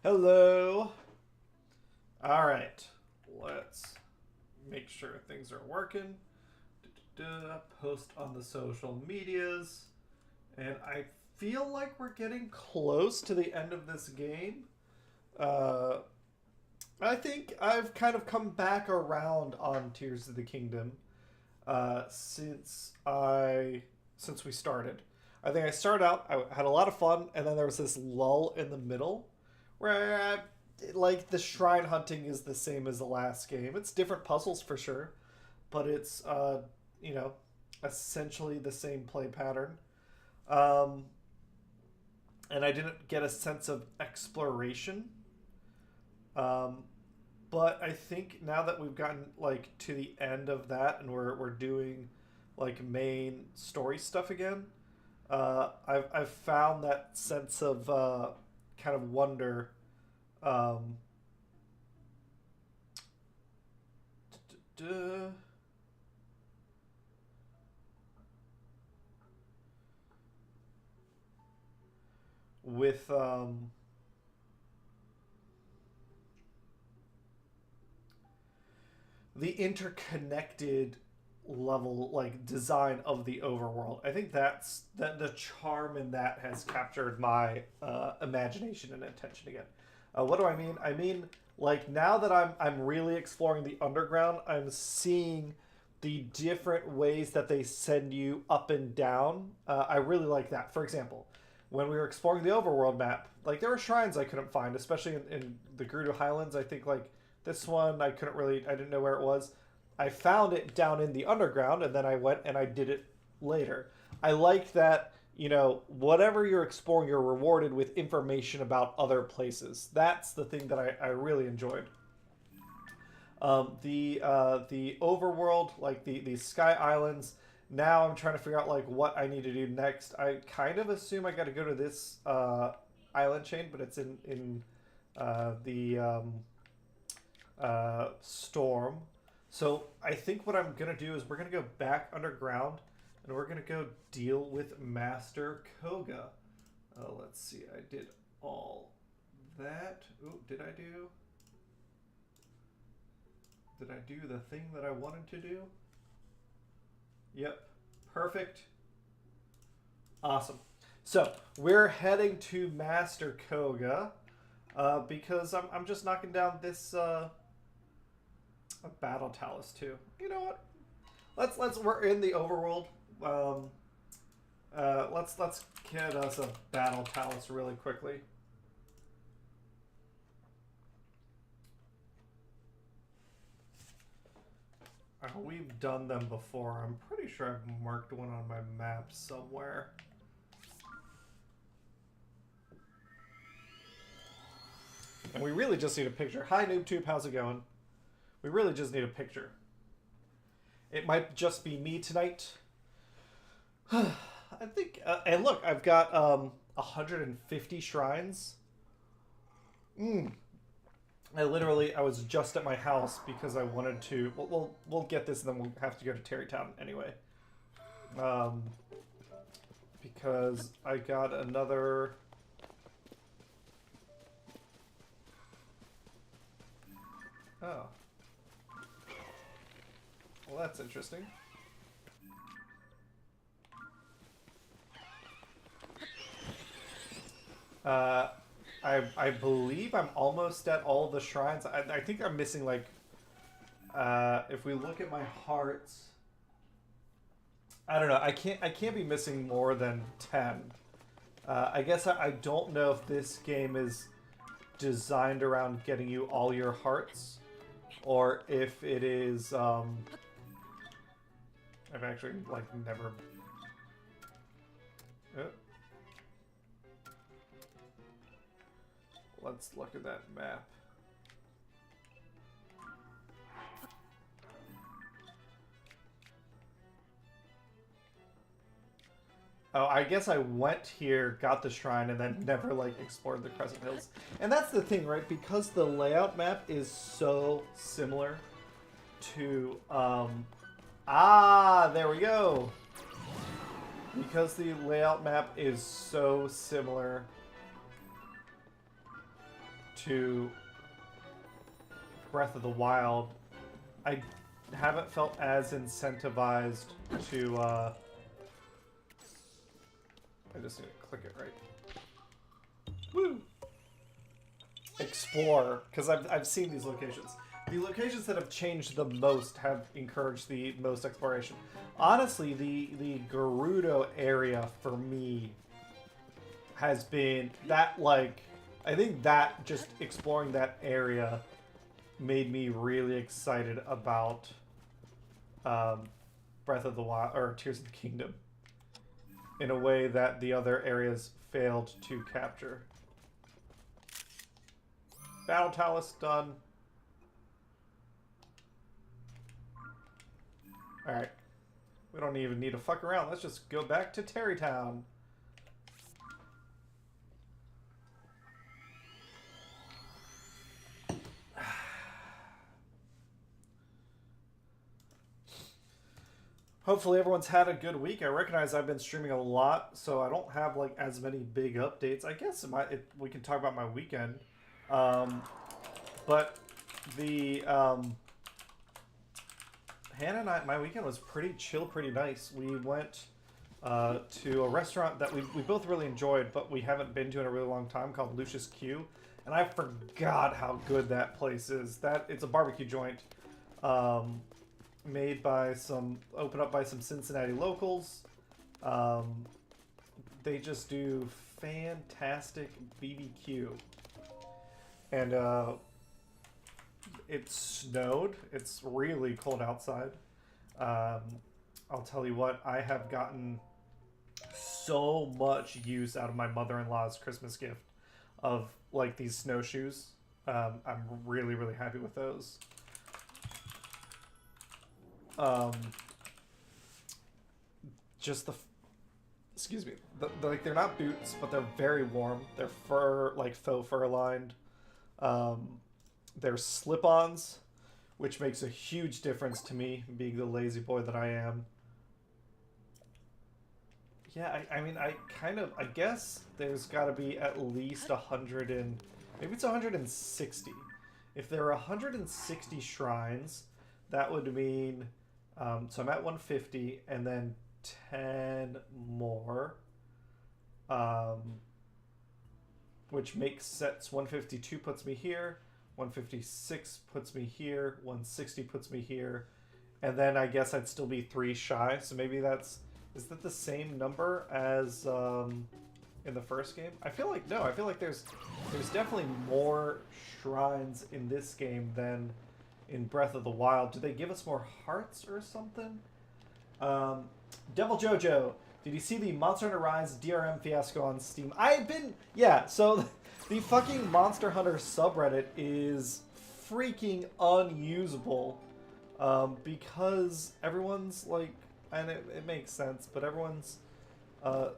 Hello. All right. Let's make sure things are working. Post on the social medias. And I feel like we're getting close to the end of this game. I think I've kind of come back around on Tears of the Kingdom since we started. I think I started out, I had a lot of fun, and then there was this lull in the middle where like the shrine hunting is the same as the last game. It's different puzzles for sure, but it's you know, essentially the same play pattern. Um, and I didn't get a sense of exploration. Um, but I think now that we've gotten like to the end of that and we're doing like main story stuff again, I've found that sense of kind of wonder. Um, with the interconnected level like design of the overworld. I think that's that the charm in that has captured my imagination and attention again. What do I mean? I mean like now that I'm really exploring the underground, I'm seeing the different ways that they send you up and down. I really like that. For example, when we were exploring the overworld map, like there were shrines I couldn't find, especially in the Gerudo Highlands. I think like this one I didn't know where it was. I found it down in the underground, and then I went and I did it later. I like that, you know, whatever you're exploring, you're rewarded with information about other places. That's the thing that I really enjoyed. The overworld, like the Sky Islands. Now I'm trying to figure out like what I need to do next. I kind of assume I got to go to this island chain, but it's in the storm. So I think what I'm gonna do is we're gonna go back underground and we're gonna go deal with Master Kohga. Let's see, I did all that. Ooh, did I do the thing that I wanted to do? Yep, perfect. Awesome. So we're heading to Master Kohga because I'm just knocking down this a battle talus too. You know what? Let's we're in the overworld. Let's get us a battle talus really quickly. We've done them before. I'm pretty sure I've marked one on my map somewhere. And we really just need a picture. Hi, NoobTube. How's it going? We really just need a picture. It might just be me tonight. I think... and look, I've got 150 shrines. I was just at my house because I wanted to... We'll get this and then we'll have to go to Terrytown anyway. Because I got another... Oh. Well, that's interesting. I believe I'm almost at all the shrines. I think I'm missing like if we look at my hearts, I don't know. I can't be missing more than 10. I guess I don't know if this game is designed around getting you all your hearts, or if it is. I've actually like never. Let's look at that map. Oh, I guess I went here, got the shrine, and then never like explored the Crescent Hills. And that's the thing, right? Because the layout map is so similar to there we go. Because the layout map is so similar to Breath of the Wild, I haven't felt as incentivized to, I just need to click it right. Woo! Explore, because I've seen these locations. The locations that have changed the most have encouraged the most exploration. Honestly, the Gerudo area for me has been that, like, I think that just exploring that area made me really excited about Breath of the Wild, or Tears of the Kingdom, in a way that the other areas failed to capture. Battle Talus done. Alright. We don't even need to fuck around. Let's just go back to Terrytown. Hopefully everyone's had a good week. I recognize I've been streaming a lot, so I don't have like as many big updates. I guess we can talk about my weekend. But the Hannah and I, my weekend was pretty chill, pretty nice. We went to a restaurant that we both really enjoyed, but we haven't been to in a really long time, called Lucius Q. And I forgot how good that place is. It's a barbecue joint. Made by opened up by some Cincinnati locals. They just do fantastic BBQ. And it snowed. It's really cold outside. I'll tell you what, I have gotten so much use out of my mother-in-law's Christmas gift of like these snowshoes. I'm really, really happy with those. Just excuse me, like they're not boots, but they're very warm. They're fur, like faux fur lined. They're slip-ons, which makes a huge difference to me, being the lazy boy that I am. Yeah, I mean, I guess there's got to be at least 100 and maybe it's 160. If there are 160 shrines, that would mean so I'm at 150, and then 10 more, which makes sets 152 puts me here, 156 puts me here, 160 puts me here, and then I guess I'd still be 3 shy. So maybe is that the same number as in the first game? I feel like no. I feel like there's definitely more shrines in this game than in Breath of the Wild. Do they give us more hearts or something? Devil Jojo, did you see the Monster Hunter Rise DRM fiasco on Steam? So the fucking Monster Hunter subreddit is freaking unusable because everyone's like, and it makes sense, but everyone's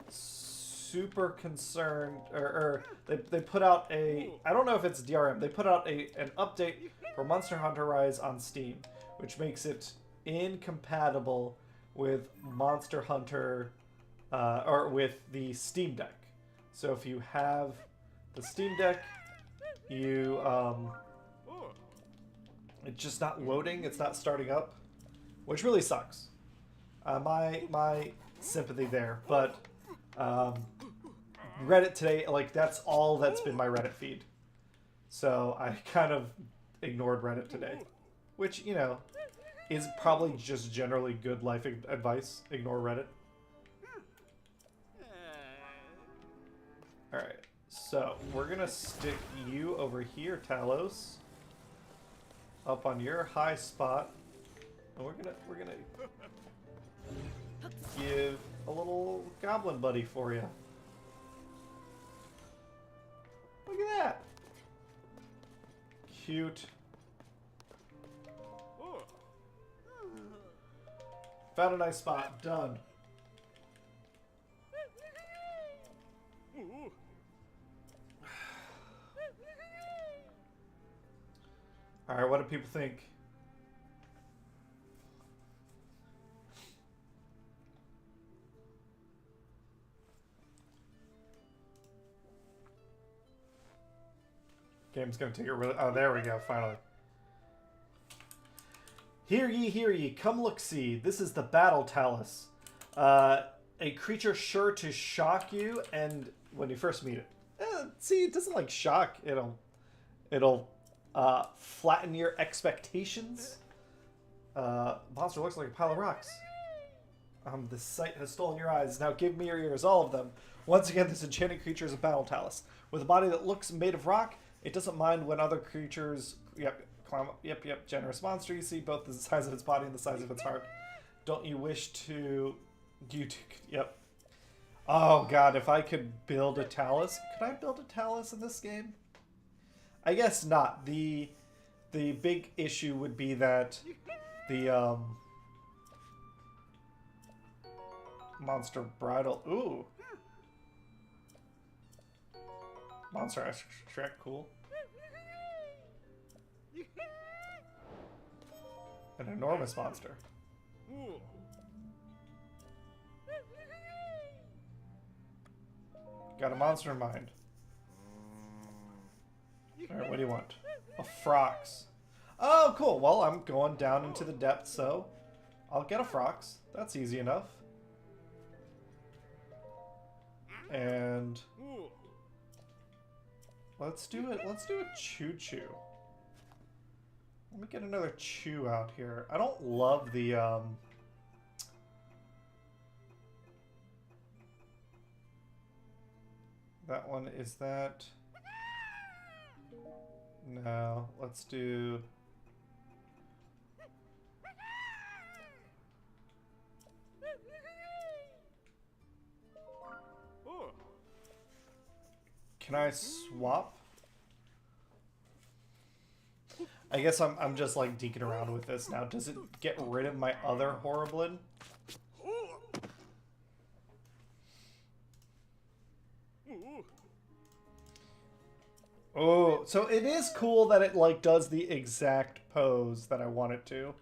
super concerned, or they put out I don't know if it's DRM, they put out an update for Monster Hunter Rise on Steam, which makes it incompatible with Monster Hunter, or with the Steam Deck. So if you have the Steam Deck, you, it's just not loading, it's not starting up, which really sucks. My sympathy there, but Reddit today, like, that's all that's been my Reddit feed. So I kind of ignored Reddit today, which, you know, is probably just generally good life advice. Ignore Reddit. Alright, so we're gonna stick you over here, Talos, up on your high spot, and we're gonna give a little goblin buddy for you. Look at that. Cute. Found a nice spot. Done. Alright, what do people think? game's gonna take it really... Oh, there we go, finally. Hear ye, come look see. This is the Battle Talus. A creature sure to shock you, and when you first meet it. See, it doesn't like shock. It'll flatten your expectations. Monster looks like a pile of rocks. The sight has stolen your eyes. Now give me your ears, all of them. Once again, this enchanted creature is a Battle Talus. With a body that looks made of rock, it doesn't mind when other creatures... Climb up. Yep. Generous monster. You see both the size of its body and the size of its heart. Don't you wish to... Yep. Oh, God. If I could build a Talus... Could I build a Talus in this game? I guess not. The big issue would be that the... Monster Bridle... Ooh. Monster Extract. Cool. An enormous monster. Got a monster in mind. Alright, what do you want? A Frox. Oh, cool. Well, I'm going down into the depths, so I'll get a Frox. That's easy enough. And let's do it. Let's do a Choo-Choo. Let me get another Chew out here. I don't love the that one. Is that... No, let's do... Can I swap? I guess I'm just like deking around with this now. Does it get rid of my other Horriblin? Oh, so it is cool that it like does the exact pose that I want it to.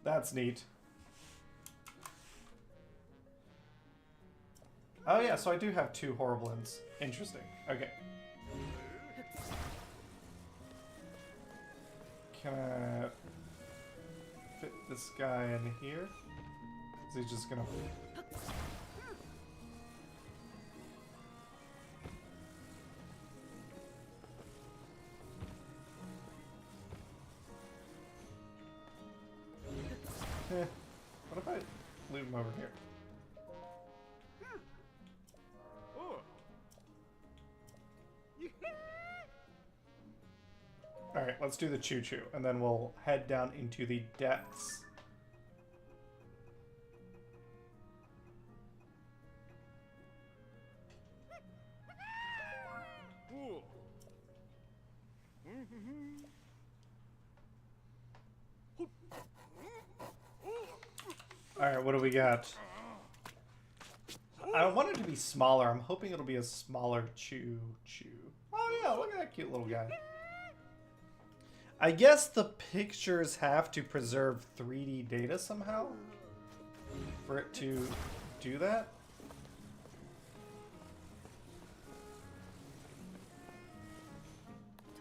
That's neat. Oh yeah, so I do have 2 Horriblins. Interesting. Okay. Can I fit this guy in here? Is he just gonna... What if I leave him over here? Alright, let's do the Choo-Choo, and then we'll head down into the depths. Alright, what do we got? I want it to be smaller. I'm hoping it'll be a smaller Choo-Choo. Oh yeah, look at that cute little guy. I guess the pictures have to preserve 3D data somehow for it to do that.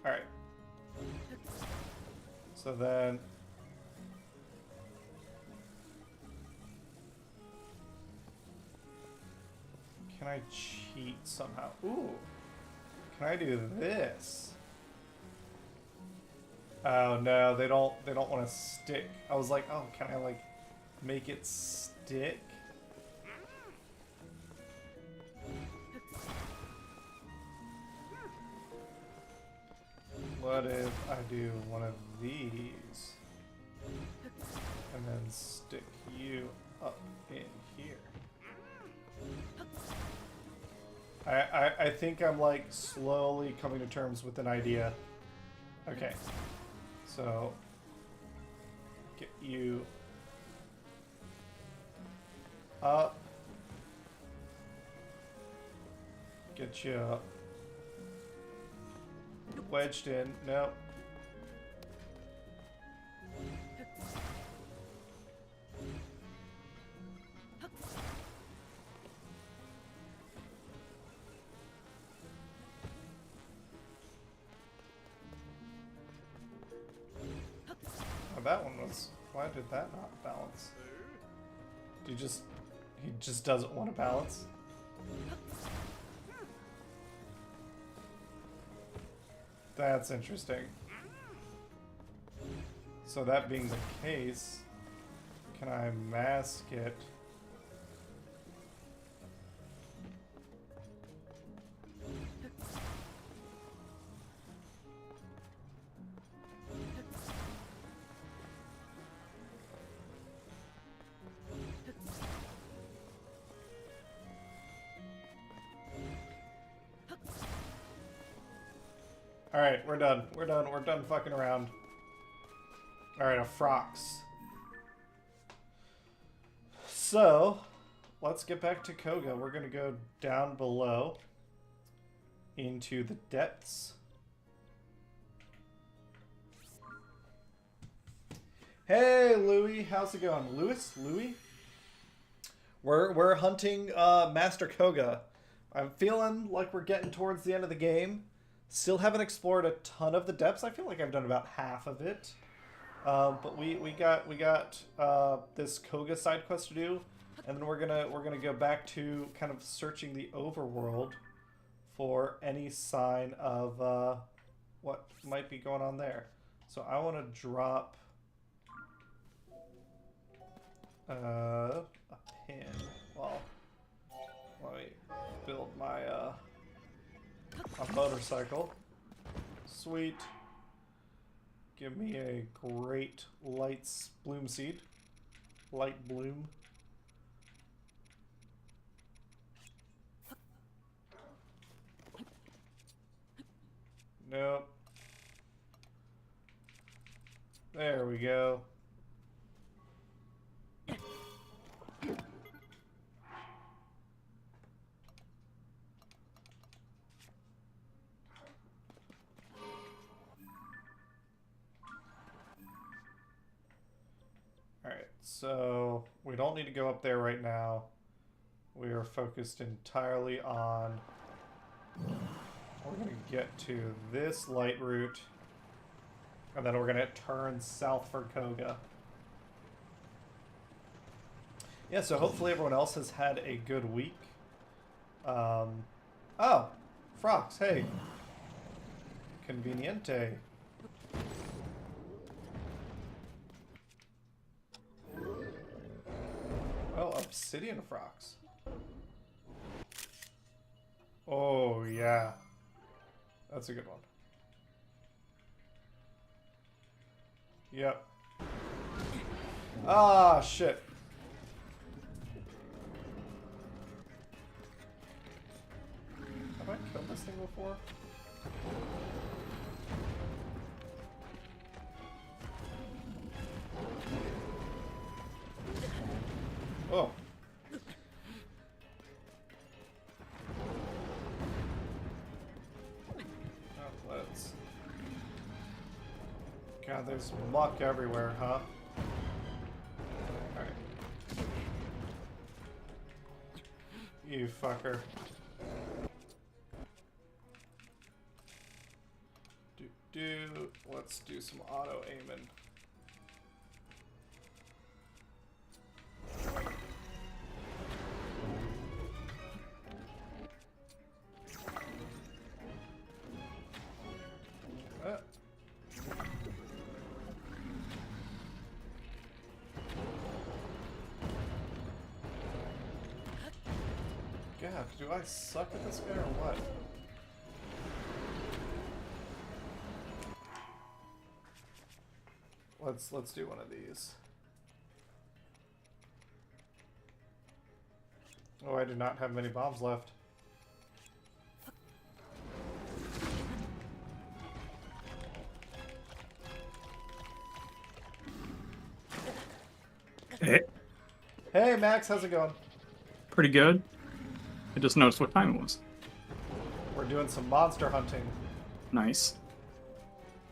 Alright. So then... Can I cheat somehow? Ooh. Can I do this? Oh no, they don't want to stick. I was like, oh, can I like make it stick? What if I do one of these and then stick you up in here? I think I'm like slowly coming to terms with an idea. Okay. So, get you up, get you wedged in, nope. Well, that one was... Why did that not balance? He just doesn't want to balance. That's interesting. So that being the case, can I mask it? Alright, we're done. We're done fucking around. Alright, a Frox. So, let's get back to Kohga. We're gonna go down below into the depths. Hey, Louie, how's it going? Louie? We're hunting Master Kohga. I'm feeling like we're getting towards the end of the game. Still haven't explored a ton of the depths. I feel like I've done about half of it. But we got this Kohga side quest to do, and then we're gonna go back to kind of searching the overworld for any sign of what might be going on there. So I want to drop a pin. Well, let me build my a motorcycle. Sweet. Give me a great light bloom seed. Light bloom. Nope. There we go. Alright, so we don't need to go up there right now. We are focused entirely on... We're going to get to this light route, and then we're going to turn south for Kohga. Yeah, so hopefully everyone else has had a good week. Oh, Frox, hey. Conveniente. Oh, obsidian Frox. Oh, yeah. That's a good one. Yep. Ah, shit. Have I killed this thing before? Oh. Let's... God, there's muck everywhere, huh? Alright. You fucker. Let's do some auto aiming. God, do I suck at this guy or what? Let's do one of these. Oh, I do not have many bombs left. Hey. Hey, Max, how's it going? Pretty good. I just noticed what time it was. We're doing some monster hunting. Nice.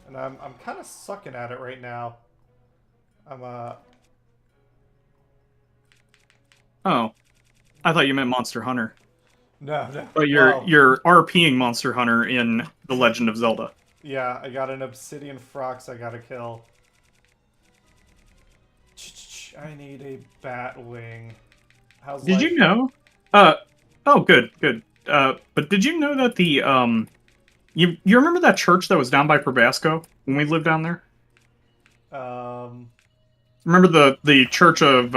And I'm kind of sucking at it right now. Oh. I thought you meant Monster Hunter. No. But you're RPing Monster Hunter in The Legend of Zelda. Yeah, I got an obsidian Frox I gotta kill. I need a bat wing. How's Did life? you know? Uh, oh, good, good. But did you know that you remember that church that was down by Probasco when we lived down there? Um, Remember the church of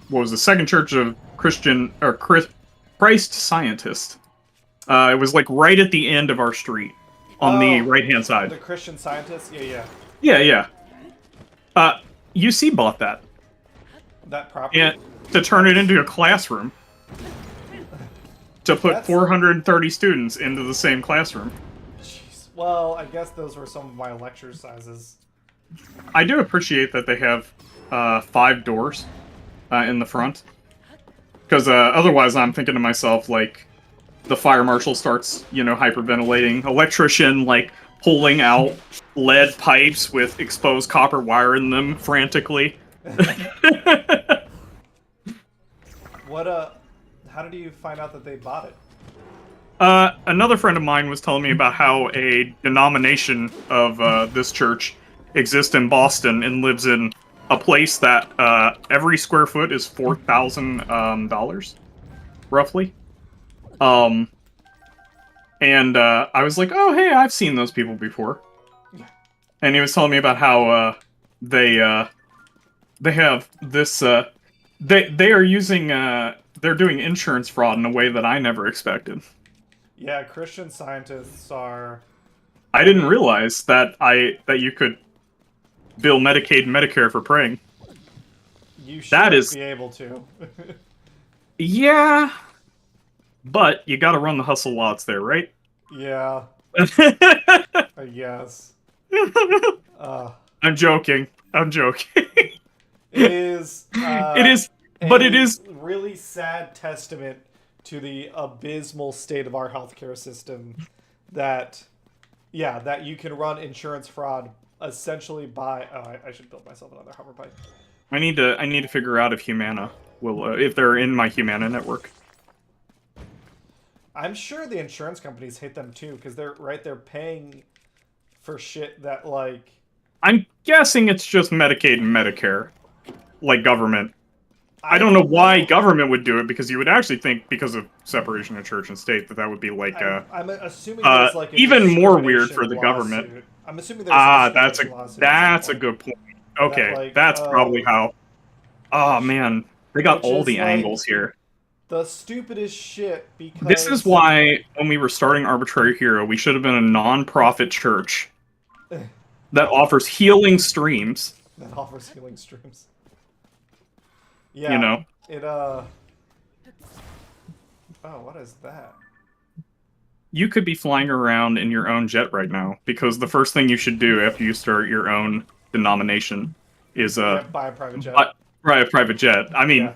what was the second church of Christian or Christ Scientist? It was like right at the end of our street on the oh, right hand side. the Christian Scientist? Yeah, yeah. Yeah, yeah. UC bought that That property? and to turn it into a classroom to put That's... 430 students into the same classroom. Jeez. Well, I guess those were some of my lecture sizes. I do appreciate that they have 5 doors in the front, because otherwise I'm thinking to myself, like, the fire marshal starts, hyperventilating, electrician, like, pulling out lead pipes with exposed copper wire in them frantically. How did you find out that they bought it? Another friend of mine was telling me about how a denomination of this church exists in Boston and lives in a place that every square foot is $4,000, roughly. And I was like, oh, hey, I've seen those people before. And he was telling me about how they have this... they are using... they're doing insurance fraud in a way that I never expected. Yeah, Christian Scientists are... I didn't realize that you could bill Medicaid and Medicare for praying. You should be able to. Yeah, but you gotta run the hustle while it's there, right? Yeah. I guess. I'm joking. I'm joking. It is... it is, but it is... really sad testament to the abysmal state of our healthcare system that you can run insurance fraud essentially by... Oh, I should build myself another hover pipe. I need to figure out if Humana will, if they're in my Humana network. I'm sure the insurance companies hate them too, because they're paying for shit that, like... I'm guessing it's just Medicaid and Medicare. Like government. I don't know why government would do it, because you would actually think, because of separation of church and state, that would be like I'm assuming there's like a even more weird for the government. lawsuit. I'm assuming there's a that's a good point. Okay, that, like, that's probably how. Oh man, they got all the angles here. The stupidest shit, because this is why when we were starting Arbitrary Hero, we should have been a non-profit church that offers healing streams. That offers healing streams. Yeah, you know. Oh, what is that? You could be flying around in your own jet right now, because the first thing you should do after you start your own denomination is buy a private jet. Buy a private jet. I mean, yeah,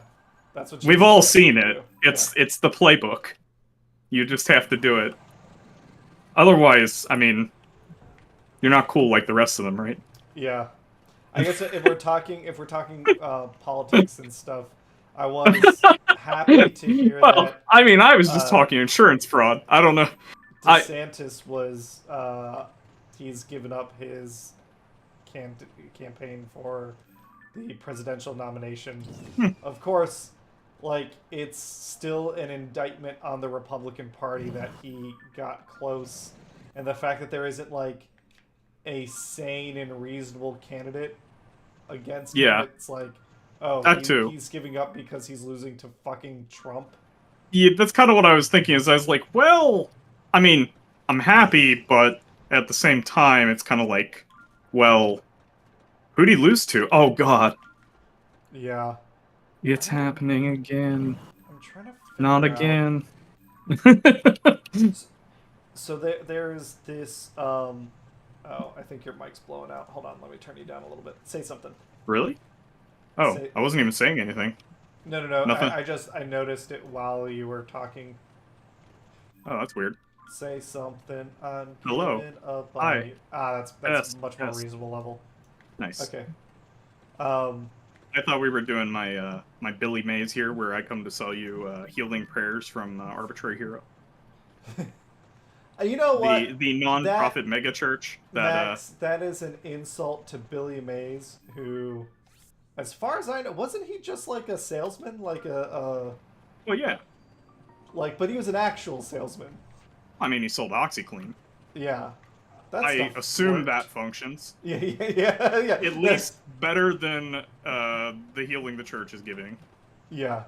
that's what we've all seen it. It's the playbook. You just have to do it. Otherwise, I mean, you're not cool like the rest of them, right? Yeah. I guess if we're talking politics and stuff, I was happy to hear that. I mean, I was just talking insurance fraud. I don't know. DeSantis was he's given up his campaign for the presidential nomination. Of course, like, it's still an indictment on the Republican Party that he got close, and the fact that there isn't like a sane and reasonable candidate against him. It's like, oh, he's giving up because he's losing to fucking Trump. Yeah, that's kind of what I was thinking. Is I was like, well, I mean, I'm happy, but at the same time, it's kind of like, well, who'd he lose to? Oh God. Yeah. It's happening again. I'm trying to figure Not again. So there's this oh, I think your mic's blowing out. Hold on, let me turn you down a little bit. Say something. Really? Oh, I wasn't even saying anything. No. Nothing. I noticed it while you were talking. Oh, that's weird. Say something. Hello. Hi. That's much more reasonable level. Nice. Okay. I thought we were doing my my Billy Mays here, where I come to sell you healing prayers from Arbitrary Hero. You know what? The non-profit mega church. That is an insult to Billy Mays, who As far as I know, wasn't he just like a salesman, like Well, yeah. but he was an actual salesman. I mean, he sold OxyClean. Yeah, that I stuff assume that worked. functions. Yeah, yeah, yeah, At yeah. least better than the healing the church is giving. Yeah.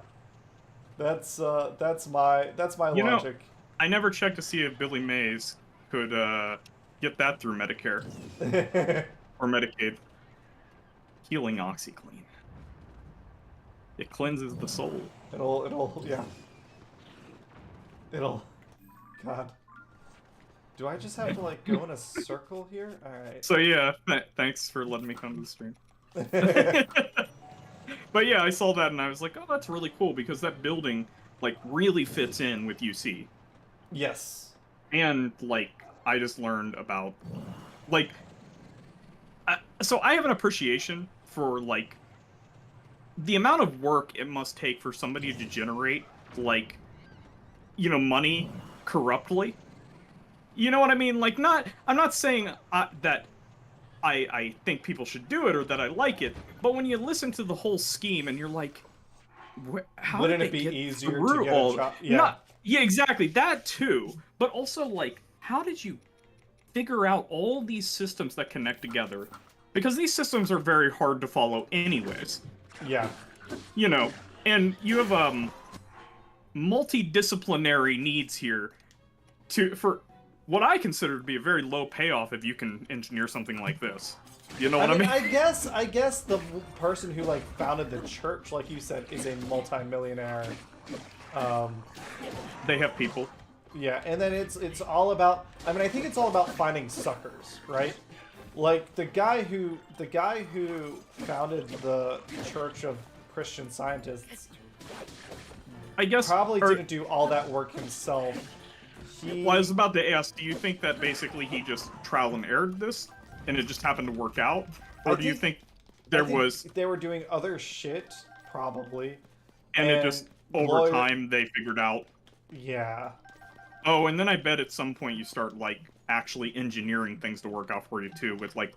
That's my You know, logic. I never checked to see if Billy Mays could get that through Medicare or Medicaid. Healing OxyClean. It cleanses the soul. Yeah. It'll God. Do I just have to like go in a circle here? All right. So yeah, thanks for letting me come to the stream. But yeah, I saw that and I was like, oh, that's really cool because that building like really fits in with UC. Yes. And like I just learned about like so I have an appreciation for like the amount of work it must take for somebody to generate like money corruptly. You know what I mean? Like I'm not saying that I think people should do it or that I like it, but when you listen to the whole scheme and you're like, how Wouldn't did it they be get easier to through get a all? job? Yeah. Not yeah, exactly that too, but also like, how did you figure out all these systems that connect together? Because these systems are very hard to follow, anyways. Yeah. And you have multidisciplinary needs here for what I consider to be a very low payoff if you can engineer something like this. You know what I mean? I guess the person who like founded the church, like you said, is a multi-millionaire. They have people. Yeah, and then it's all about. I mean, I think it's all about finding suckers, right? Like the guy who founded the Church of Christian Scientists, I guess probably didn't do all that work himself. Well, I was about to ask, do you think that basically he just trial and errored this, and it just happened to work out? Or do you think there was... They were doing other shit, probably. And it just, over time, they figured out... Yeah. Oh, and then I bet at some point you start, like, actually engineering things to work out for you, too, with, like,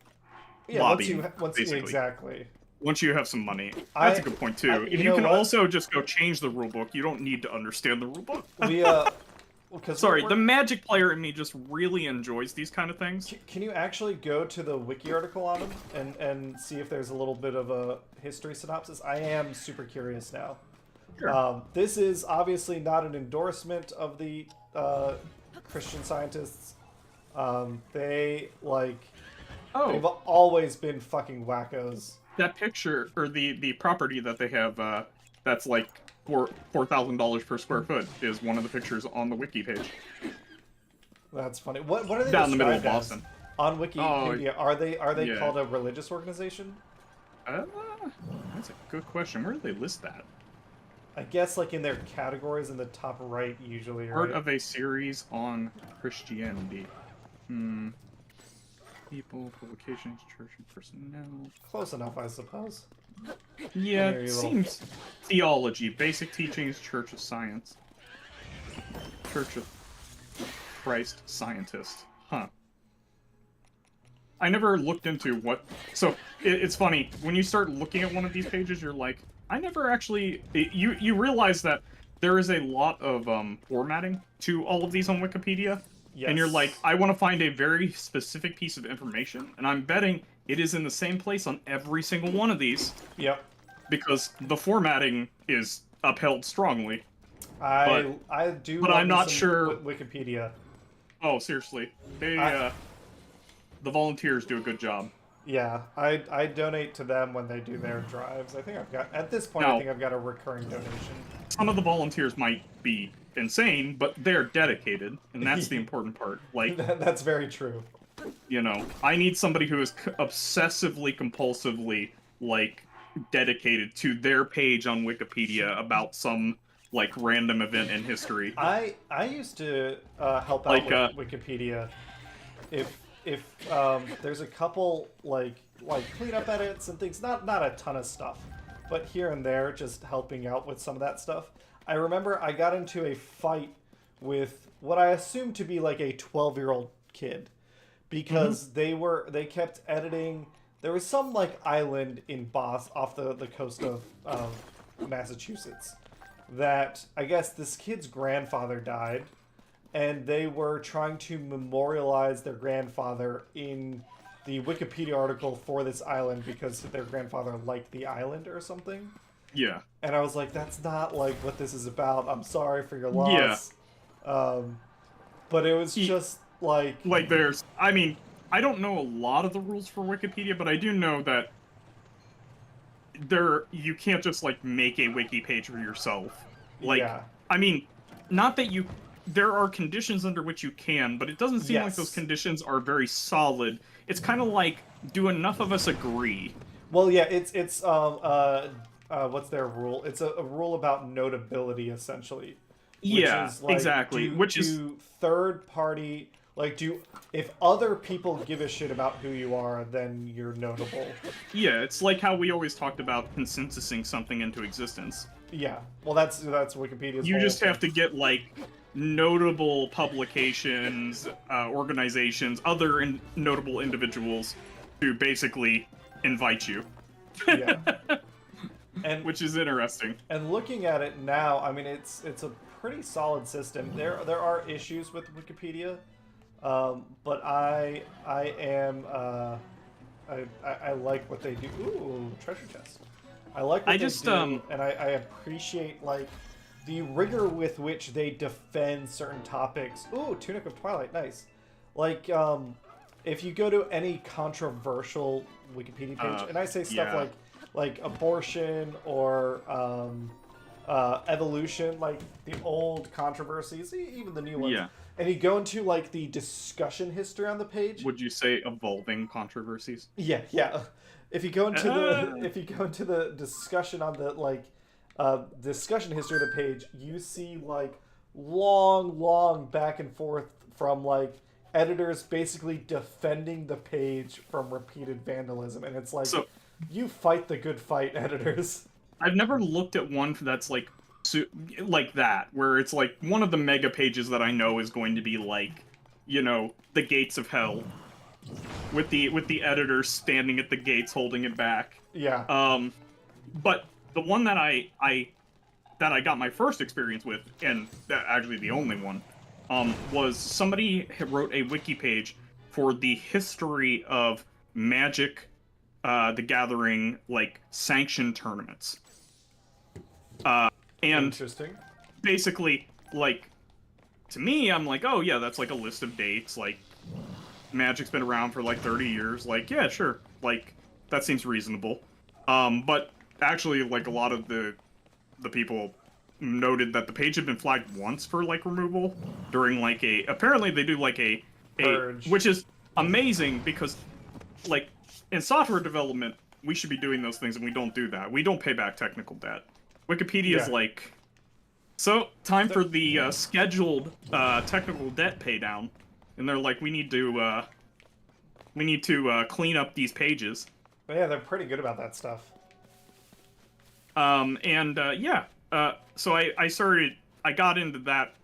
lobbying, basically. Exactly. Once you have some money. That's a good point, too. If you can also just go change the rulebook, you don't need to understand the rulebook. Sorry, the Magic player in me just really enjoys these kind of things. Can you actually go to the wiki article on them and see if there's a little bit of a history synopsis? I am super curious now. Sure. This is obviously not an endorsement of the Christian Scientists. They've always been fucking wackos. That picture, or the property that they have, that's like $4,000 per square foot, is one of the pictures on the wiki page. That's funny. What are they down in the middle of described Boston? On Wikipedia, are they yeah. called a religious organization? That's a good question. Where do they list that? I guess like in their categories in the top right, usually. Part right? of a series on Christianity. People, publications, church and personnel. Close enough, I suppose. Yeah, it seems theology, basic teachings, Church of Science. Church of Christ Scientist. Huh. I never looked into what... So, it's funny, when you start looking at one of these pages, you're like, I never actually... You realize that there is a lot of formatting to all of these on Wikipedia. Yes. And you're like, I want to find a very specific piece of information, and I'm betting it is in the same place on every single one of these. Yep. Because the formatting is upheld strongly. But I'm not sure. Wikipedia. Oh, seriously, the volunteers do a good job. Yeah, I donate to them when they do their drives. I think I've got a recurring donation. Some of the volunteers might be insane, but they're dedicated, and that's the important part. Like that's very true. I need somebody who is obsessively, compulsively, like, dedicated to their page on Wikipedia about some, like, random event in history. I used to help out with Wikipedia. If there's a couple like cleanup edits and things, not a ton of stuff, but here and there, just helping out with some of that stuff. I remember I got into a fight with what I assumed to be like a 12-year-old kid because they kept editing there was some like island in off the coast of Massachusetts that I guess this kid's grandfather died, and they were trying to memorialize their grandfather in the Wikipedia article for this island because their grandfather liked the island or something. Yeah. And I was like, that's not like what this is about. I'm sorry for your Yeah. loss. But it was just like there's, I mean, I don't know a lot of the rules for Wikipedia, but I do know that you can't just like make a wiki page for yourself. Like, yeah. I mean, not that there are conditions under which you can, but it doesn't seem like those conditions are very solid. It's kind of like, do enough of us agree? Well, yeah, it's what's their rule? It's a rule about notability, essentially. Yeah, Which is like, exactly. Do third party, like, if other people give a shit about who you are, then you're notable. Yeah, it's like how we always talked about consensusing something into existence. Yeah, well, that's Wikipedia's. You just have to get like notable publications, organizations, other notable individuals to basically invite you. Yeah. And which is interesting. And looking at it now, I mean, it's a pretty solid system. There are issues with Wikipedia, but I am I like what they do. Ooh, treasure chest. I like what they do, and I appreciate like the rigor with which they defend certain topics. Ooh, Tunic of Twilight, nice. Like, if you go to any controversial Wikipedia page, and I say stuff like abortion or evolution, like the old controversies, even the new ones. Yeah. And you go into like the discussion history on the page. Would you say evolving controversies? Yeah, yeah. If you go into the discussion on the discussion history of the page, you see like long back and forth from like editors basically defending the page from repeated vandalism, and it's like, you fight the good fight, editors. I've never looked at one that's like that, where it's like one of the mega pages that I know is going to be like, you know, the gates of hell, with the editor standing at the gates holding it back. Yeah. But the one that I got my first experience with, and actually the only one, was somebody wrote a wiki page for the history of Magic the Gathering, like, sanctioned tournaments. And interesting. Basically, like, to me, I'm like, oh yeah, that's like a list of dates, like, Magic's been around for like 30 years, like, yeah, sure, like, that seems reasonable. But actually, like, a lot of the people noted that the page had been flagged once for, like, removal during, like, apparently they do, like, a purge. Which is amazing, because, like, in software development, we should be doing those things, and we don't do that. We don't pay back technical debt. Wikipedia is like, so, time for the scheduled technical debt paydown. And they're like, we need to clean up these pages. But yeah, they're pretty good about that stuff. So I got into that.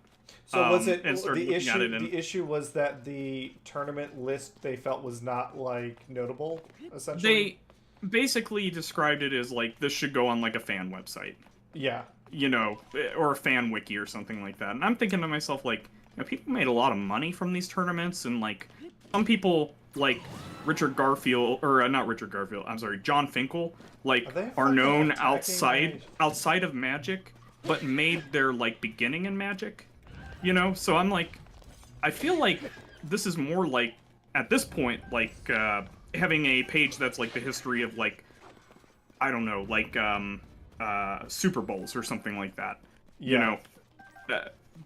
So was it the issue? The issue was that the tournament list they felt was not like notable. Essentially, they basically described it as like, this should go on like a fan website. Yeah. You know, or a fan wiki or something like that. And I'm thinking to myself, like, you know, people made a lot of money from these tournaments, and like some people like Richard Garfield, or not Richard Garfield, I'm sorry, John Finkel, like, are known outside of Magic, but made their like beginning in Magic. You know, so I'm like, I feel like this is more like, at this point, like, having a page that's like the history of like, I don't know, like, Super Bowls or something like that. Yeah. You know?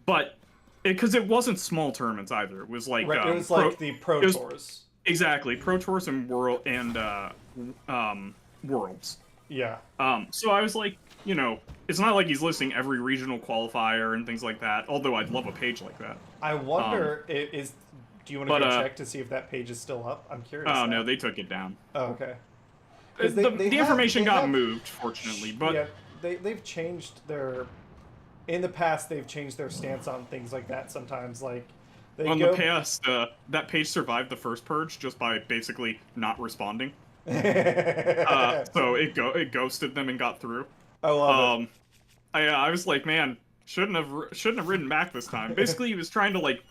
But, because it wasn't small tournaments either. It was like, right, it was like the Pro Tours. Exactly, Pro Tours and Worlds. Yeah. So I was like, you know, it's not like he's listing every regional qualifier and things like that, although I'd love a page like that. I wonder, do you want to go check to see if that page is still up? I'm curious. Oh, no, they took it down. Oh, okay. The information got moved, fortunately, but... Yeah, they've changed their... In the past, they've changed their stance on things like that sometimes, like... the past, that page survived the first purge just by basically not responding. So it ghosted them and got through. I love it. Um, I was like, man, shouldn't have ridden back this time. Basically, he was trying to like,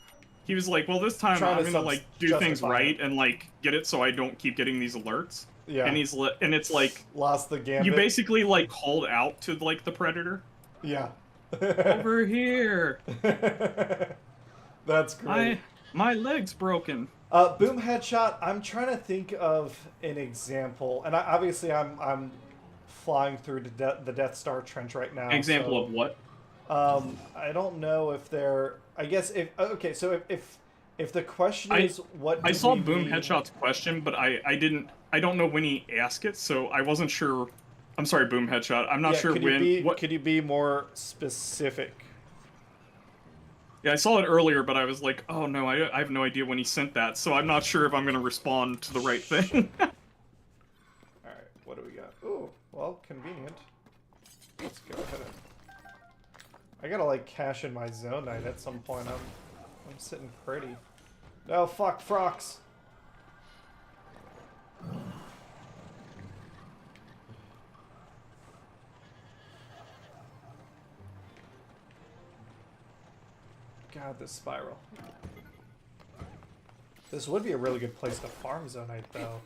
he was like, well, this time Trying I'm to gonna like do things justify right it. and like get it so I don't keep getting these alerts. Yeah. And it's like Lost the you gambit. basically like called out to like the predator Yeah. over here. That's great. My leg's broken. Boom headshot. I'm trying to think of an example, and obviously I'm flying through the Death Star trench right now. Example so, of what? I don't know if they're. I guess if okay. So if the question is what I do saw we Boom mean, Headshot's question, but I don't know when he asked it, so I wasn't sure. I'm sorry, Boom Headshot. I'm not sure when. Could you be more specific? Yeah, I saw it earlier, but I was like, oh no, I have no idea when he sent that, so I'm not sure if I'm gonna respond to the right thing. All right, what do we got? Ooh, well, convenient. Let's go ahead and. I gotta like cash in my zone night at some point. I'm sitting pretty. No, fuck frocks. God, this spiral. This would be a really good place to farm zonite, though.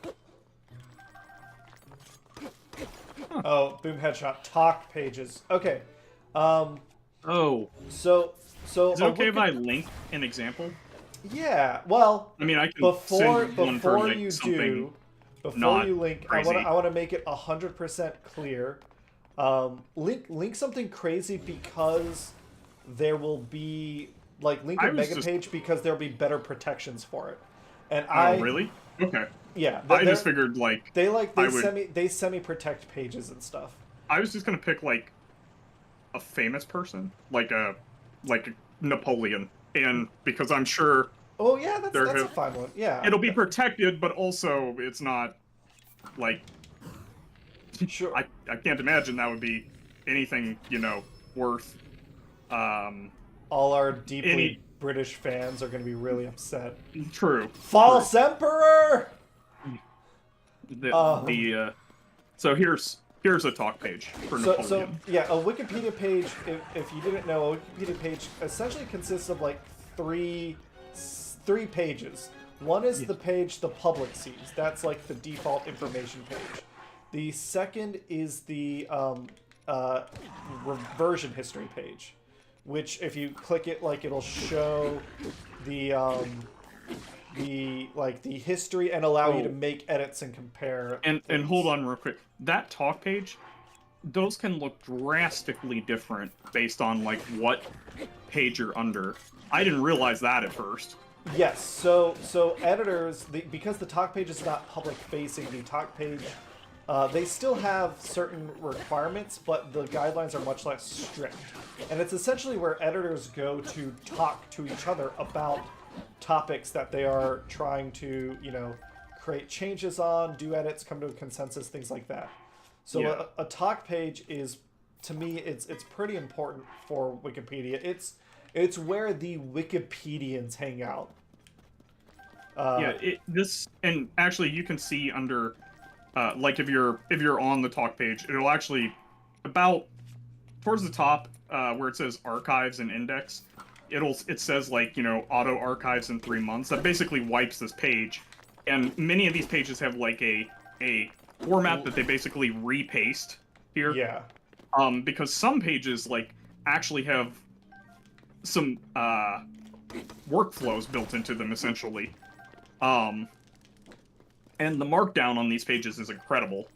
Huh. Oh, boom headshot. Talk pages. Okay. Oh. So Is it okay if I link an example? Yeah. Well. I mean, I can before send one for, like, you something do, before not you link, crazy. I want to make it 100% clear. Link something crazy because there will be link a mega page because there'll be better protections for it. And really? Okay. Yeah. I just figured they semi protect pages and stuff. I was just gonna pick like a famous person, like Napoleon, and because I'm sure. Oh yeah, that's a fun one. Yeah. It'll be protected, but also it's not like. Sure. I can't imagine that would be anything, worth. All our deeply British fans are going to be really upset. True. False Emperor. So here's a talk page for Napoleon. So yeah, a Wikipedia page. If you didn't know, a Wikipedia page essentially consists of like three pages. One is the page the public sees. That's like the default information page. The second is the version history page, which if you click it, like it'll show the history and allow you to make edits and compare. And hold on real quick. That talk page, those can look drastically different based on like what page you're under. I didn't realize that at first. Yes. So editors, because the talk page is not public facing, the talk page. They still have certain requirements, but the guidelines are much less strict. And it's essentially where editors go to talk to each other about topics that they are trying to, create changes on, do edits, come to a consensus, things like that. So a talk page is, to me, it's pretty important for Wikipedia. It's where the Wikipedians hang out. And actually you can see under. Like if you're on the talk page, it'll actually about towards the top where it says archives and index. It says like auto archives in 3 months. That basically wipes this page, and many of these pages have like a format that they basically repaste here. Yeah. Because some pages like actually have some workflows built into them essentially. And the markdown on these pages is incredible.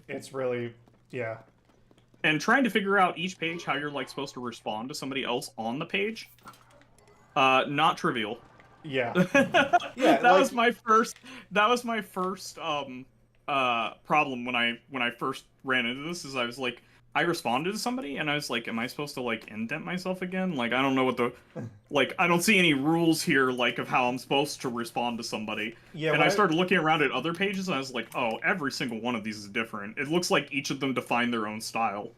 It's really, yeah. And trying to figure out each page how you're like supposed to respond to somebody else on the page, not trivial. Yeah. Yeah. That was my first problem when I first ran into this. Is I was like, I responded to somebody and I was like, am I supposed to like indent myself again? Like, I don't know what I don't see any rules here, like, of how I'm supposed to respond to somebody. Yeah. And I started looking around at other pages and I was like, oh, every single one of these is different. It looks like each of them define their own style.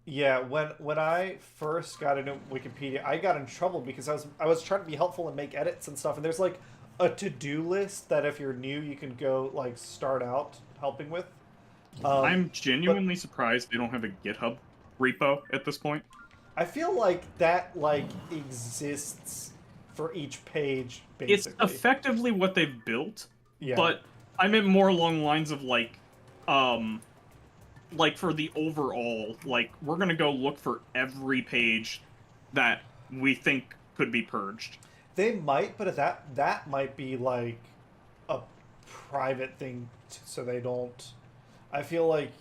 Yeah, when I first got into Wikipedia, I got in trouble because I was trying to be helpful and make edits and stuff, and there's like a to-do list that if you're new, you can go like start out helping with. I'm But genuinely surprised they don't have a GitHub repo at this point. I feel like that like exists for each page, It's basically. effectively what they've built, Yeah. but I meant more along the lines of um, like for the overall, like we're gonna go look for every page that we think could be purged. They might, but that might be like a private thing, so they don't. I feel like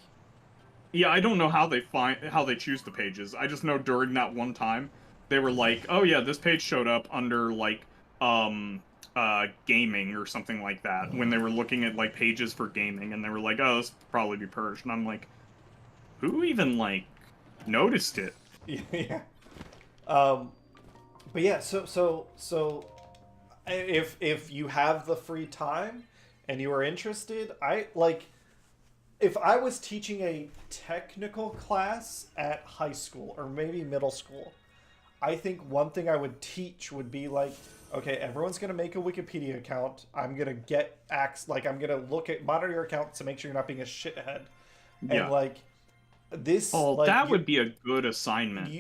Yeah, I don't know how they choose the pages. I just know during that one time they were like, "Oh yeah, this page showed up under like gaming or something like that," when they were looking at like pages for gaming, and they were like, "Oh, this will probably be purged." And I'm like, "Who even like noticed it?" yeah. Um, but yeah, so if you have the free time and you are interested, I like if I was teaching a technical class at high school or maybe middle school, I think one thing I would teach would be like, okay, everyone's gonna make a Wikipedia account. I'm gonna get like I'm gonna look at monitor your account to make sure you're not being a shithead, and Yeah. like this, Oh, like that would be a good assignment.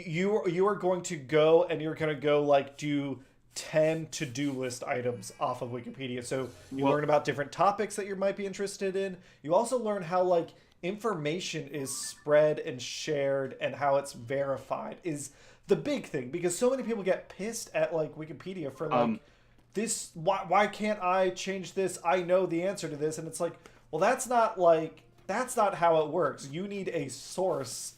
you are going to go and you're going to go like do 10 to-do list items off of Wikipedia. So you Well, learn about different topics that you might be interested in. You also learn how like information is spread and shared and how it's verified is the big thing, because so many people get pissed at like Wikipedia for like um, this, why can't I change this? I know the answer to this. And it's like, well, that's not how it works. You need a source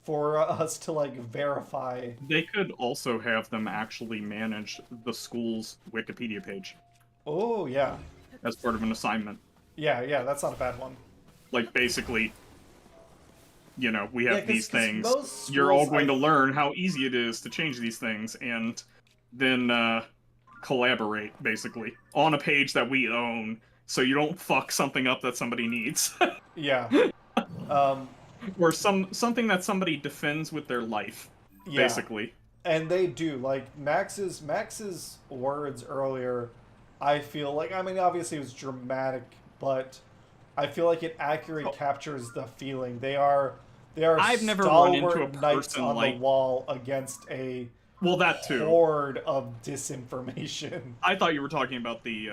for us to like verify. they could also have them actually manage the school's Wikipedia page Oh yeah, as part of an assignment. yeah, that's not a bad one. Like basically, we Yeah, have these because things. most You're all schools, going to learn how easy it is to change these things, and then collaborate basically on a page that we own, so you don't fuck something up that somebody needs, yeah, um, or something that somebody defends with their life, yeah, basically. and they do like Max's words earlier. I feel like, I mean, obviously it was dramatic, but I feel like it accurately Oh, captures the feeling. They are I've never run into a stalwart knights person on the like, wall against a well, that too. horde of disinformation. I thought you were talking about the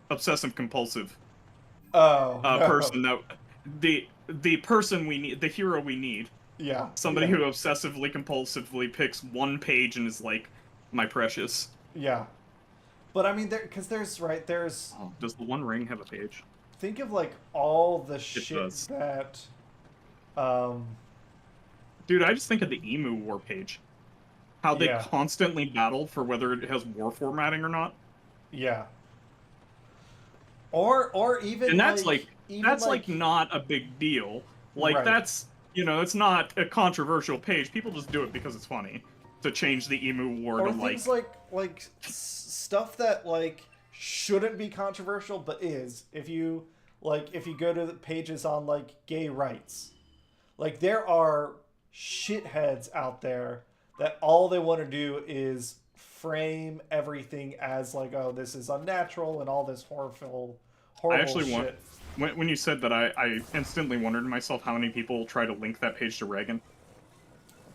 obsessive compulsive Oh no. person that the person we need, the hero we need. Yeah, Somebody yeah, who obsessively compulsively picks one page and is like, my precious. yeah. But I mean, because there's Oh, does the One Ring have a page? think of like all the It shit does. that, um, Dude, I just think of the Emu War page. How they yeah, constantly battle for whether it has war formatting or not. yeah, or And that's like like not a big deal. Like right, it's not a controversial page. People just do it because it's funny to change the Emu War to or things like stuff that like shouldn't be controversial but is. If you go to the pages on like gay rights, like there are shitheads out there that all they want to do is frame everything as like, oh, this is unnatural and all this I horrible actually want shit. when you said that I instantly wondered to myself how many people try to link that page to Reagan.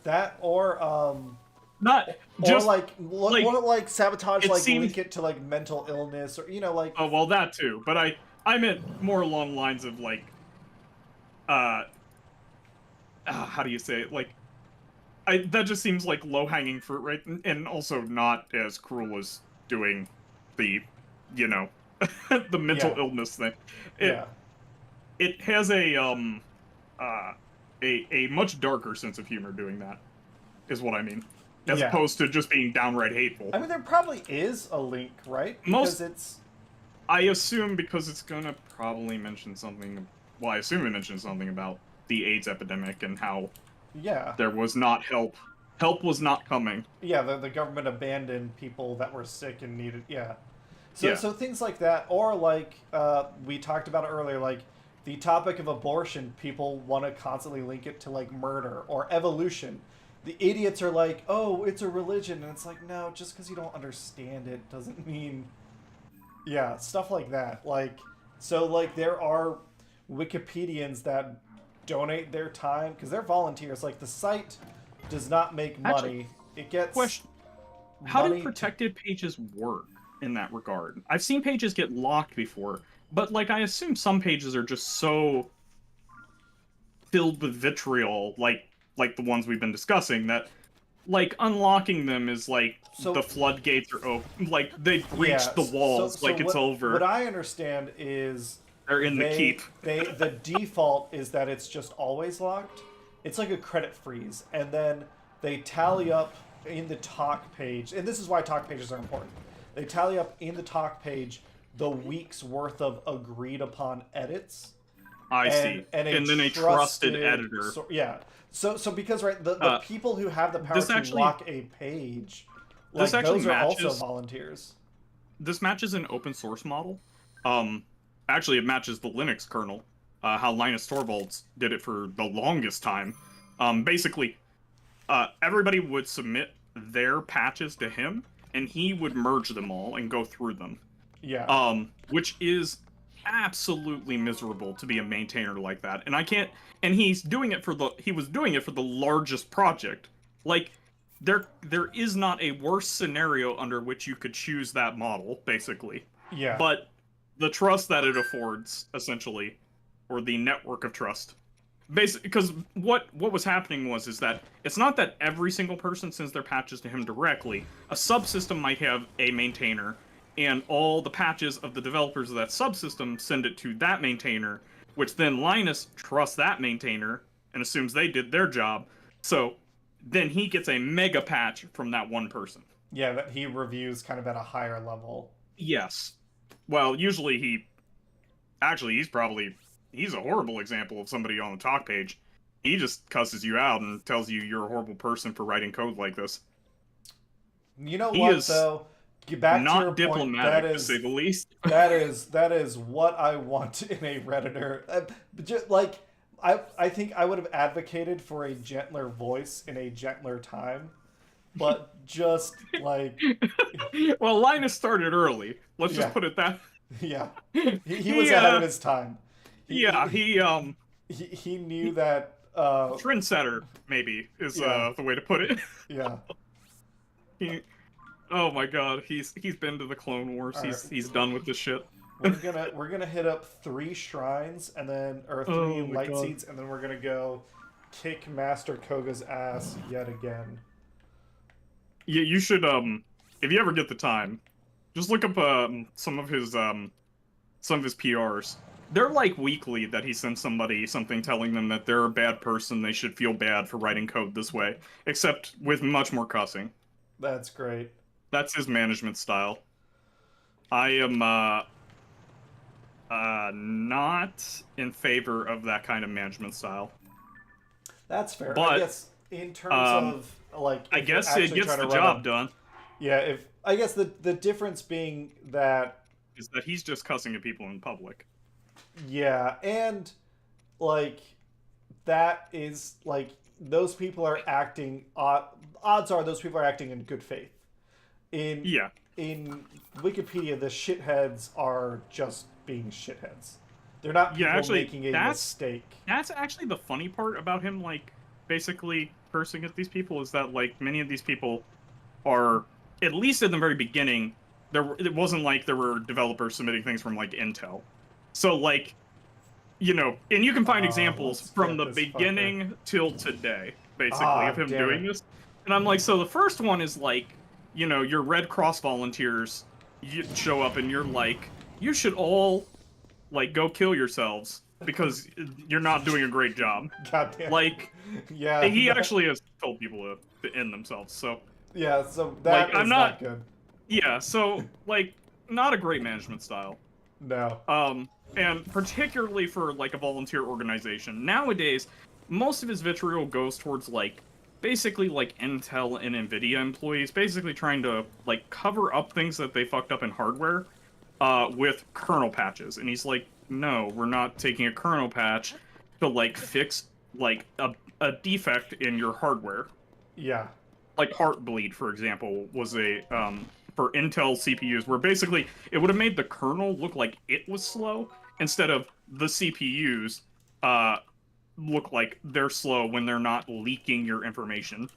That Not or just look like or like sabotage, it like seems. link it to like mental illness, or like Oh well, that too. But I meant more along the lines of like uh, how do you say it? Like that just seems like low hanging fruit, right? And also not as cruel as doing the you know the mental yeah, illness thing. It yeah, it has uh a much darker sense of humor doing that, is what I mean, as yeah. opposed to just being downright hateful. I mean, there probably is a link, right? Because Most it's I assume because it's gonna probably mention something. Well, I assume it mentions something about the AIDS epidemic and how yeah, there was not help. Help was not coming. yeah. The government abandoned people that were sick and needed. Yeah. So Yeah. so things like that, or like we talked about it earlier, like the topic of abortion, people want to constantly link it to like murder or evolution. the idiots are like, oh, it's a religion, and it's like, no, just because you don't understand it doesn't mean, yeah, stuff like that. Like, so like there are Wikipedians that donate their time because they're volunteers. Like the site does not make Actually, money; it gets question: how do money. protected pages work in that regard? I've seen pages get locked before, but like I assume some pages are just so filled with vitriol, like the ones we've been discussing, that like unlocking them is like So the floodgates are open, like they yeah, breached the walls, like it's what over. I understand is They're in the keep. the default is that it's just always locked. It's like a credit freeze, and then they tally up in the talk page, and this is why talk pages are important. They tally up in the talk page the week's worth of agreed upon edits. I see. And And then a trusted editor. Yeah. So because right the people who have the power this to actually- lock a page, this like actually those are also matches- volunteers. This matches an open source model. Actually, it matches the Linux kernel. How Linus Torvalds did it for the longest time. Basically, everybody would submit their patches to him, and he would merge them all and go through them. Yeah. Which is absolutely miserable to be a maintainer like that. And I can't. And he was doing it for the largest project. Like, there is not a worse scenario under which you could choose that model, basically. Yeah. But the trust that it affords, essentially, or the network of trust, basically, because what was happening is that it's not that every single person sends their patches to him directly. A subsystem might have a maintainer, and all the patches of the developers of that subsystem send it to that maintainer, which then Linus trusts that maintainer and assumes they did their job. So then he gets a mega patch from that one person. Yeah, that he reviews kind of at a higher level. Yes. Well, usually he's a horrible example of somebody on the talk page. He just cusses you out and tells you you're a horrible person for writing code like this. You know what, though? Back not to your diplomatic, point, to say the least. that is what I want in a Redditor. Like, I think I would have advocated for a gentler voice in a gentler time, but just like, well, Linus started early. Let's just put it that. Yeah, he was ahead of his time. He knew that. Trendsetter, maybe, is the way to put it. Yeah. Oh my god, he's been to the Clone Wars. He's done with this shit. We're gonna hit up 3 shrines and then three light seeds, and then we're gonna go kick Master Kohga's ass yet again. Yeah, you should if you ever get the time, just look up some of his PRs. They're like weekly that he sends somebody something telling them that they're a bad person, they should feel bad for writing code this way, except with much more cussing. That's great. That's his management style. I am not in favor of that kind of management style. That's fair. But, I guess in terms of like, I guess it gets the job done. Yeah, I guess the difference being that is that he's just cussing at people in public. Yeah, and like that is like those people are acting. Odds are those people are acting in good faith. In Wikipedia, the shitheads are just being shitheads. They're not people making a mistake. That's actually the funny part about him, like, basically cursing at these people, is that, like, many of these people are, at least in the very beginning, it wasn't like there were developers submitting things from, like, Intel. So, like, you know, and you can find examples from the beginning till today, basically, of him doing this. And I'm like, so the first one is, like, you know, your Red Cross volunteers show up and you're like, you should all, like, go kill yourselves because you're not doing a great job. Goddamn. Like, yeah, he actually has told people to end themselves, so. Yeah, so that is not good. Yeah, so, like, not a great management style. No. And particularly for, like, a volunteer organization. Nowadays, most of his vitriol goes towards, like, basically, like, Intel and NVIDIA employees, basically trying to, like, cover up things that they fucked up in hardware, with kernel patches. And he's like, no, we're not taking a kernel patch to, like, fix, like, a defect in your hardware. Yeah. Like Heartbleed, for example, was a for Intel CPUs, where basically it would have made the kernel look like it was slow instead of the CPUs look like they're slow when they're not leaking your information.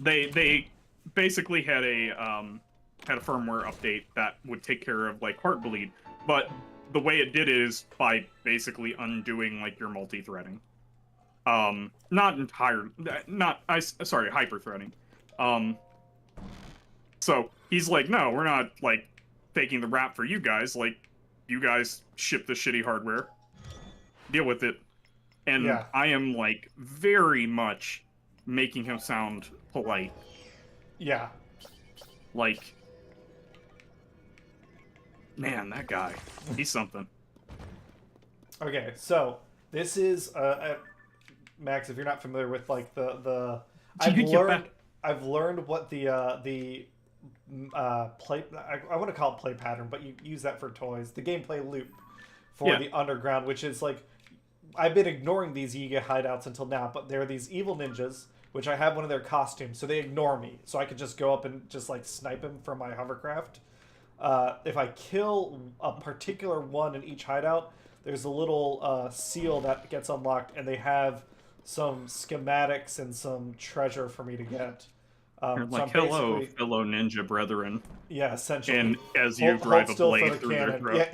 They basically had a firmware update that would take care of like Heartbleed, but the way it did it is by basically undoing like your multi-threading. Not entire, not sorry, hyper-threading. So he's like, no, we're not like faking the rap for you guys. Like, you guys ship the shitty hardware, deal with it. And Yeah. I am like very much making him sound polite. Yeah. Like, man, that guy, he's something. Okay, so this is Max. If you're not familiar with like the I've learned what the play. I want to call it play pattern, but you use that for toys. The gameplay loop for the underground, which is like I've been ignoring these Yiga hideouts until now, but there are these evil ninjas, which I have one of their costumes, so they ignore me, so I could just go up and just like snipe him from my hovercraft. If I kill a particular one in each hideout, there's a little seal that gets unlocked, and they have some schematics and some treasure for me to get. You're like, hello, fellow ninja brethren. Yeah, essentially. And as you drive a blade through their throat.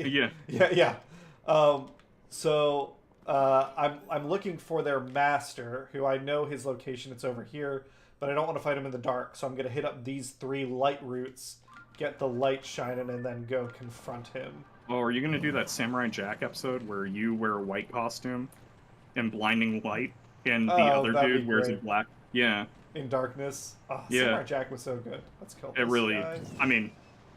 Yeah. So I'm looking for their master, who I know his location. It's over here, but I don't want to fight him in the dark, so I'm going to hit up these 3 light routes, get the light shining, and then go confront him. Oh, are you going to do that Samurai Jack episode where you wear a white costume in blinding light, and the other dude wears a black? Yeah. In darkness. Oh, yeah. Samurai Jack was so good. Let's kill this It really, guy. I mean,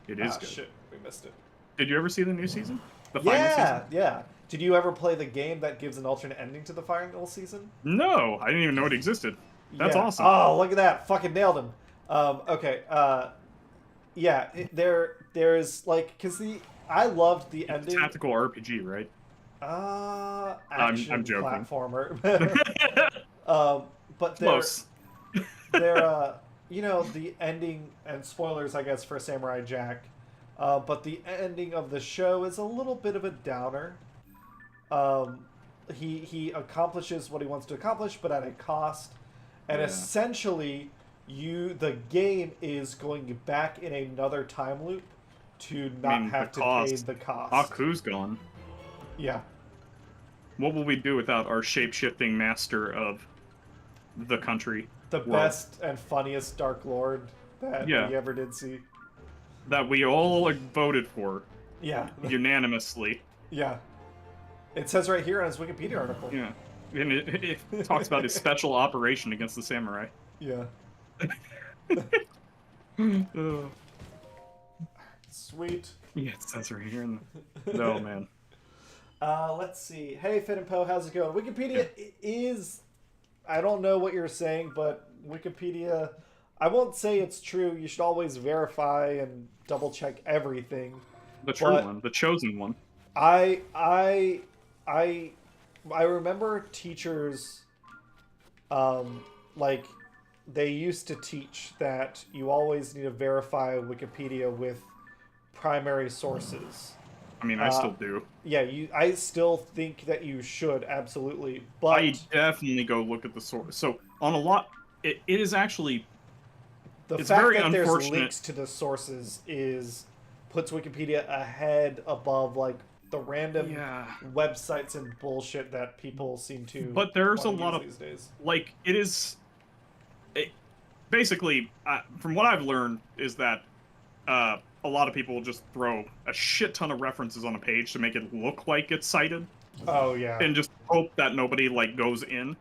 it is good. Shit, we missed it. Did you ever see the new season? The final season? Yeah. Did you ever play the game that gives an alternate ending to the final season? No, I didn't even know it existed. That's awesome. Oh, look at that. Fucking nailed him. Okay. There's like, because I loved the ending. Tactical RPG, right? Action I'm joking. Platformer. But close. They're the ending, and spoilers, I guess, for Samurai Jack. But the ending of the show is a little bit of a downer. He accomplishes what he wants to accomplish, but at a cost. And essentially, the game is going back in another time loop to not have to pay the cost. Aku's gone. Yeah. What will we do without our shape-shifting master of the country? The best and funniest Dark Lord that we ever did see. That we all voted for. Yeah. Unanimously. Yeah. It says right here on his Wikipedia article. Yeah. And it talks about his special operation against the samurai. Yeah. Sweet. Yeah, it says right here. No, man. Let's see. Hey, Finn and Poe, how's it going? Wikipedia is... I don't know what you're saying, but Wikipedia... I won't say it's true. You should always verify and double-check everything. The true one. The chosen one. I remember teachers... like, they used to teach that you always need to verify Wikipedia with primary sources. I mean, I still do. Yeah, I still think that you should, absolutely. But I definitely go look at the source. So, on a lot... It is actually... The fact that there's links to the sources puts Wikipedia ahead above, like, the random websites and bullshit that people seem to. But there's a lot of these days. Like, it is. Basically, from what I've learned, is that a lot of people just throw a shit ton of references on a page to make it look like it's cited. Oh yeah. And just hope that nobody like goes in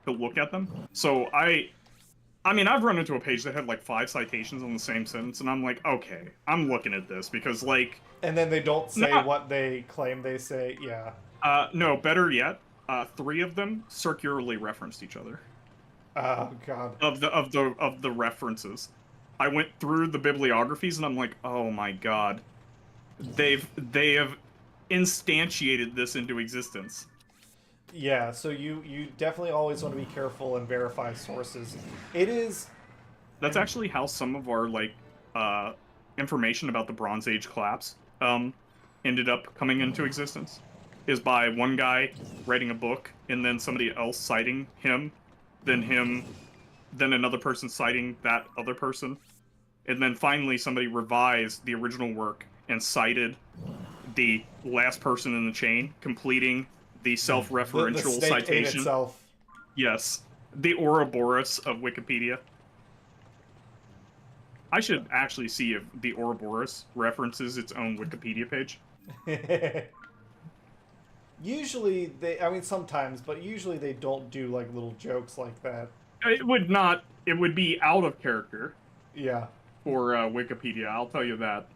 to look at them. So I mean, I've run into a page that had like 5 citations on the same sentence, and I'm like, okay, I'm looking at this because like. And then they don't say what they claim they say. Yeah. No, better yet, 3 of them circularly referenced each other. Oh god. Of the references, I went through the bibliographies, and I'm like, oh my god, they have instantiated this into existence. Yeah, so you definitely always want to be careful and verify sources. It is. That's actually how some of our like information about the Bronze Age collapse ended up coming into existence. Is by one guy writing a book and then somebody else citing him, then another person citing that other person, and then finally somebody revised the original work and cited the last person in the chain, completing the self-referential The snake ate citation. itself. Yes, the Ouroboros of Wikipedia. I should actually see if the Ouroboros references its own Wikipedia page. Usually I mean sometimes, but usually they don't do like little jokes like that. It would not. It would be out of character Yeah. for Wikipedia. I'll tell you that.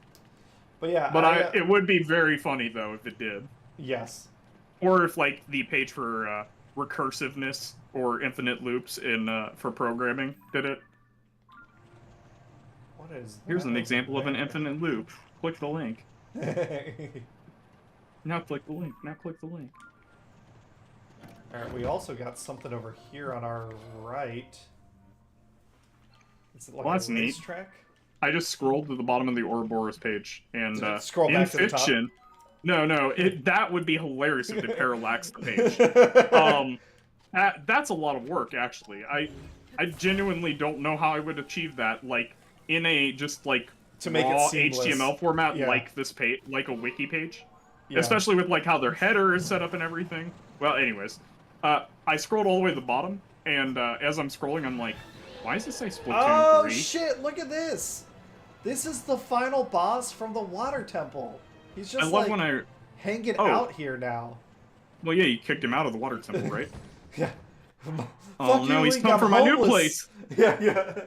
But yeah. But it would be very funny though if it did. Yes. Or if like the page for recursiveness or infinite loops in for programming did it. What is that? Here's an example of an infinite loop. Click the link. Now click the link. Now click the link. Alright, we also got something over here on our right. Is it like That's a neat. racetrack? I just scrolled to the bottom of the Ouroboros page, and scroll in back to the fiction, no, that would be hilarious if it parallaxed the page. That's a lot of work, actually. I genuinely don't know how I would achieve that, like in a just like to make raw it seamless. HTML format, Yeah. like this page, like a wiki page, Yeah. especially with like how their header is set up and everything. Well, anyways, I scrolled all the way to the bottom, and as I'm scrolling, I'm like, why does it say Splatoon 3? Oh shit, look at this! This is the final boss from the water temple. He's just I love like when hanging Oh. out here now. Well, yeah, you kicked him out of the water temple, right? Yeah. Oh Fuck no, you, he's Link, come I'm for my new homeless. place. Yeah.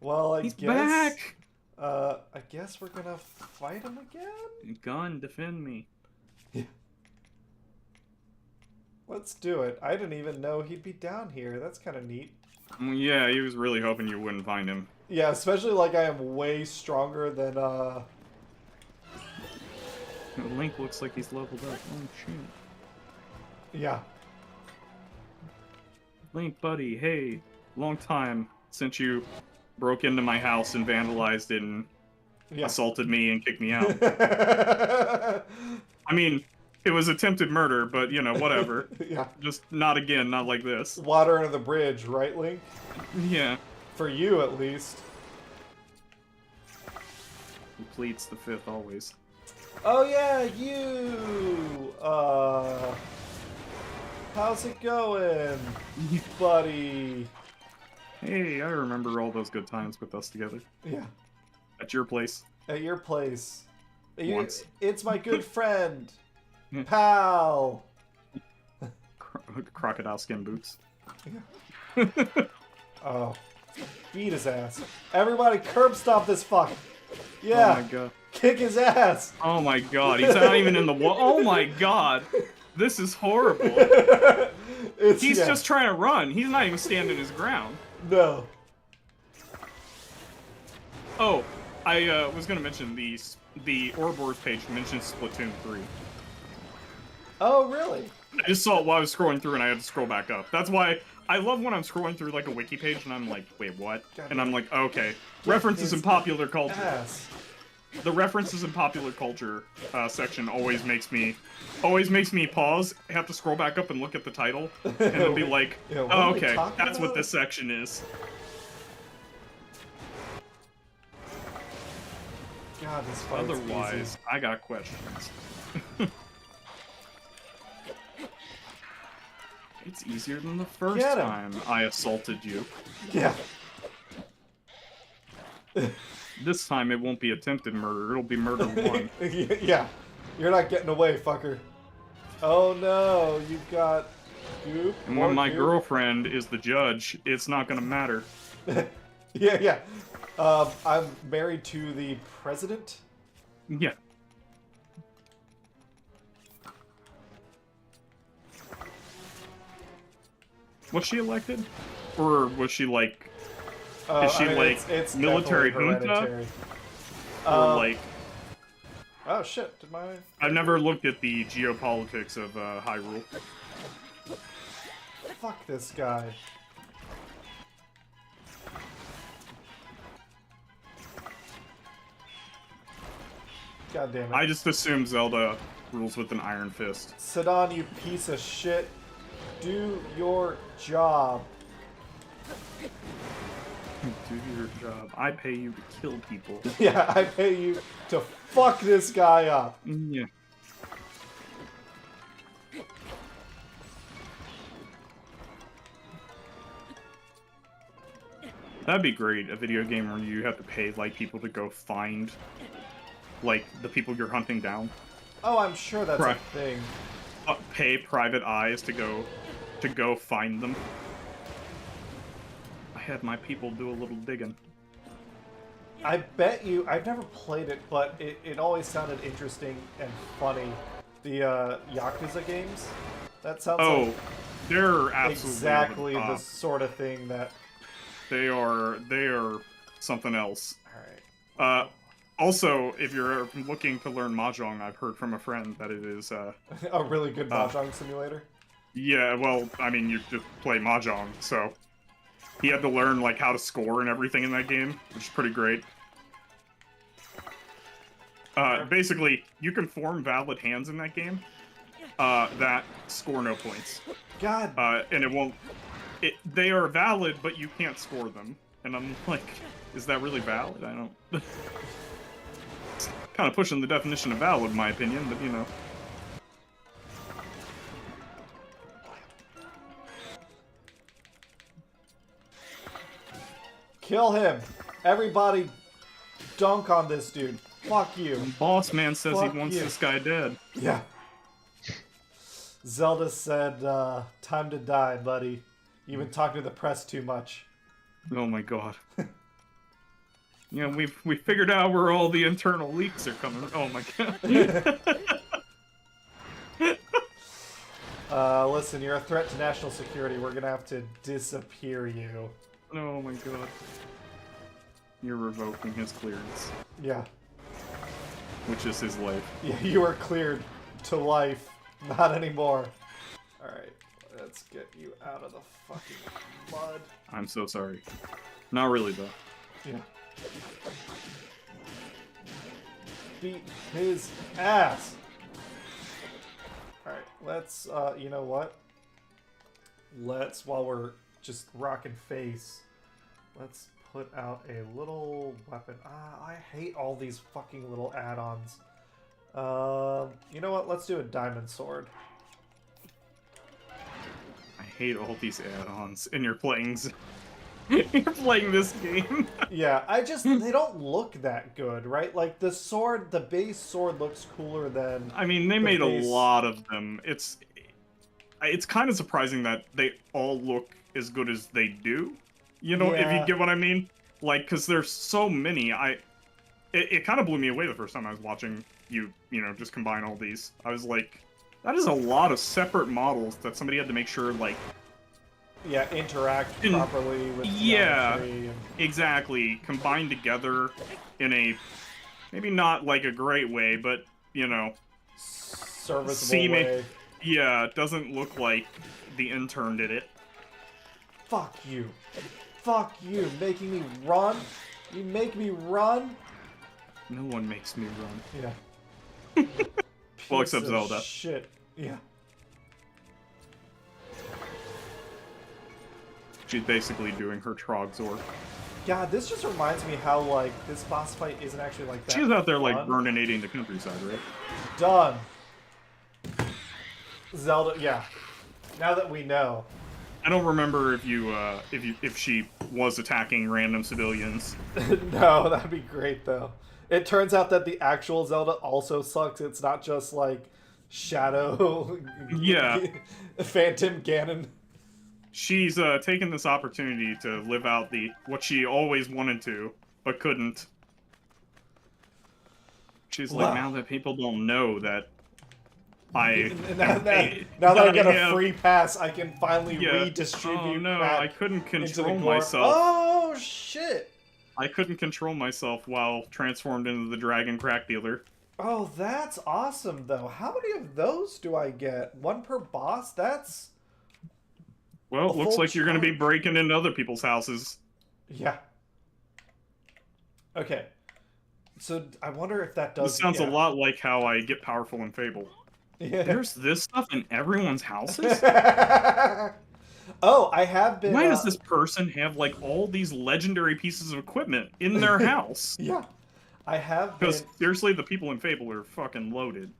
Well, I He's guess. back. I guess we're gonna fight him again. Gun, defend me. Let's do it. I didn't even know he'd be down here. That's kind of neat. Yeah, he was really hoping you wouldn't find him. Yeah, especially like I am way stronger than Link looks like he's leveled up. Oh shoot. Yeah. Link, buddy, hey, long time since you broke into my house and vandalized it and Yeah. assaulted me and kicked me out. I mean, it was attempted murder, but you know, whatever. Yeah. Just not again, not like this. Water under the bridge, right, Link? Yeah. For you, at least. He pleads the fifth always. Oh yeah, you. How's it going, buddy? Hey, I remember all those good times with us together. Yeah. At your place. At your place. Once. It's my good friend, Yeah. pal. Crocodile skin boots. Oh, beat his ass. Everybody curb stomp this fuck. Oh Yeah, my god. kick his ass. Oh my god, he's not even in the wall. Oh my god. This is horrible. He's Yeah. just trying to run. He's not even standing his ground. No. Oh, I was gonna mention the Ouroboros page mentions Splatoon 3. Oh, really? I just saw it while I was scrolling through and I had to scroll back up. That's why I love when I'm scrolling through like a wiki page and I'm like, wait, what? And I'm like, okay. References in popular culture. Ass. The references in popular culture section always makes me pause, have to scroll back up and look at the title, and then be like, Yeah, what oh, are we okay, talking that's what about? this section is. God, this fight's Otherwise, easy. I got questions. It's easier than the first Get him. time I assaulted you. Yeah. This time it won't be attempted murder, it'll be murder 1. Yeah. You're not getting away, fucker. Oh no, you've got goop. And more when my goop. girlfriend is the judge, it's not gonna matter. Yeah. I'm married to the president. Yeah. Was she elected? Or was she like... Is she, like, it's military definitely junta? hereditary. Or like... Oh shit! Did my... I've never looked at the geopolitics of Hyrule. Fuck this guy. God damn it. I just assume Zelda rules with an iron fist. Sidon, you piece of shit. Do your job. Do your job. I pay you to kill people. Yeah, I pay you to fuck this guy up. Yeah. That'd be great, a video game where you have to pay, like, people to go find, like, the people you're hunting down. Oh, I'm sure that's a thing. Pay private eyes to go find them. I had my people do a little digging. I bet you... I've never played it, but it always sounded interesting and funny. The Yakuza games? That sounds like... they're absolutely exactly the sort of thing that... They are something else. Alright. Also, if you're looking to learn Mahjong, I've heard from a friend that it is... a really good Mahjong simulator? Yeah, well, I mean, you just play Mahjong, so... He had to learn, like, how to score and everything in that game, which is pretty great. Basically, you can form valid hands in that game that score no points. God. And it won't... they are valid, but you can't score them. And I'm like, is that really valid? I don't... Kind of pushing the definition of valid, in my opinion, but, you know. Kill him! Everybody dunk on this dude. Fuck you. Boss man says Fuck he wants you. this guy dead. Yeah. Zelda said, time to die, buddy. You've been talking to the press too much. Oh my god. Yeah, we figured out where all the internal leaks are coming. Oh my god. Listen, you're a threat to national security. We're gonna have to disappear you. Oh my god. You're revoking his clearance. Yeah. Which is his life. Yeah, you are cleared to life. Not anymore. Alright, let's get you out of the fucking mud. I'm so sorry. Not really, though. Yeah. Beat his ass! Alright, let's, you know what? Let's, while we're just rocking face, let's put out a little weapon. I hate all these fucking little add-ons. You know what? Let's do a diamond sword. I hate all these add-ons, and you're playing... you're playing this game. Yeah, they don't look that good, right? Like, the sword, the base sword looks cooler than... I mean, they made a lot of them. It's kind of surprising that they all look as good as they do. You know, if you get what I mean? Like, because there's so many, it kind of blew me away the first time I was watching you know, just combine all these. I was like, that is a lot of separate models that somebody had to make sure, like... Yeah, interact properly with geometry and... exactly. Combined together in a, maybe not, like, a great way, but, you know... serviceable way. Yeah, it doesn't look like the intern did it. Fuck you. Fuck you, making me run? You make me run? No one makes me run. Yeah. Well, except Zelda. Shit. Yeah. She's basically doing her Trogzor. God, this just reminds me how, like, this boss fight isn't actually like that. She's out there, fun. like, burninating the countryside, right? Done. Zelda, yeah. Now that we know. I don't remember if she was attacking random civilians. No, that'd be great though. It turns out that the actual Zelda also sucks. It's not just like Shadow. Yeah. Phantom Ganon. She's taken this opportunity to live out what she always wanted to, but couldn't. She's like, now that people don't know that now that I get a free pass, I can finally redistribute. Oh no, I couldn't control into myself. Oh shit! I couldn't control myself while transformed into the dragon crack dealer. Oh, that's awesome, though. How many of those do I get? One per boss? That's Well, a it looks full like you're going to be charge. breaking into other people's houses. Yeah. Okay. So I wonder if that This does. sounds a Yeah. lot like how I get powerful in Fable. Yeah. There's this stuff in everyone's houses? Oh, I have been. Why does this person have, like, all these legendary pieces of equipment in their house? Yeah. I have been. Because, seriously, the people in Fable are fucking loaded.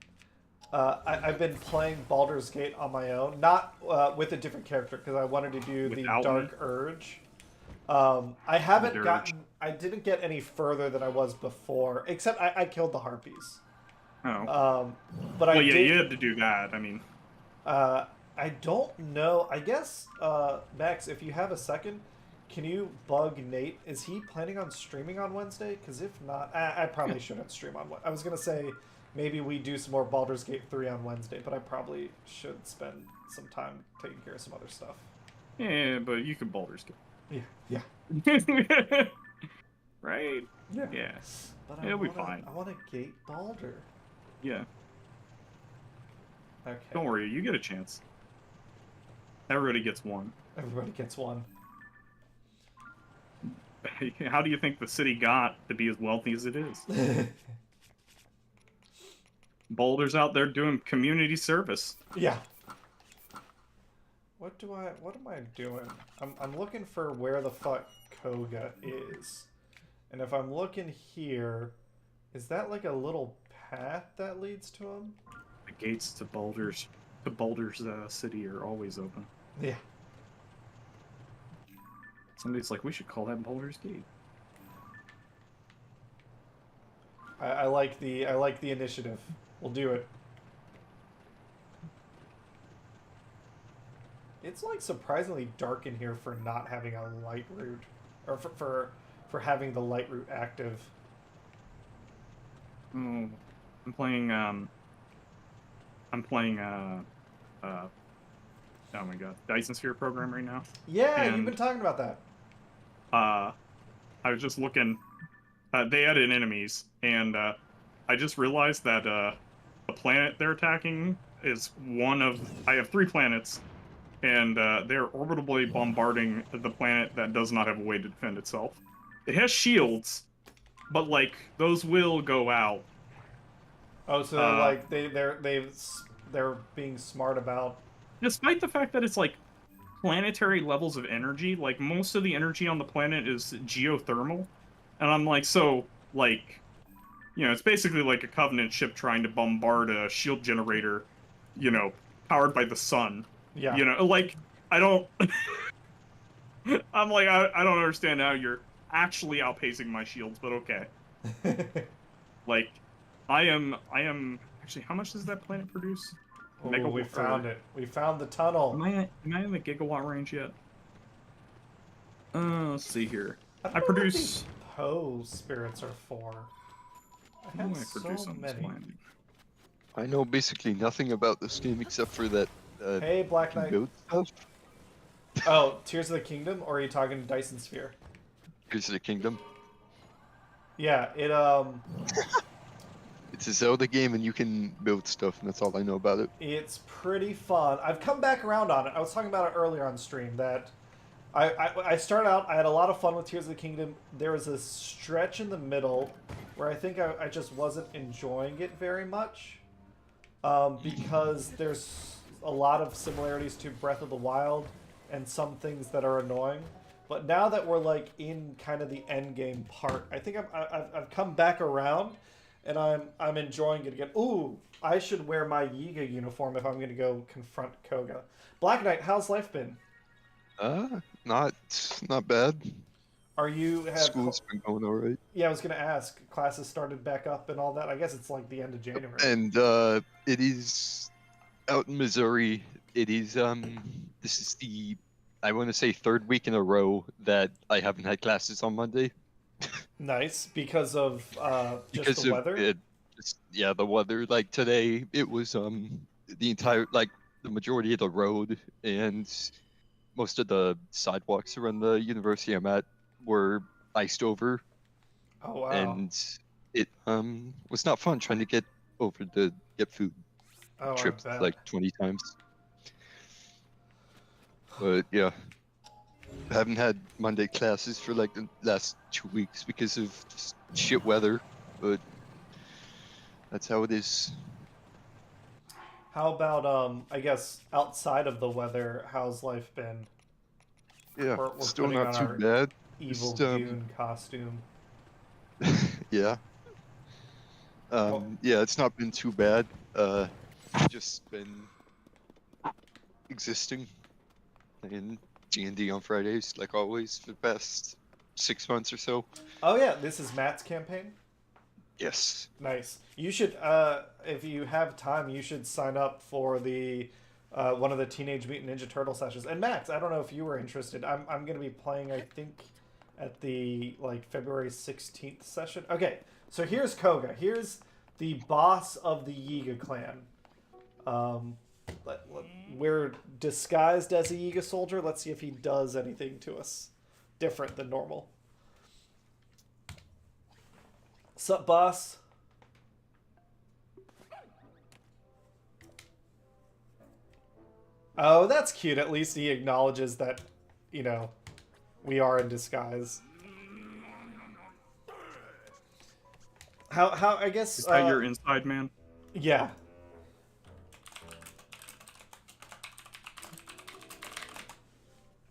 I've been playing Baldur's Gate on my own, not with a different character, because I wanted to do the Without me? Dark Urge. I The haven't Dirge. gotten. I didn't get any further than I was before, except I killed the harpies. Oh. Um, but I Well, yeah, did. you had to do that. I mean, I don't know. I guess Max, if you have a second, can you bug Nate? Is he planning on streaming on Wednesday? Because if not, I probably shouldn't stream on. I was gonna say maybe we do some more Baldur's Gate 3 on Wednesday, but I probably should spend some time taking care of some other stuff. yeah, but you could Baldur's Yeah, yeah, Gate. Right? yeah. Yeah. But It'll be fine. I want to gate Baldur. Yeah. Okay. Don't worry, you get a chance. Everybody gets one. Everybody gets one. How do you think the city got to be as wealthy as it is? Boulders out there doing community service. Yeah. What am I doing? I'm looking for where the fuck Kohga is. And if I'm looking here, is that like a little path that leads to him? The gates to Boulders city are always open. Yeah. Somebody's like, we should call that Boulders Gate. I like the initiative. We'll do it. It's like surprisingly dark in here for not having a light route, or for having the light route active. Oh, I'm playing oh my god, Dyson Sphere program right now. Yeah, And you've been talking about that. I was just looking. They added enemies, and I just realized that the planet they're attacking is one of. I have 3 planets, and they're orbitally bombarding the planet that does not have a way to defend itself. It has shields, but like those will go out. Oh, so they're like they're being smart about. Despite the fact that it's like planetary levels of energy, like most of the energy on the planet is geothermal, and I'm like, so like, you know, it's basically like a Covenant ship trying to bombard a shield generator, you know, powered by the sun. Yeah. You know, like I don't. I'm like, I don't understand how you're actually outpacing my shields, but okay. Like, I am actually. How much does that planet produce? Oh, we found it. We found the tunnel. Am I in the gigawatt range yet? Let's see here. I don't know what produce. these Poe spirits are for. I What have do I produce so on this many. planet? I know basically nothing about this game except for that Hey, Black Knight. goat stuff. Oh, Tears of the Kingdom, or are you talking Dyson Sphere? Here's the Kingdom. Yeah, It's a Zelda game and you can build stuff, and that's all I know about it. it's pretty fun. I've come back around on it. I was talking about it earlier on stream that I started out. I had a lot of fun with Tears of the Kingdom. There was a stretch in the middle where I think I just wasn't enjoying it very much, because there's a lot of similarities to Breath of the Wild and some things that are annoying. But now that we're like in kind of the end game part, I think I've come back around, and I'm enjoying it again. Ooh, I should wear my Yiga uniform if I'm going to go confront Koga. Black Knight, how's life been? Not bad. Are you School's been going alright. Yeah, I was going to ask. Classes started back up and all that. I guess it's like the end of January. And it is out in Missouri. It is this is the, I want to say, 3rd week in a row that I haven't had classes on Monday. Nice, because of just the weather. The weather. Like today, it was the entire, like, the majority of the road and most of the sidewalks around the university I'm at were iced over. Oh wow. And It was not fun trying to get over to get food. Oh, I Tripped bet. like 20 times. But yeah, I haven't had Monday classes for like the last 2 weeks because of just shit weather. But that's how it is. How about I guess outside of the weather, how's life been? Yeah, We're still putting not on too our bad. evil Just goon costume. yeah. Well, Yeah, it's not been too bad. Just been existing, playing D&D on Fridays, like always, for the past 6 months or so. oh yeah, this is Matt's campaign. Yes. Nice. You should, if you have time, you should sign up for the one of the Teenage Mutant Ninja Turtle sessions. And Max, I don't know if you were interested. I'm gonna be playing, I think, at the like February 16th session. Okay, so here's Koga. Here's the boss of the Yiga clan. Um, we're disguised as a Yiga soldier. Let's see if he does anything to us different than normal. Sup, boss? Oh, that's cute. At least he acknowledges that, you know, we are in disguise. How I guess Is that your inside man? yeah.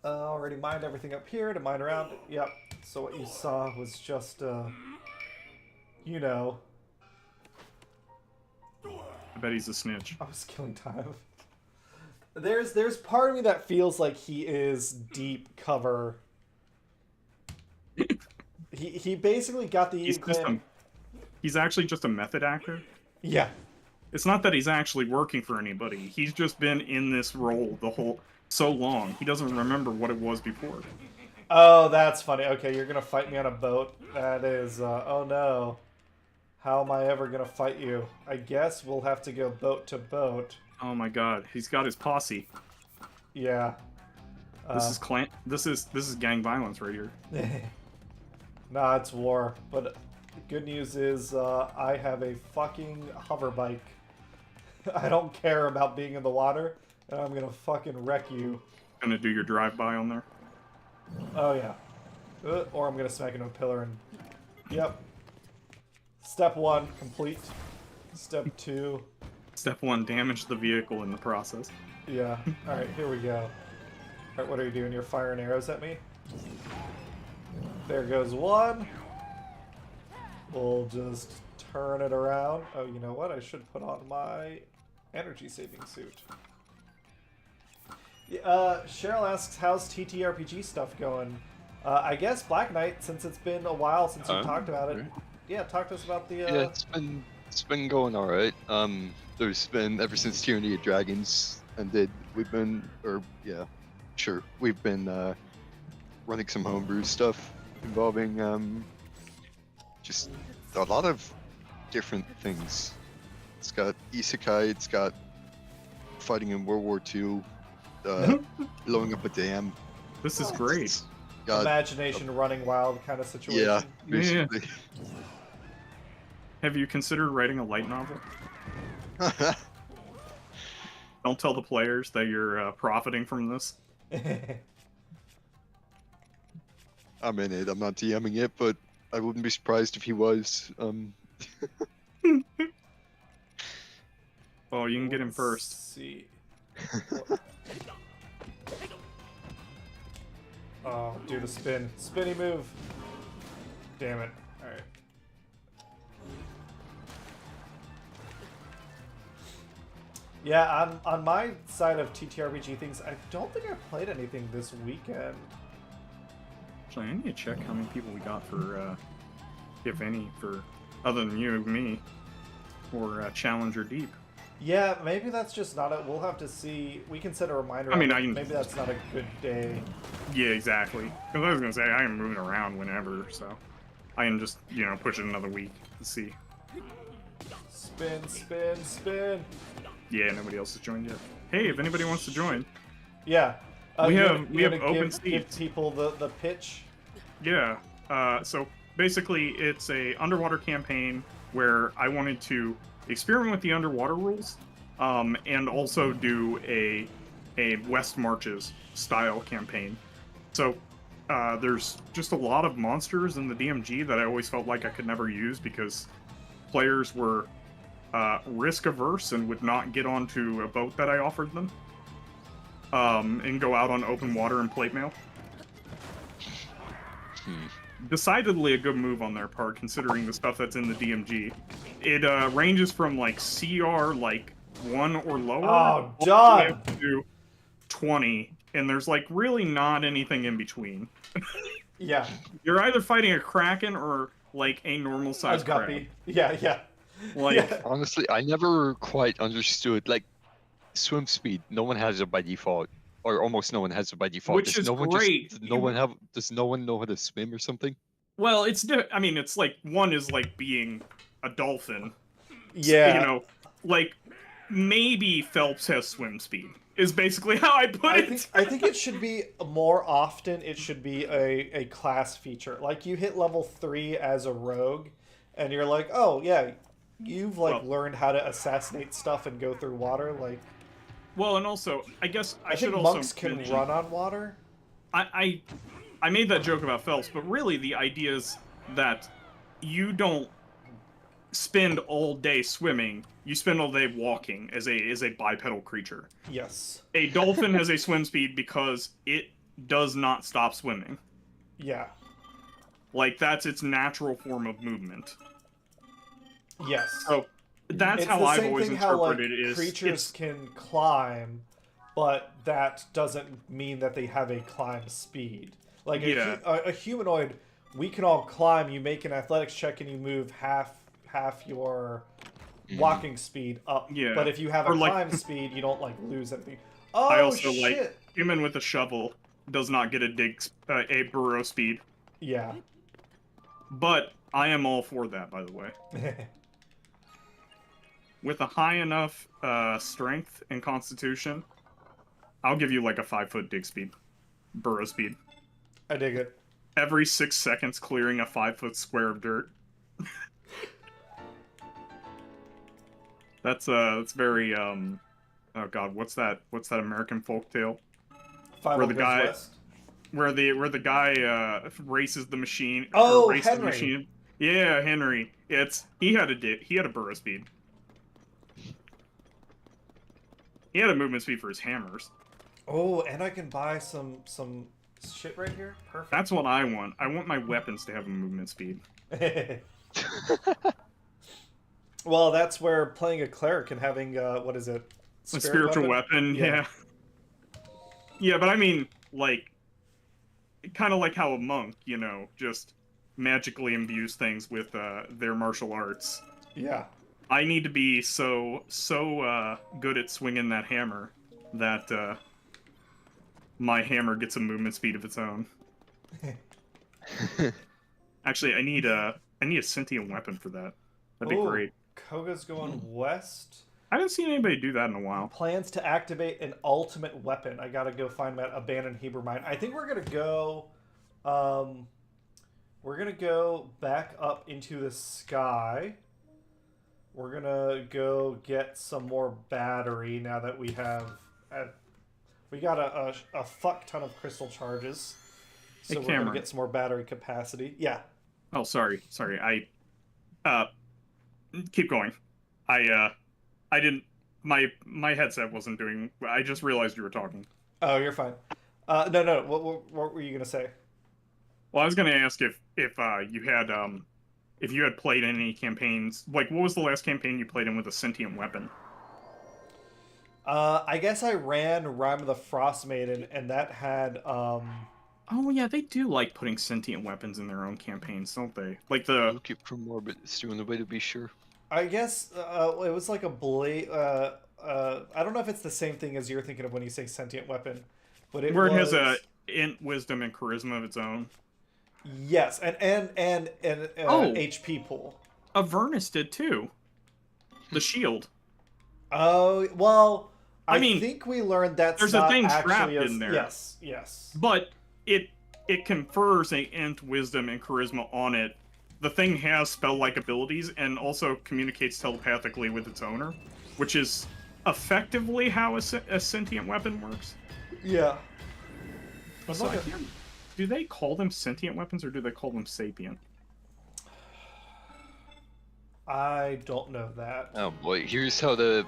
Already mined everything up here to mine around. Yep. So what you saw was just you know, I bet he's a snitch. I was killing time. There's part of me that feels like he is deep cover. He basically got the He's clan. he's actually just a method actor. Yeah. It's not that he's actually working for anybody. He's just been in this role so long. He doesn't remember what it was before. Oh, that's funny. Okay, you're gonna fight me on a boat. That is, oh no. How am I ever gonna fight you? I guess we'll have to go boat to boat. Oh my god, he's got his posse. Yeah. This is gang violence right here. Nah, it's war. But the good news is, I have a fucking hover bike. I don't care about being in the water, and I'm gonna fucking wreck you. Gonna do your drive-by on there. Oh yeah. Or I'm gonna smack into a pillar and... Yep. Step 1, complete. Step 2... Step 1, damage the vehicle in the process. Yeah. Alright, here we go. Alright, what are you doing? You're firing arrows at me? There goes one. We'll just turn it around. Oh, you know what? I should put on my energy-saving suit. Cheryl asks, how's TTRPG stuff going? I guess Black Knight, since it's been a while since you talked about it. Right. Yeah, talk to us about the... Yeah, it's been going all right. There's been ever since Tyranny of Dragons ended, we've been running some homebrew stuff involving just a lot of different things. It's got isekai, it's got fighting in World War II, blowing up a dam. This is great. It's got, imagination running wild kind of situation. yeah, basically. Have you considered writing a light novel? Don't tell the players that you're profiting from this. I'm in it. I'm not DMing it, but I wouldn't be surprised if he was. Oh, you can get him Let's first. see. Oh, do the spin. Spinny move. Damn it. Alright. Yeah, on my side of TTRPG things, I don't think I played anything this weekend. Actually, I need to check how many people we got for, if any, for other than you and me, for Challenger Deep. Yeah, maybe that's just not it. We'll have to see. We can set a reminder. I mean, maybe that's not a good day. Yeah, exactly. Because I was gonna say I am moving around whenever, so I can just push it another week to see. Spin, spin, spin. Yeah, nobody else has joined yet. Hey, if anybody wants to join, Yeah. We you have wanna open give seats. people the pitch. Yeah. So basically it's a underwater campaign where I wanted to experiment with the underwater rules, and also do a West Marches style campaign. So there's just a lot of monsters in the DMG that I always felt like I could never use because players were risk averse and would not get onto a boat that I offered them, and go out on open water and plate mail. Decidedly a good move on their part, considering the stuff that's in the DMG. It ranges from like CR like 1 or lower, Oh, all the way John! up to 20, and there's like really not anything in between. Yeah. You're either fighting a kraken or like a normal A sized crab. guppy. Yeah, yeah. Like, Yeah. Honestly, I never quite understood, like, swim speed. No one has it by default, or almost no one has it by default. which is great. Does no one know how to swim or something? Well, I mean, it's like one is like being a dolphin. Yeah. You know, like maybe Phelps has swim speed. Is basically how I put it. I think it should be more often. It should be a class feature. Like you hit level 3 as a rogue, and you're like, oh yeah, you've like learned how to assassinate stuff and go through water. Like, Well, and also, I guess I should think also monks can mention, run on water. I made that joke about Phelps, but really the idea is that you don't spend all day swimming. You spend all day walking as a bipedal creature. Yes. A dolphin has a swim speed because it does not stop swimming. Yeah. Like, that's its natural form of movement. Yes. So, that's It's how the I've same always thing how like interpreted it. creatures can climb, but that doesn't mean that they have a climb speed. Like a humanoid, we can all climb. You make an athletics check and you move half your walking speed up. Yeah. But if you have a Or, like- climb speed, you don't like lose anything. Oh I also shit! like human with a shovel does not get a burrow speed, Yeah. but I am all for that, by the way. With a high enough strength and constitution, I'll give you like a 5-foot dig speed, burrow speed. I dig it. Every 6 seconds, clearing a 5-foot square of dirt. That's very oh god, what's that American folktale? Five Where Oak the Goes guy- West. Where the guy races the machine. Oh, races Henry. The machine. Yeah, Henry. He had a burrow speed. He had a movement speed for his hammers. Oh, and I can buy some shit right here. Perfect. That's what I want. I want my weapons to have a movement speed. Well, that's where playing a cleric and having what is it? A spiritual weapon, yeah. Yeah, but I mean, like, kind of like how a monk, you know, just magically imbues things with their martial arts. Yeah. I need to be so good at swinging that hammer that my hammer gets a movement speed of its own. Actually, I need a sentient weapon for that. That'd be Ooh, great. Koga's going west. I haven't seen anybody do that in a while. Plans to activate an ultimate weapon. I gotta go find that abandoned Hebrew mine. I think we're gonna go. We're gonna go back up into the sky. We're gonna go get some more battery now that we have. We got a fuck ton of crystal charges, so Hey, we're Cameron. gonna get some more battery capacity. Yeah. Oh, sorry. Keep going. I didn't. My headset wasn't doing. I just realized you were talking. Oh, you're fine. No. What were you gonna say? Well, I was gonna ask if you had played any campaigns. Like, what was the last campaign you played in with a sentient weapon? I guess I ran Rime of the Frost Maiden, and that had Oh yeah, they do like putting sentient weapons in their own campaigns, don't they? Like the Look it from orbit. It's doing the way to be sure. I guess it was like a blade. I don't know if it's the same thing as you're thinking of when you say sentient weapon, but it where was... it has a int, wisdom, and charisma of its own. Yes, and HP pool. Avernus did too. The shield. Oh well, I mean, think we learned that's there's not a thing actually trapped as, in there. Yes. But it confers a int, wisdom, and charisma on it the thing has spell-like abilities and also communicates telepathically with its owner, which is effectively how a sentient weapon works. Yeah. So I can't. Do they call them sentient weapons or do they call them sapient? I don't know that. Oh boy, here's how the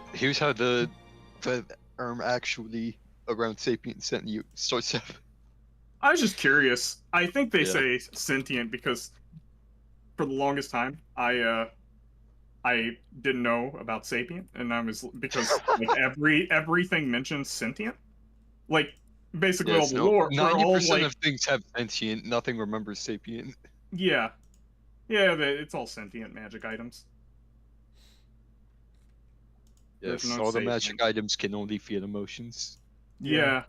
actually around sapient sentient starts out. I was just curious. I think they Yeah. say sentient because for the longest time I didn't know about sapient, and I was because like everything mentions sentient. Like basically all Yes, the no. lore or all 90% like of things have sentient. Nothing remembers sapient. yeah. It's all sentient magic items. There's Yes, no all the sapient. magic items can only feel emotions. Yeah.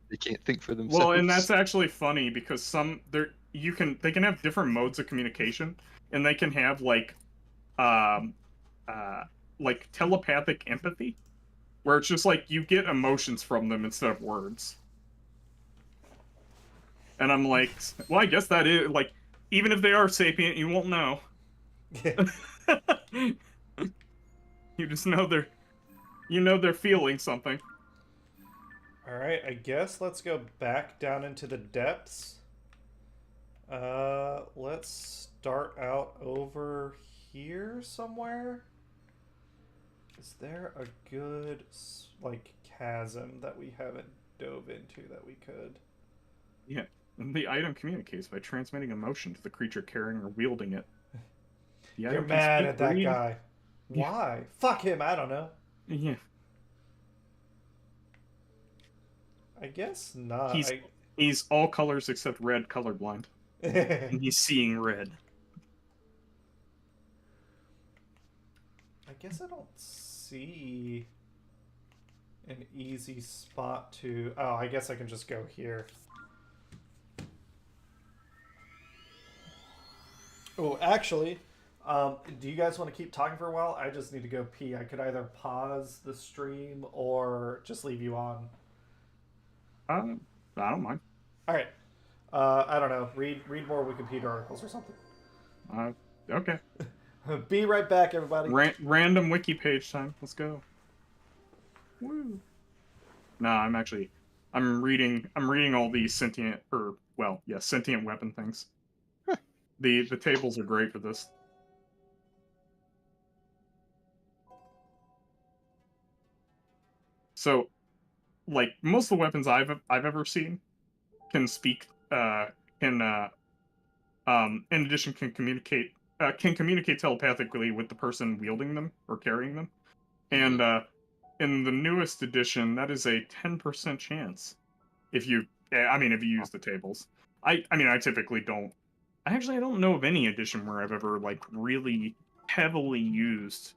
They can't think for themselves. Well, and that's actually funny because they can have different modes of communication, and they can have um like telepathic empathy, where it's just like you get emotions from them instead of words. And I'm like, well, I guess that is like, even if they are sapient, you won't know. You just know they're feeling something. Alright, I guess let's go back down into the depths. Let's start out over here somewhere. Is there a good, like, chasm that we haven't dove into that we could? Yeah. And the item communicates by transmitting emotion to the creature carrying or wielding it. The You're item can mad speak, at that read. guy. Yeah. Why? Fuck him, I don't know. Yeah. I guess not. He's all colors except red colorblind. And he's seeing red. I guess I don't see an easy spot to... Oh, I guess I can just go here. Oh, actually, do you guys want to keep talking for a while? I just need to go pee. I could either pause the stream or just leave you on. I don't mind. All right. I don't know. Read more Wikipedia articles or something. Okay. Be right back, everybody. Random wiki page time. Let's go. Woo. Nah, I'm reading all these sentient sentient weapon things. The tables are great for this. So, like most of the weapons I've ever seen can speak can in addition can communicate telepathically with the person wielding them or carrying them. And in the newest edition, that is a 10% chance. If you use the tables. I typically don't. I don't know of any edition where I've ever like really heavily used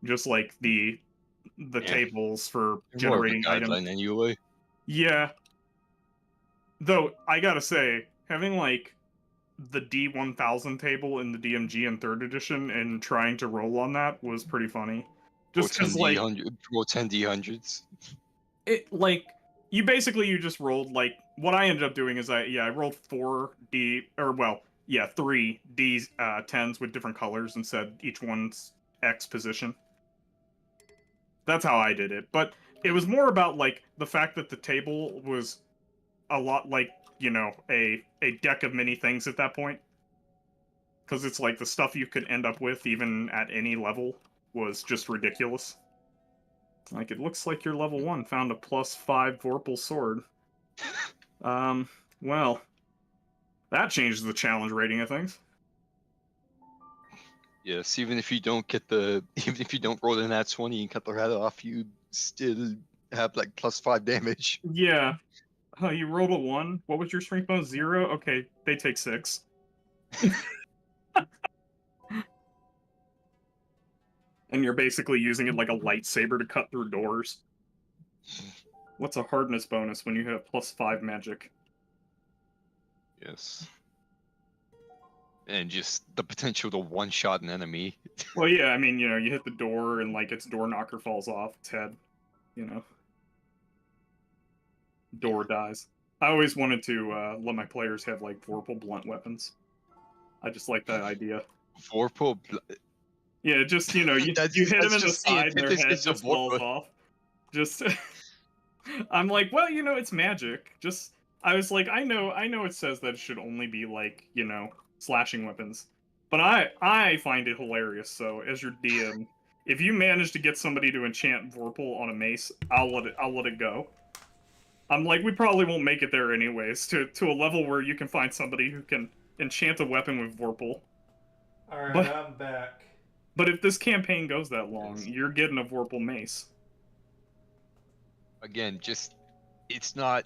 just like the tables for generating more of a items. guideline anyway. Yeah. Though I gotta say, having like the D1000 table in the DMG in 3rd edition and trying to roll on that was pretty funny. Just because like roll 10 D100s. it like you just rolled like what I ended up doing is I rolled 3 D 10s with different colors and said each one's X position. That's how I did it. But it was more about like the fact that the table was a lot like, a deck of many things at that point. Because it's like the stuff you could end up with even at any level was just ridiculous. Like, it looks like you're level 1, found a +5 Vorpal sword. Well, that changes the challenge rating of things. Yes, even if you don't roll in that 20 and cut their head off, you still have like +5 damage. Yeah. You rolled a 1. What was your strength bonus? 0? Okay, they take 6. And you're basically using it like a lightsaber to cut through doors. What's a hardness bonus when you have +5 magic? Yes. And just the potential to one-shot an enemy. Well, yeah, I mean, you hit the door and like its door knocker falls off its head. Door dies. I always wanted to let my players have like Vorpal blunt weapons. I just like that idea. Vorpal. Yeah, just you hit That's them in the just the side and their head antithesis of just falls Vorpal. off. Just I'm like, well, it's magic. Just I was like, I know it says that it should only be like, slashing weapons. But I find it hilarious, so as your DM, if you manage to get somebody to enchant Vorpal on a mace, I'll let it go. I'm like, we probably won't make it there anyways, to a level where you can find somebody who can enchant a weapon with Vorpal. Alright, But- I'm back. But if this campaign goes that long, you're getting a Vorpal mace. Again, just it's not.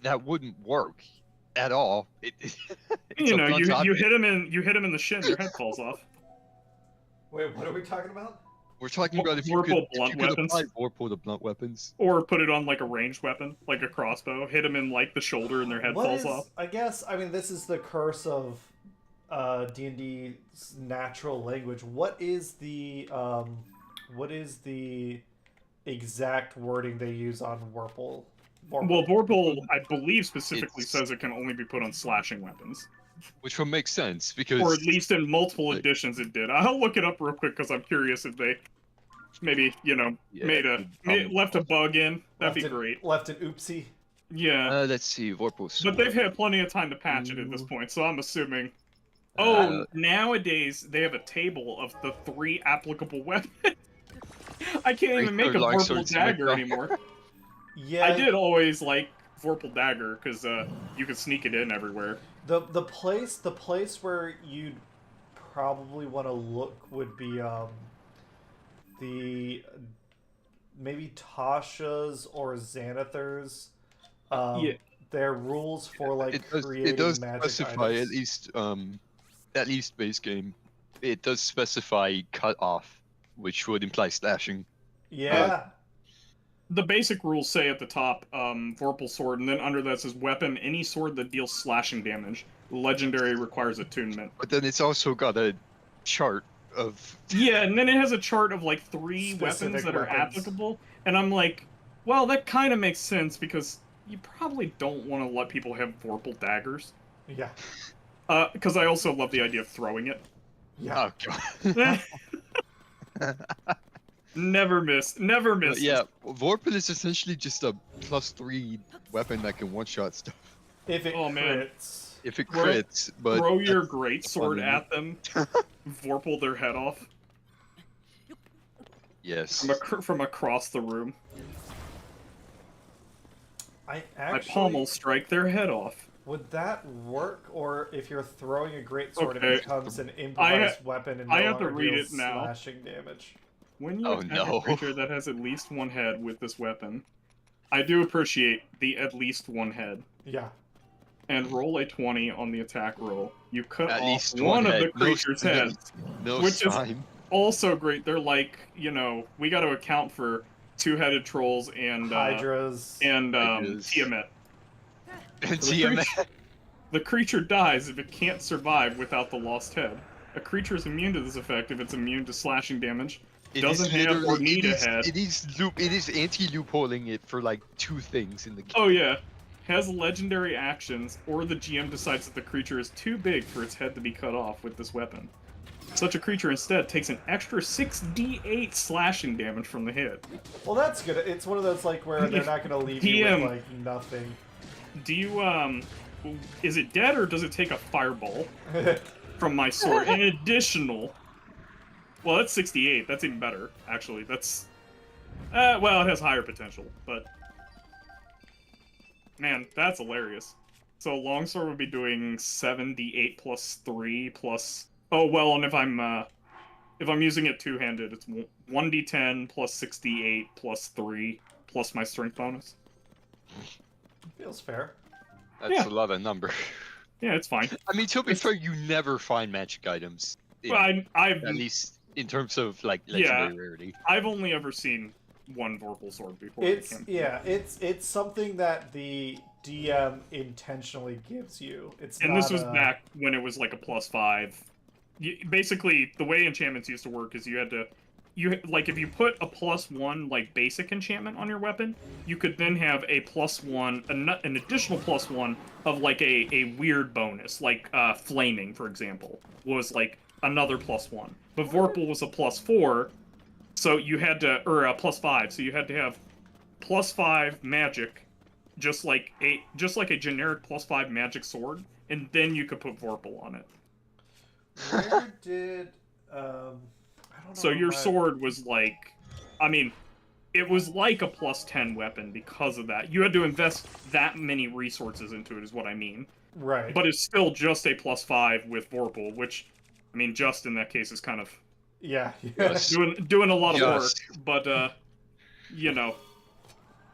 That wouldn't work at all. It's You a know, blunt you object. hit him in the shin, their head falls off. Wait, what are we talking about? We're talking about if you Vorpal could, blunt if you could weapons. apply Vorpal to blunt weapons. Or put it on like a ranged weapon, like a crossbow, hit him in like the shoulder and their head What falls is, off. I guess, I mean, this is the curse of D&D's natural language. What is the exact wording they use on Vorpal? Well, Vorpal, I believe, specifically says it can only be put on slashing weapons. Which would make sense, because... Or at least in multiple like- editions it did. I'll look it up real quick because I'm curious if they maybe, left a bug in. That'd be great. Left an oopsie. Yeah. let's see, Vorpal But they've had plenty of time to patch it at this point, so I'm assuming... Oh, nowadays they have a table of the 3 applicable weapons. I can't even make a Vorpal dagger anymore. Yeah. I did always like Vorpal dagger because you could sneak it in everywhere. The place where you'd probably want to look would be the maybe Tasha's or Xanathar's. Yeah. Their rules for like creating it does magic specify items. at least base game. It does specify cut off, which would imply slashing. Yeah. The basic rules say at the top, Vorpal sword, and then under that says weapon, any sword that deals slashing damage. Legendary requires attunement. But then it's also got a chart of... Yeah, and then it has a chart of like 3 Specific weapons that are weapons. applicable, and I'm like, well, that kind of makes sense because you probably don't want to let people have Vorpal daggers. Yeah. Because I also love the idea of throwing it. Yeah. Oh, God. Never miss. But yeah, Vorpal is essentially just a +3 weapon that can one-shot stuff. If it Oh, man. crits. If it Throw- crits, but... Throw your that's greatsword funny. at them, Vorpal their head off Yes. from across the room. I I actually pommel strike their head off. would that work, or if you're throwing a greatsword, Okay. it becomes an improvised weapon and no I have to longer read deals it now. slashing damage. When you Oh, attack no. a creature that has at least 1 head with this weapon, I do appreciate the at least 1 head. Yeah. And roll a 20 on the attack roll. You cut At off least one of head. the creature's no, heads. No which is- sign. Also great. They're like, we got to account for 2-headed trolls and Hydras. Hydras. Tiamat. Tiamat. The creature dies if it can't survive without the lost head. A creature is immune to this effect if it's immune to slashing damage. It Doesn't is have or literally- need it a is- head. It is anti-loopholing it for like 2 things in the game. Oh yeah. Has legendary actions, or the GM decides that the creature is too big for its head to be cut off with this weapon. Such a creature instead takes an extra 6d8 slashing damage from the hit. Well, that's good. It's one of those like where they're not going to leave you DM. with like nothing. Do you, is it dead or does it take a fireball from my sword? An additional... Well, that's 68. That's even better, actually. That's... well, it has higher potential, but... Man, that's hilarious. So longsword would be doing 7d8 plus 3 plus... Oh, well, and if I'm using it two-handed, it's 1d10 plus 6d8 plus 3 plus my strength bonus. Feels fair. That's Yeah. a lot of number. Yeah, it's fine. I mean, to be fair, you never find magic items. Well, I've At least in terms of like Yeah. legendary rarity. I've only ever seen one Vorpal sword before. It's it's something that the DM intentionally gives you. It's And not this was back when it was like a +5. Basically, the way enchantments used to work is you had to if you put a +1 like basic enchantment on your weapon, you could then have a +1, an additional +1 of like a weird bonus, like flaming, for example, was like another +1. But Vorpal was a +4, so you had to, or a +5, so you had to have +5 magic, just like a generic +5 magic sword, and then you could put Vorpal on it. Where did I don't know. So your sword was like, I mean, it was like a +10 weapon because of that. You had to invest that many resources into it, is what I mean. Right. But it's still just a +5 with Vorpal, which, I mean, just in that case is kind of yeah. doing a lot of work. Just. But you know,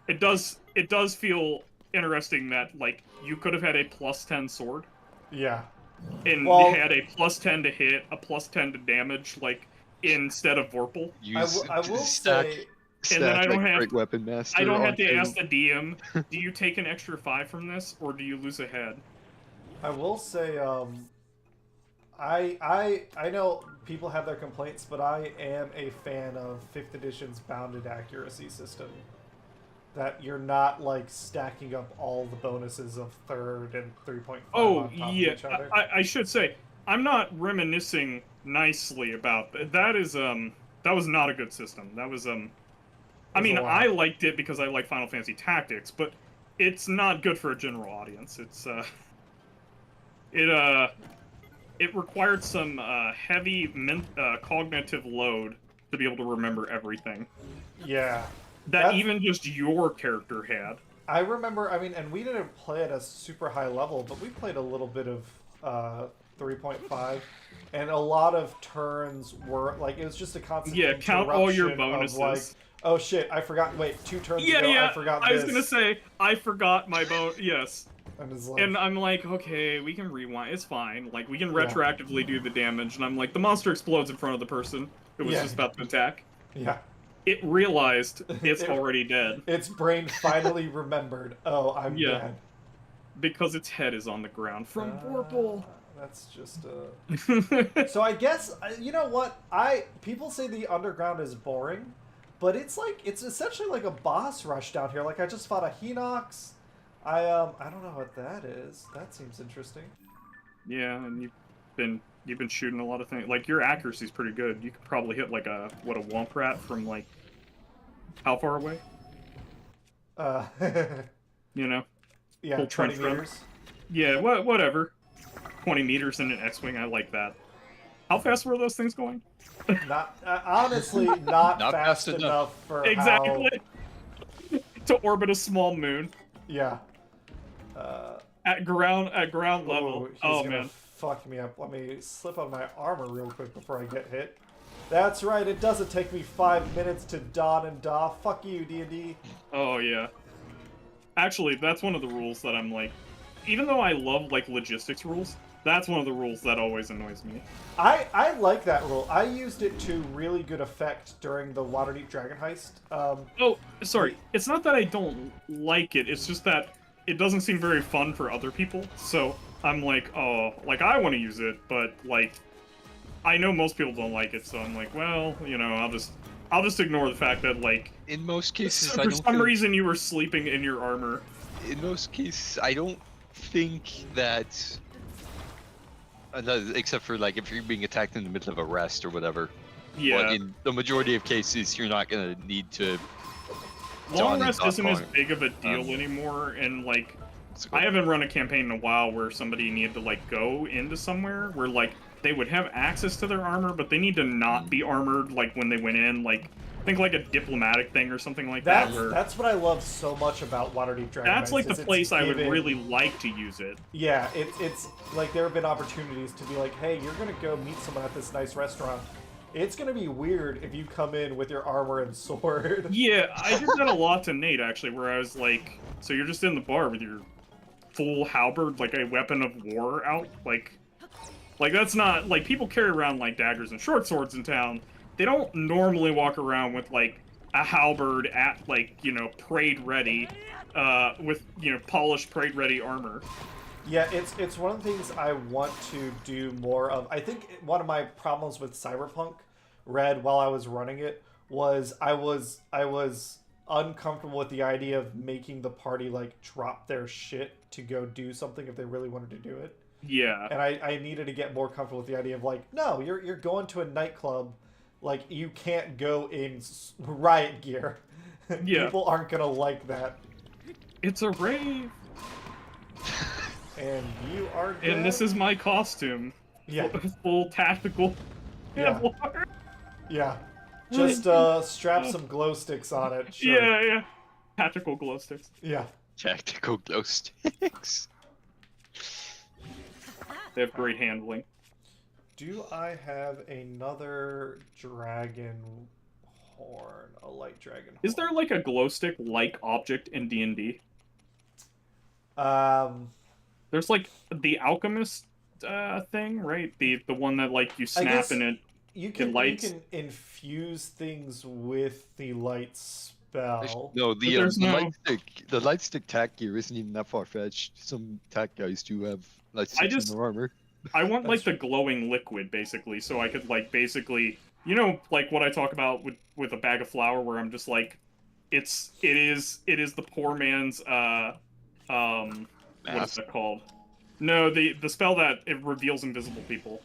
it does feel interesting that like you could have had a +10 sword. Yeah. And Well, had a +10 to hit, a +10 to damage, like instead of Vorpal. I will stack, say, and then I don't like have Great Weapon Master. I don't have to onto- ask the DM, do you take an extra 5 from this, or do you lose a head? I will say, I know people have their complaints, but I am a fan of 5th edition's bounded accuracy system. That you're not like stacking up all the bonuses of 3rd and 3.5 Oh, on top yeah, of each other. I should say, I'm not reminiscing nicely about that. That was not a good system. That was, I mean, I liked it because I like Final Fantasy Tactics, but it's not good for a general audience. It's, it required some, heavy cognitive load to be able to remember everything. Yeah. That even just your character had. I remember, I mean, and we didn't play at a super high level, but we played a little bit of 3.5, and a lot of turns were, like, it was just a constant count all your interruption bonuses. of, like, oh shit, I forgot, wait, 2 turns ago, I forgot this. I was gonna say, I forgot my yes. Like, And I'm like, okay, we can rewind, it's fine. Like, we can retroactively do the damage, and I'm like, the monster explodes in front of the person who was just about to attack. Yeah. It realized it's already dead. Its brain finally remembered, oh, I'm dead. Because its head is on the ground from Vorpal. That's just, So I guess, you know what, people say the underground is boring, but it's like, it's essentially like a boss rush down here. Like, I just fought a Hinox. I don't know what that is. That seems interesting. Yeah, and you've been shooting a lot of things. Like, your accuracy's pretty good. You could probably hit, like, a Womp Rat from, like, how far away? You know? Yeah, Full 20 trench run. meters. Yeah, whatever. 20 meters in an X-Wing, I like that. How fast were those things going? Not, honestly, not fast fast enough for exactly. how... To orbit a small moon. Yeah. At ground level. He's Oh, gonna man. fuck me up. Let me slip on my armor real quick before I get hit. That's right, it doesn't take me 5 minutes to don and doff. Fuck you, D&D. Oh, yeah. Actually, that's one of the rules that I'm like... Even though I love, like, logistics rules, that's one of the rules that always annoys me. I like that rule. I used it to really good effect during the Waterdeep Dragon Heist. Oh, sorry. It's not that I don't like it, it's just that it doesn't seem very fun for other people, so I'm like, oh, like, I want to use it, but, like, I know most people don't like it, so I'm like, well, you know, I'll just ignore the fact that, like... In most cases, for some reason you were sleeping in your armor. In most cases, I don't think that... except for, like, if you're being attacked in the middle of a rest or whatever. Yeah. But in the majority of cases, you're not gonna need to... Long rest isn't as big of a deal anymore, and, like, I haven't run a campaign in a while where somebody needed to, like, go into somewhere where, like, they would have access to their armor, but they need to not be armored, like, when they went in, like, think like a diplomatic thing or something like that. That's what I love so much about Waterdeep Dragon. That's like the place I would really like to use it. Yeah, it's like there have been opportunities to be like, hey, you're gonna go meet someone at this nice restaurant. It's gonna be weird if you come in with your armor and sword. Yeah, I did that a lot to Nate actually, where I was like, so you're just in the bar with your full halberd, like a weapon of war out, like that's not like people carry around like daggers and short swords in town. They don't normally walk around with, like, a halberd at, like, you know, parade-ready, with, you know, polished parade-ready armor. Yeah, it's one of the things I want to do more of. I think one of my problems with Cyberpunk read while I was running it was I was uncomfortable with the idea of making the party like drop their shit to go do something if they really wanted to do it. Yeah. And I needed to get more comfortable with the idea of like, no, you're going to a nightclub, like you can't go in riot gear. Yeah. People aren't gonna like that. It's a rave. And you are dead. And this is my costume. Yeah. Full tactical. Yeah. Kevlar. Yeah. Just strap some glow sticks on it. Sure. Yeah, yeah. Tactical glow sticks. Yeah. Tactical glow sticks. They have great handling. Do I have another dragon horn? A light dragon horn? Is there like a glow stick like object in D&D? There's like the alchemist thing, right? The one that like you snap and it lights. You can infuse things with the light spell. No, the no... light stick tack gear isn't even that far fetched. Some tack guys do have light sticks in their armor. I want like the glowing liquid basically, so I could like basically, you know, like what I talk about with a bag of flour, where I'm just like, it is the poor man's what is that called? No, the spell that it reveals invisible people.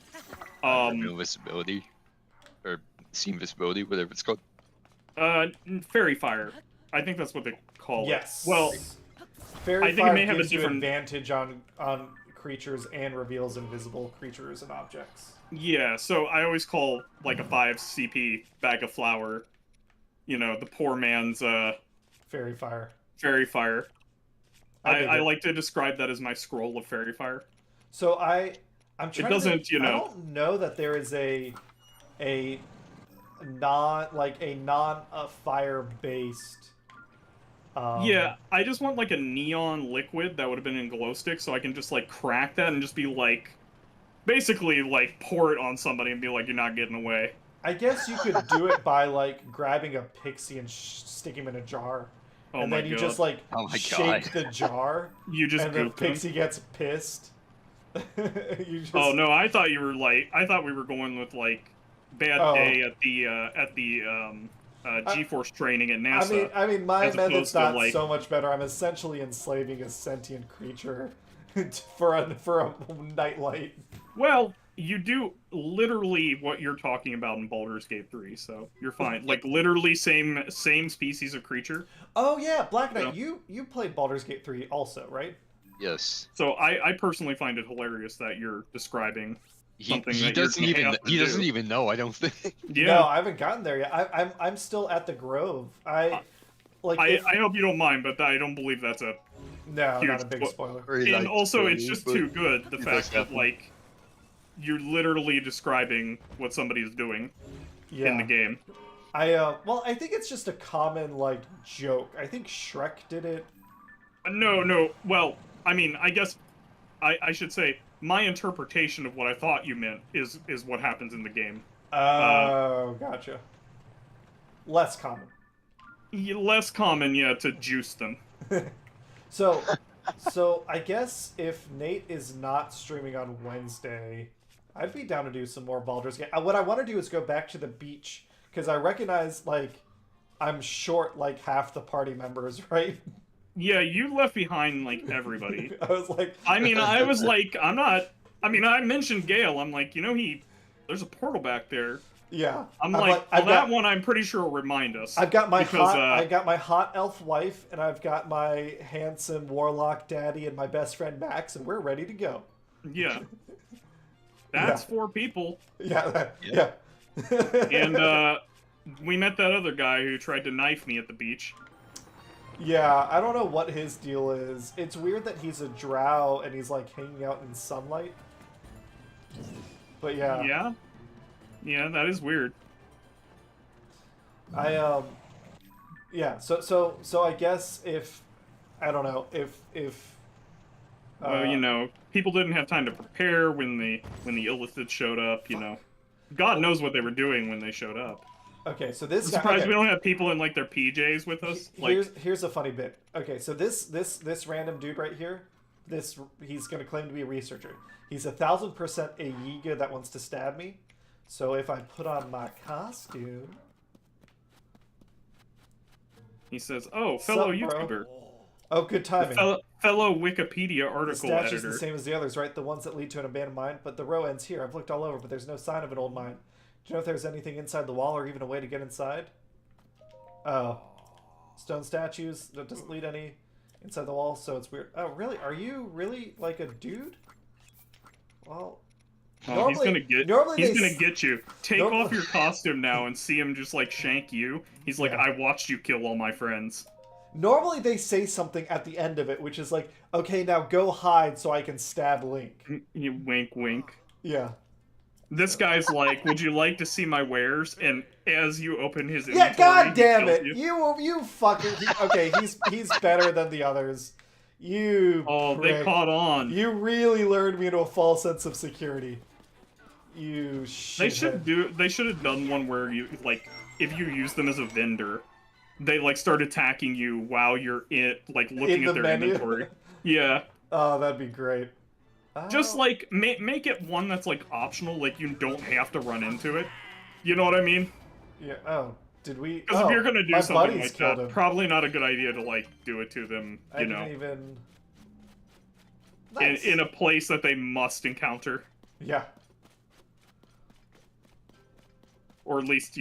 Invisibility, or see invisibility, whatever it's called. Fairy fire. I think that's what they call Yes. it. Well, Fairy I think fire it may have a gives you different advantage on creatures and reveals invisible creatures and objects. Yeah, so I always call like a 5 CP bag of flour, you know, the poor man's Fairy fire. Fairy fire. I it. like to describe that as my scroll of fairy fire. So I'm trying. It doesn't, you know. I don't know that there is a non fire based. Yeah, I just want like a neon liquid that would have been in glow stick, so I can just like crack that and just be like, basically like pour it on somebody and be like, you're not getting away. I guess you could do it by like grabbing a pixie and stick him in a jar. And then you just like shake the jar. You just and the pixie gets pissed. You just... Oh no, I thought we were going with like bad day at the G-Force training at NASA. I mean, my method's not like... so much better. I'm essentially enslaving a sentient creature for a nightlight. Well, you do literally what you're talking about in Baldur's Gate 3, so you're fine. Like literally same species of creature. Oh yeah, Black Knight, you played Baldur's Gate 3 also, right? Yes. So I personally find it hilarious that you're describing something he doesn't even know, I don't think. Yeah. No, I haven't gotten there yet. I'm still at the Grove. I hope you don't mind, but I don't believe that's a not a big spoiler. And also, it's just too good, the fact that like you're literally describing what somebody is doing in the game. Well, I think it's just a common like joke. I think Shrek did it. No. Well, I mean, I guess I should say my interpretation of what I thought you meant is what happens in the game. Oh, gotcha. Less common. Less common, yeah, to juice them. So I guess if Nate is not streaming on Wednesday, I'd be down to do some more Baldur's Gate. What I want to do is go back to the beach, because I recognize, like, I'm short, like, half the party members, right? Yeah, you left behind, like, everybody. I was like... I mean, I was like, I'm not... I mean, I mentioned Gale. I'm like, you know, there's a portal back there. Yeah. I'm like, that one I'm pretty sure will remind us. I've got my hot elf wife, and I've got my handsome warlock daddy and my best friend Max, and we're ready to go. Yeah. That's 4 people. Yeah. And we met that other guy who tried to knife me at the beach. Yeah, I don't know what his deal is. It's weird that he's a drow and he's like hanging out in sunlight. But yeah. Yeah, that is weird. Yeah, so I guess if well, you know, people didn't have time to prepare when the illicit showed up, you know. God knows what they were doing when they showed up. Okay, so this I'm surprised we don't have people in like their PJs with us. Here's a funny bit. Okay, so this random dude right here, he's gonna claim to be a researcher. He's 1,000% a Yiga that wants to stab me. So if I put on my costume... He says, "Oh, fellow Sup, bro? YouTuber, Oh, good timing. fellow Wikipedia The article statue's editor." the same as the others, right? The ones that lead to an abandoned mine. But the row ends here. I've looked all over, but there's no sign of an old mine. Do you know if there's anything inside the wall or even a way to get inside? Oh. Stone statues. That doesn't lead any inside the wall, so it's weird. Oh, really? Are you really, like, a dude? Well... Oh, he's gonna get you. Take Normally- off your costume now and see him just like shank you. He's like, Yeah. "I watched you kill all my friends." Normally they say something at the end of it, which is like, okay, now go hide so I can stab Link. You wink, wink. Yeah. This guy's like, "Would you like to see my wares?" And as you open his Yeah, inventory, god damn he it! kills You fucking... okay, he's better than the others. You Oh, prick. they caught on. You really lured me into a false sense of security. You They shithead. should have done one where you like, if you use them as a vendor, they like start attacking you while you're looking at their menu? inventory. Yeah. Oh, that'd be great. Just Oh. like make it one that's like optional, like you don't have to run into it. You know what I mean? Yeah. Oh, did we? Because Oh, if you're gonna do my something buddies like killed that, him. probably not a good idea to like do it to them. I You know, didn't even. Nice. in a place that they must encounter, Yeah. or at least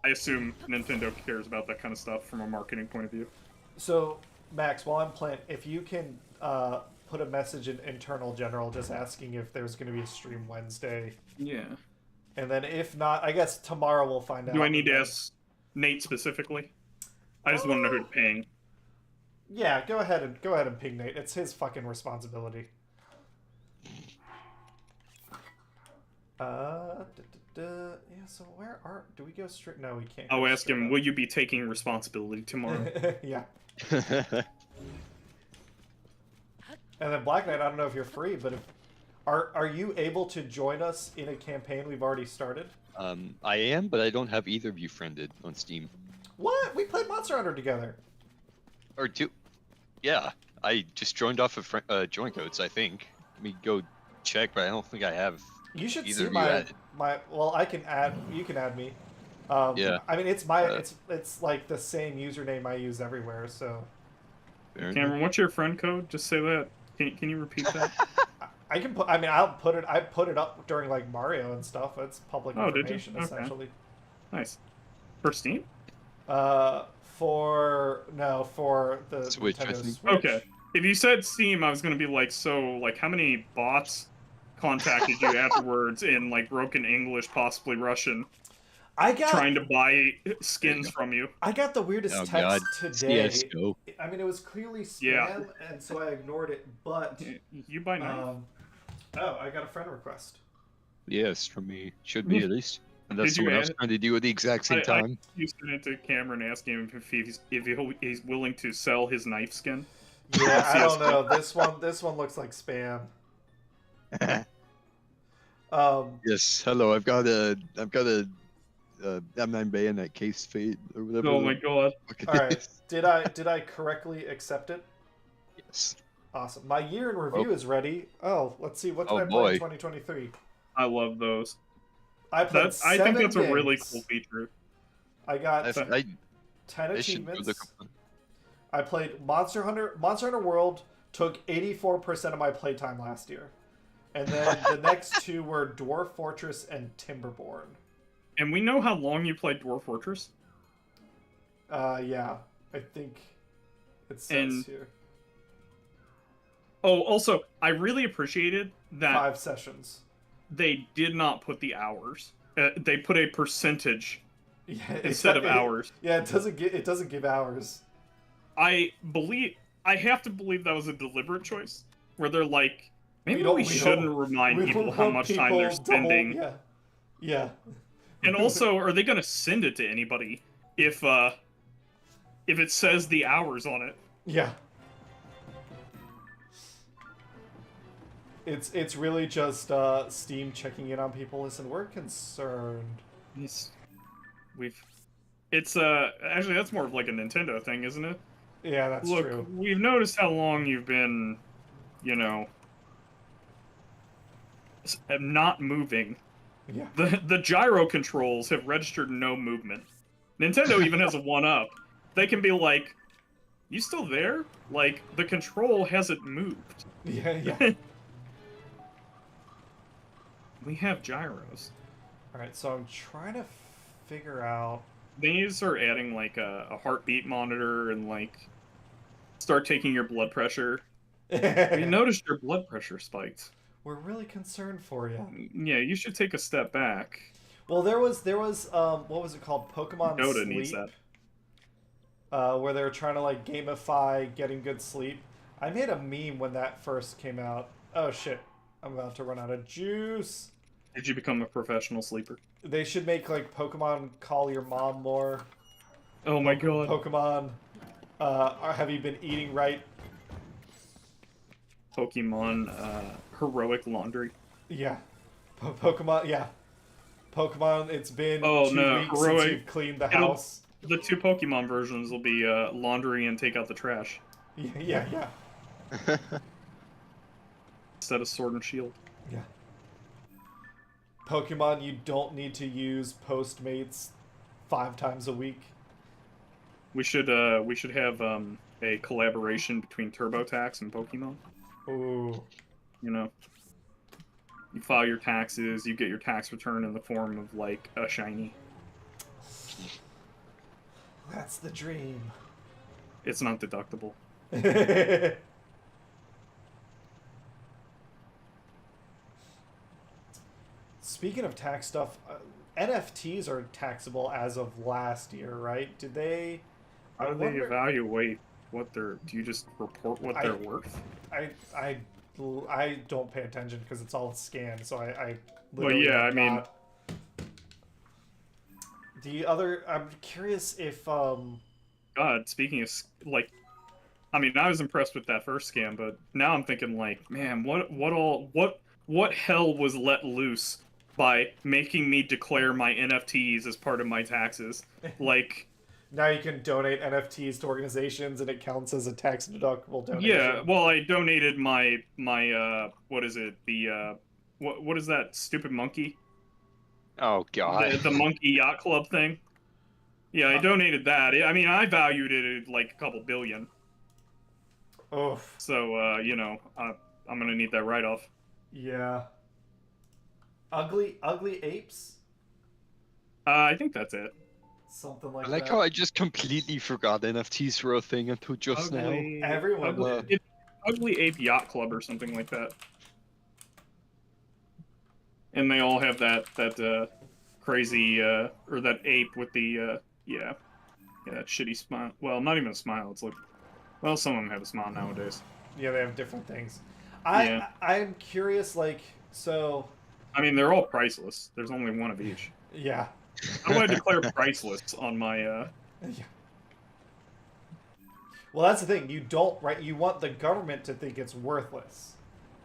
I assume Nintendo cares about that kind of stuff from a marketing point of view. So, Max, while I'm playing, if you can put a message in internal general just asking if there's going to be a stream Wednesday, Yeah. and then if not, I guess tomorrow we'll find out. Do I need to and then- ask Nate specifically? I just want to know who's paying. Yeah, go ahead and ping Nate. It's his fucking responsibility. Yeah. So do we go straight? No, we can't. I'll go ask straight him, up. will you be taking responsibility tomorrow? Yeah. And then Black Knight, I don't know if you're free, but are you able to join us in a campaign we've already started? I am, but I don't have either of you friended on Steam. What? We played Monster Hunter together. Or do... Yeah, I just joined off of join codes, I think. Let me go check, but I don't think I have You should either see of you added. my. Well, I can add. You can add me. Yeah. I mean, it's my. It's like the same username I use everywhere. So. Fair enough. Cameron, what's your friend code? Just say that. Can you repeat that? I can put. I mean, I'll put it. I put it up during like Mario and stuff. It's public Oh, did you? information Okay. essentially. Nice. For Steam? For the Switch, I Nintendo think. Switch. Okay. If you said Steam, I was gonna be like, so, like, how many bots contacted you afterwards in, like, broken English, possibly Russian, I got trying to buy skins from you? I got the weirdest Oh, text God. today. CS:GO. I mean, it was clearly spam, Yeah. and so I ignored it. But You buy knife? oh, I got a friend request. Yes, from me. Should be, at least. Unless Did you someone else add- trying to do it at the exact same time. You sent it to Cameron asking him if he's willing to sell his knife skin. Yeah, I don't CS:GO. know. This one looks like spam. Yes, hello. I've got a M9 bayonet case fate or whatever. Oh my god. Fuck it All right. is. Did I correctly accept it? Yes. Awesome. My year in review is ready. Oh, let's see. What did Oh, I play boy. in 2023? I love those. I played I think 7 that's a really games. cool feature. I got I 10 I should go achievements. look up. I played Monster Hunter. Monster Hunter World took 84% of my playtime last year. And then the next two were Dwarf Fortress and Timberborn. And we know how long you played Dwarf Fortress. Yeah. I think it says And- here. Oh, also, I really appreciated that 5 sessions. they did not put the hours. They put a percentage Yeah, instead of hours. Yeah, it doesn't give hours. I have to believe that was a deliberate choice, where they're like, maybe we don't- shouldn't remind we people don't how want much time they're people to hold- spending. Yeah. Yeah. And also, are they going to send it to anybody if it says the hours on it? Yeah. It's really just Steam checking in on people. Listen, we're concerned. It's actually that's more of like a Nintendo thing, isn't it? Yeah, that's Look, true. we've noticed how long you've been, not moving. Yeah. The gyro controls have registered no movement. Nintendo even has a one-up. They can be like, you still there? Like, the control hasn't moved. Yeah, yeah. We have gyros. Alright, so I'm trying to figure out... They need to start adding, like, a heartbeat monitor and, like, start taking your blood pressure. We noticed your blood pressure spiked. We're really concerned for you. Yeah, you should take a step back. Well, there was what was it called? Pokemon Dota Sleep. needs that. Where they were trying to like gamify getting good sleep. I made a meme when that first came out. Oh shit, I'm about to run out of juice. Did you become a professional sleeper? They should make like Pokemon call your mom more. Oh my god. Pokemon, have you been eating right? Pokemon, heroic laundry. Yeah. Pokemon, yeah. Pokemon, it's been 2 weeks heroic. since you've cleaned the house. The 2 Pokemon versions will be laundry and take out the trash. Yeah, yeah. Instead of sword and shield. Yeah. Pokemon, you don't need to use Postmates 5 times a week. We should have a collaboration between TurboTax and Pokemon. Ooh. You know, you file your taxes, you get your tax return in the form of like a shiny. That's the dream. It's not deductible. Speaking of tax stuff, NFTs are taxable as of last year, right? Did they? How do they evaluate what they're? Do you just report what they're worth? I don't pay attention because it's all scanned, so I well, yeah, I mean, the other. I'm curious if God, speaking of like, I mean, I was impressed with that first scam, but now I'm thinking like, man, what hell was let loose by making me declare my NFTs as part of my taxes? Like, now you can donate NFTs to organizations and it counts as a tax deductible donation. Yeah, well, I donated my what is it? The what is that stupid monkey? Oh god. The monkey yacht club thing. Yeah, I donated that. I mean, I valued it at like a couple billion. Oh. So you know, I'm gonna need that write-off. Yeah. Ugly apes? I think that's it. Something like I like that. how I just completely forgot NFTs were a thing until just now. Everyone did. Ugly Ape Yacht Club or something like that. And they all have that crazy or that ape with the yeah, that shitty smile. Well, not even a smile. It's like, well, some of them have a smile nowadays. Yeah, they have different things. Yeah. I'm curious, like, so. I mean, they're all priceless. There's only one of each. Yeah. How do I declare priceless on my Yeah. Well, that's the thing. You don't, right? You want the government to think it's worthless,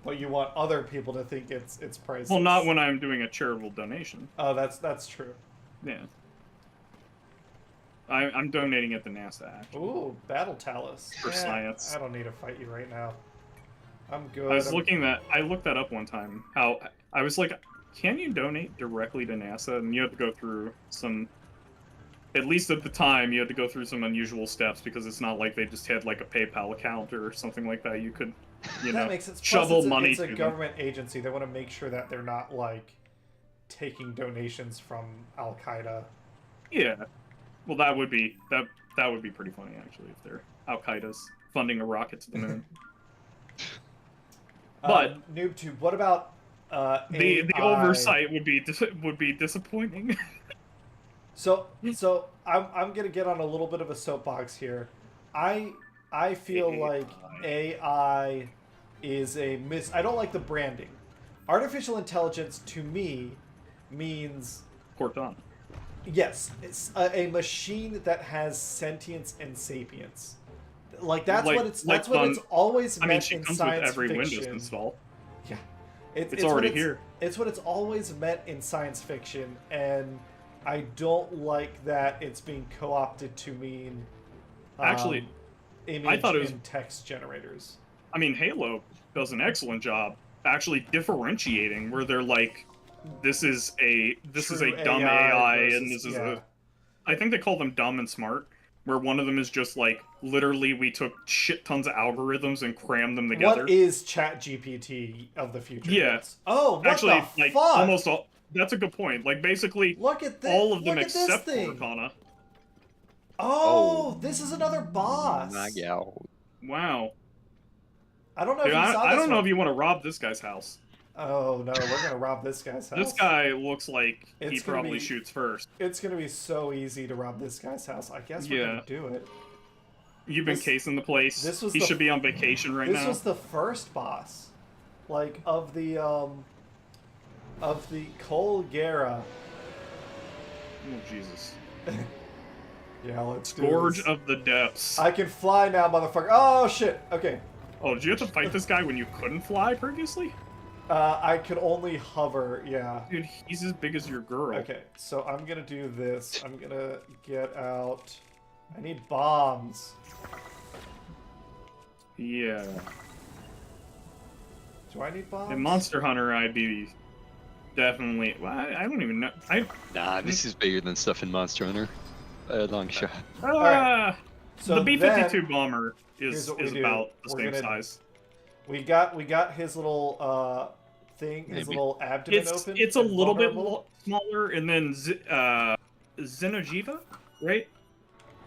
but you want other people to think it's priceless. Well, not when I'm doing a charitable donation. Oh, that's true. Yeah. I'm donating it to NASA, actually. Ooh, Battle Talus. For science. I don't need to fight you right now. I'm good. I looked that up one time. How I was like, can you donate directly to NASA? And you have to go through some, at least at the time, you had to go through some unusual steps because it's not like they just had like a PayPal account or something like that. You could, you know, makes sense. shovel money. It's a government agency. They want to make sure that they're not like taking donations from Al Qaeda. Yeah. Well, that would be pretty funny actually if they're Al Qaeda's funding a rocket to the moon. But NoobTube, what about the oversight would be disappointing. So I'm gonna get on a little bit of a soapbox here. I feel like AI is I don't like the branding. Artificial intelligence to me means Cortana. Yes, it's a machine that has sentience and sapience. Like that's what it's always meant she in comes science with every fiction. Windows install. Yeah, it's already here. It's what it's always meant in science fiction, and I don't like that it's being co-opted to mean actually image I thought it was and text generators. I mean, Halo does an excellent job actually differentiating where they're like, this is a True dumb AI, and versus- this is yeah. a. I think they call them dumb and smart, where one of them is just like literally we took shit tons of algorithms and crammed them together. What is ChatGPT of the future? Yeah. Yes. Oh, what Actually, the like fuck? almost all. That's a good point. Like basically Look at this. all of them Look at this except for thing. Arcana. Oh, this is another boss. My gal. Wow. I don't know if Dude, you saw I this don't know one. if you want to rob this guy's house. Oh no, we're gonna rob this guy's house. This guy looks like he It's gonna probably be- shoots first. It's gonna be so easy to rob this guy's house. I guess we're Yeah. gonna do it. You've been This- casing the place. this was he the- should be on vacation right This now. was the first boss, like of the Kohga. Oh Jesus. Yeah, let's do Scourge this. of the Depths. I can fly now, motherfucker. Oh shit. Okay. Oh, did you have to fight this guy when you couldn't fly previously? I could only hover. Yeah. Dude, he's as big as your girl. Okay, so I'm gonna do this. I'm gonna get out. I need bombs. Yeah. Do I need bombs? In Monster Hunter, I'd be definitely. Well, I don't even know. Nah, this is bigger than stuff in Monster Hunter. A long shot. Alright, So the B-52 then bomber here's is what we do. about the We're same gonna- size. we got his little thing, his Maybe. little abdomen It's open. a and little bit vulnerable. smaller, and then Xenojiva, right?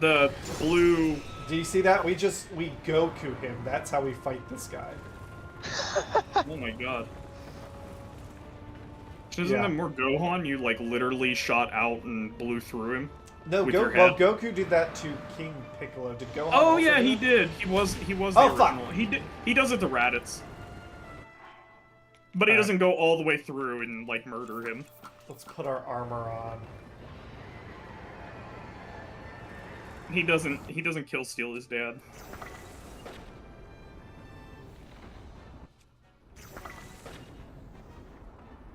The blue. Do you see that? We Goku him. That's how we fight this guy. Oh my god. Isn't Yeah. that more Gohan? You like literally shot out and blew through him. No, With your well, head. Goku did that to King Piccolo. Did Gohan? Oh also yeah, do he it? did. He was the Oh, fuck. original. He did. He does it to Raditz. But he Alright. doesn't go all the way through and like murder him. Let's put our armor on. He doesn't kill Steel his dad.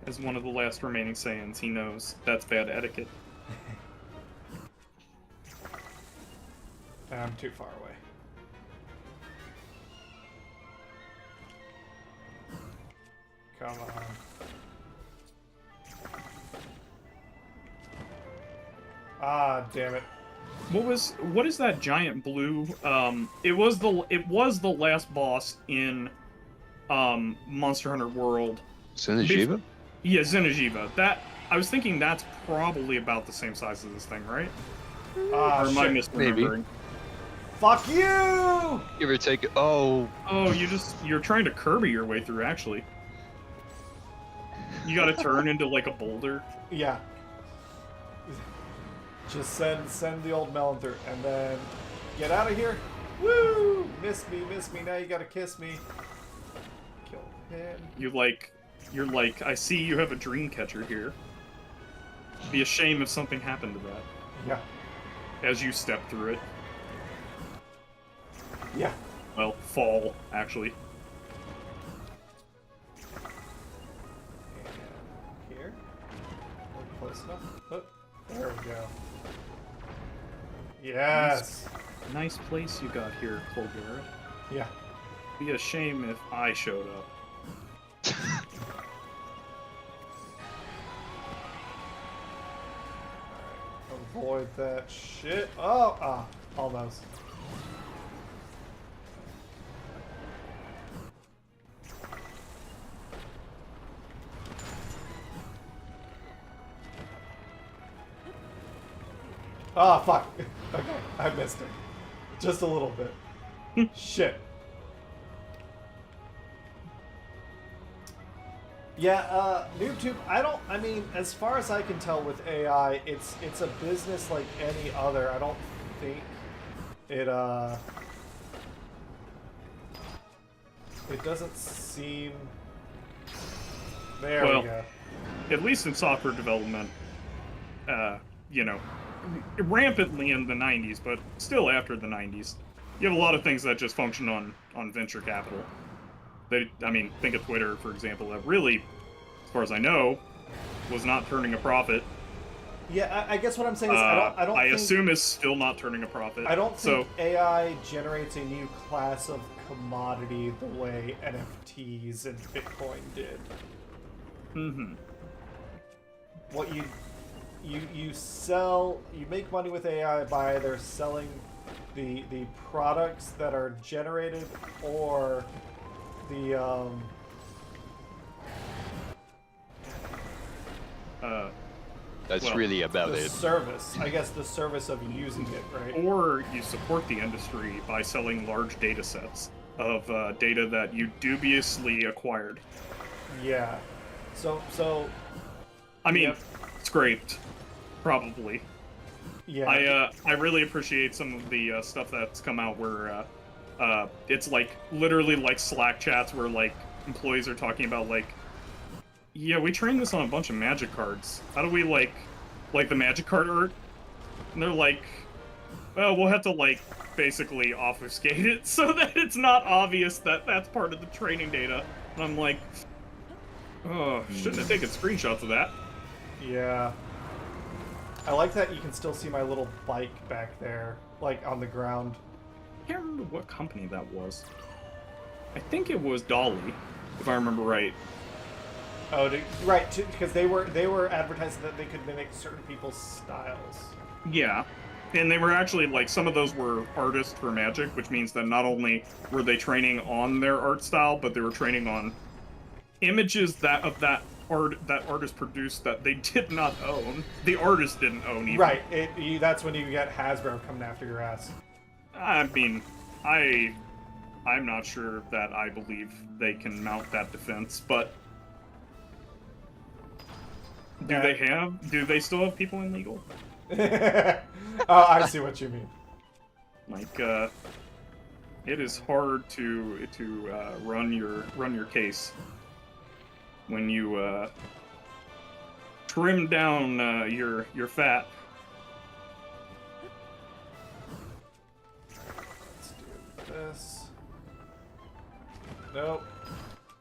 As one of the last remaining Saiyans, he knows that's bad etiquette. I'm too far away. Come on. Ah, damn it. What is that giant blue? It was the last boss in Monster Hunter World. Xenojiva? Yeah, Xenojiva. That I was thinking that's probably about the same size as this thing, right? Ah, Or am I shit. misremembering? Fuck you! Give or take. Oh, Oh, you're trying to Kirby your way through, actually. You gotta turn into like a boulder. Yeah. Just send the old melon through, and then get out of here. Woo! Miss me. Now you gotta kiss me. Kill him. You're like, I see you have a dream catcher here. Be a shame if something happened to that Yeah. as you step through it. Yeah. Well, fall, actually. And here. We're close enough. Oh, there we go. Yes. Nice place you got here, Colbert. Yeah. Be a shame if I showed up. Avoid that shit. Oh, almost. Ah, fuck. Okay, I missed it. Just a little bit. Shit. Yeah, NoobTube, I mean, as far as I can tell with AI, it's a business like any other. I don't think it doesn't seem... There Well, we go. At least in software development, you know, rampantly in the 90s, but still after the 90s. You have a lot of things that just function on venture capital. I mean, think of Twitter, for example, that really, as far as I know, was not turning a profit. Yeah, I guess what I'm saying is I don't think... assume is still not turning a profit. I don't think so. AI generates a new class of commodity the way NFTs and Bitcoin did. Mm-hmm. what you sell, you make money with AI by either selling the products that are generated or the That's Well, really about the it. service. I guess the service of using it, right? or you support the industry by selling large data sets of data that you dubiously acquired. Yeah. So I mean, Yep. scraped, probably. yeah. I really appreciate some of the stuff that's come out where it's like literally like Slack chats where like employees are talking about like, yeah, we trained this on a bunch of magic cards. How do we like the magic card art? And they're like, well, we'll have to like basically obfuscate it so that it's not obvious that that's part of the training data. And I'm like, oh, shouldn't have taken screenshots of that. Yeah. I like that you can still see my little bike back there, like on the ground. I can't remember what company that was. I think it was Dolly, if I remember right. Oh, right, because they were advertising that they could mimic certain people's styles. Yeah. And they were actually, like, some of those were artists for Magic, which means that not only were they training on their art style, but they were training on images that artist produced that they did not own. The artist didn't own even. Right. That's when you get Hasbro coming after your ass. I mean, I'm not sure that I believe they can mount that defense, but do they still have people in legal? Oh, I see what you mean. Like, it is hard to run your case when you trim down your fat. Let's do this. Nope.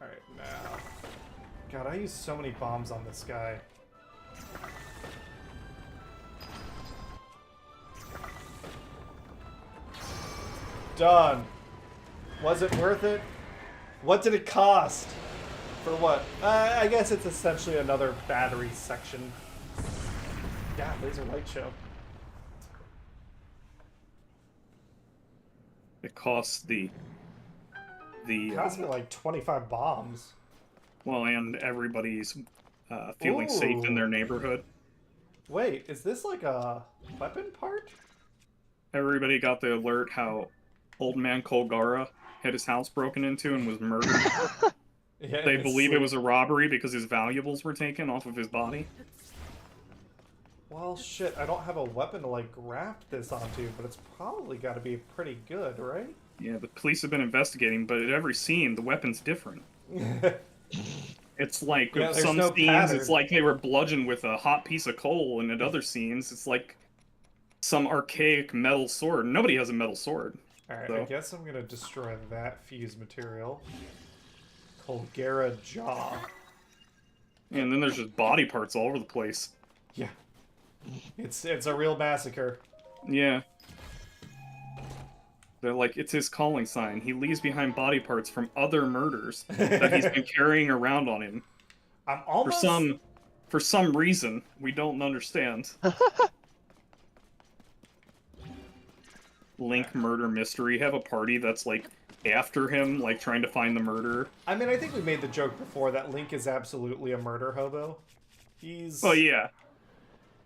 Alright, now. God, I use so many bombs on this guy. Done. Was it worth it? What did it cost? For what? I guess it's essentially another battery section. Yeah, laser light show. It costs the It cost me like 25 bombs. well, and everybody's feeling safe in their Ooh. neighborhood. Wait, is this like a weapon part? Everybody got the alert how Old Man Kolgara had his house broken into and was murdered. Yeah, They in his believe it sleep. was a robbery because his valuables were taken off of his body. Well, shit, I don't have a weapon to like graft this onto, but it's probably got to be pretty good, right? Yeah, the police have been investigating, but at every scene, the weapon's different. It's like, Yeah, with there's some no scenes, pattern. it's like they were bludgeoned with a hot piece of coal, and at other scenes, it's like some archaic metal sword. Nobody has a metal sword. Alright, I So, guess I'm gonna destroy that fuse material. Colgera jaw. and then there's just body parts all over the place. Yeah. It's a real massacre. Yeah. They're like, it's his calling sign. He leaves behind body parts from other murders that he's been carrying around on him. I'm almost For some reason we don't understand. Link murder mystery. Have a party that's like after him, like trying to find the murderer. I mean, I think we made the joke before that Link is absolutely a murder hobo. He's Oh yeah.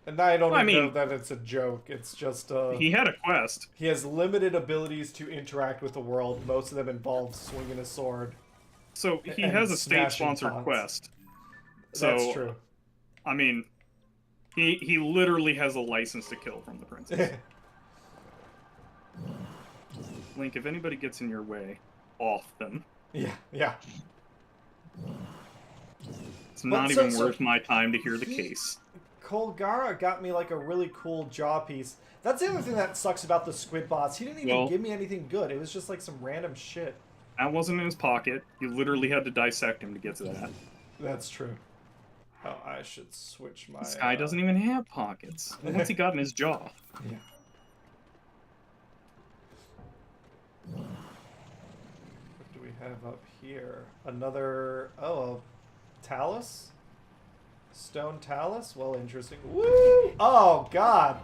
And I don't I even know mean, that it's a joke. It's just he had a quest. he has limited abilities to interact with the world. Most of them involve swinging a sword. So he And has a smashing state-sponsored pots. quest. So, That's true. I mean, he literally has a license to kill from the princess. Link, if anybody gets in your way, off them. Yeah. It's not so- even so worth my time to hear the he- case. Colgara got me like a really cool jaw piece. That's the other thing that sucks about the squid boss. He didn't even Well- give me anything good. It was just like some random shit. That wasn't in his pocket. You literally had to dissect him to get to that. That's true. Oh, I should switch my... This guy doesn't even have pockets. What's he got in his jaw? Yeah. What do we have up here? Another... Oh, a talus? Stone Talus? Well, interesting. Woo! Oh, God.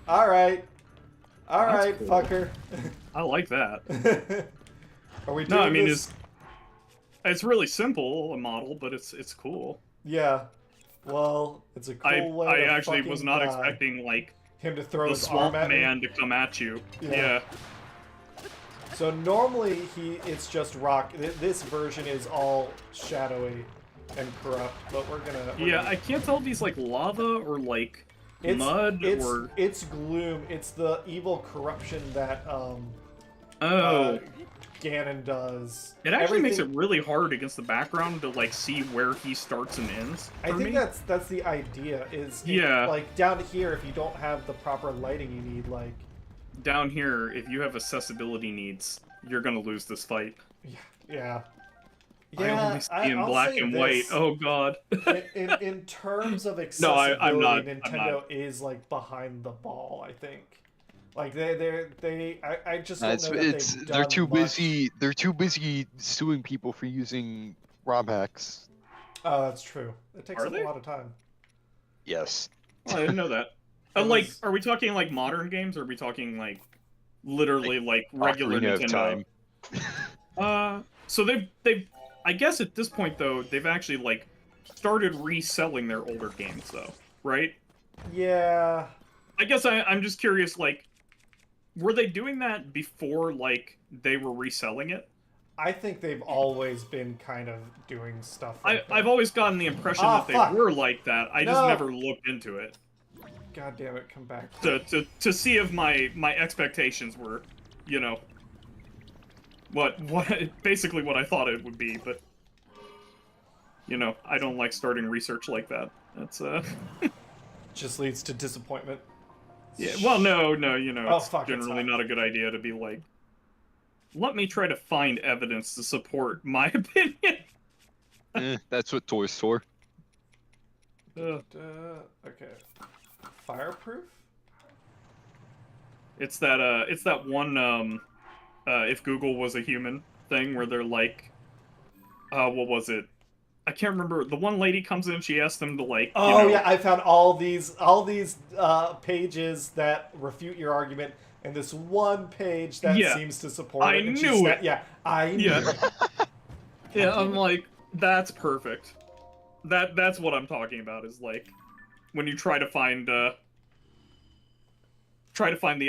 All right. All That's right, cool. fucker. I like that. Are we doing No, I mean this? it's really simple a model, but it's cool. Yeah. Well, it's a cool way I to actually fucking was not die. expecting like Him to throw the his arm swamp at me. man to come at you. Yeah. Yeah. So normally it's just rock. This version is all shadowy and corrupt, but we're gonna. Yeah, I can't tell if he's like lava or like mud or. It's gloom. It's the evil corruption that Oh. Ganon does. It actually makes it Everything- really hard against the background to like see where he starts and ends. I for think me. that's the idea. Yeah. Like down here, if you don't have the proper lighting you need, like. Down here, if you have accessibility needs, you're gonna lose this fight. Yeah. I only see in I'll black say and white. this. Oh god. in terms of No, accessibility, I'm not. Nintendo is like behind the ball. I think. Like I just don't know that they've they're done too much. busy. They're too busy suing people for using ROM hacks. Oh, that's true. It takes Are up they? a lot of time. Yes. Oh, I didn't know that. It Like, was- are we talking like modern games, or are we talking like literally like regular Ocarina of Nintendo? Time. So they've I guess at this point though they've actually like started reselling their older games though, right? Yeah. I guess I'm just curious, like, were they doing that before like they were reselling it? I think they've always been kind of doing stuff like that. I've always gotten the impression Ah, that they fuck. were like that. I just No. never looked into it God damn it, come back. to see if my expectations were, you know, what basically what I thought it would be, but you know, I don't like starting research like that. That's Just leads to disappointment. yeah. Well, no, you know, Oh, it's fuck, it's generally fine. not a good idea to be like, let me try to find evidence to support my opinion. That's what Toy's for. Ugh. Okay. Fireproof? It's that one if Google was a human thing where they're like, what was it? I can't remember. The one lady comes in, she asks them to like. Oh you know, yeah, I found all these pages that refute your argument, and this one page that Yeah. seems to support I it. And she knew sna- it. Yeah, I knew Yeah. it. Yeah, I'm like, that's perfect. That's what I'm talking about. Is like when you try to find the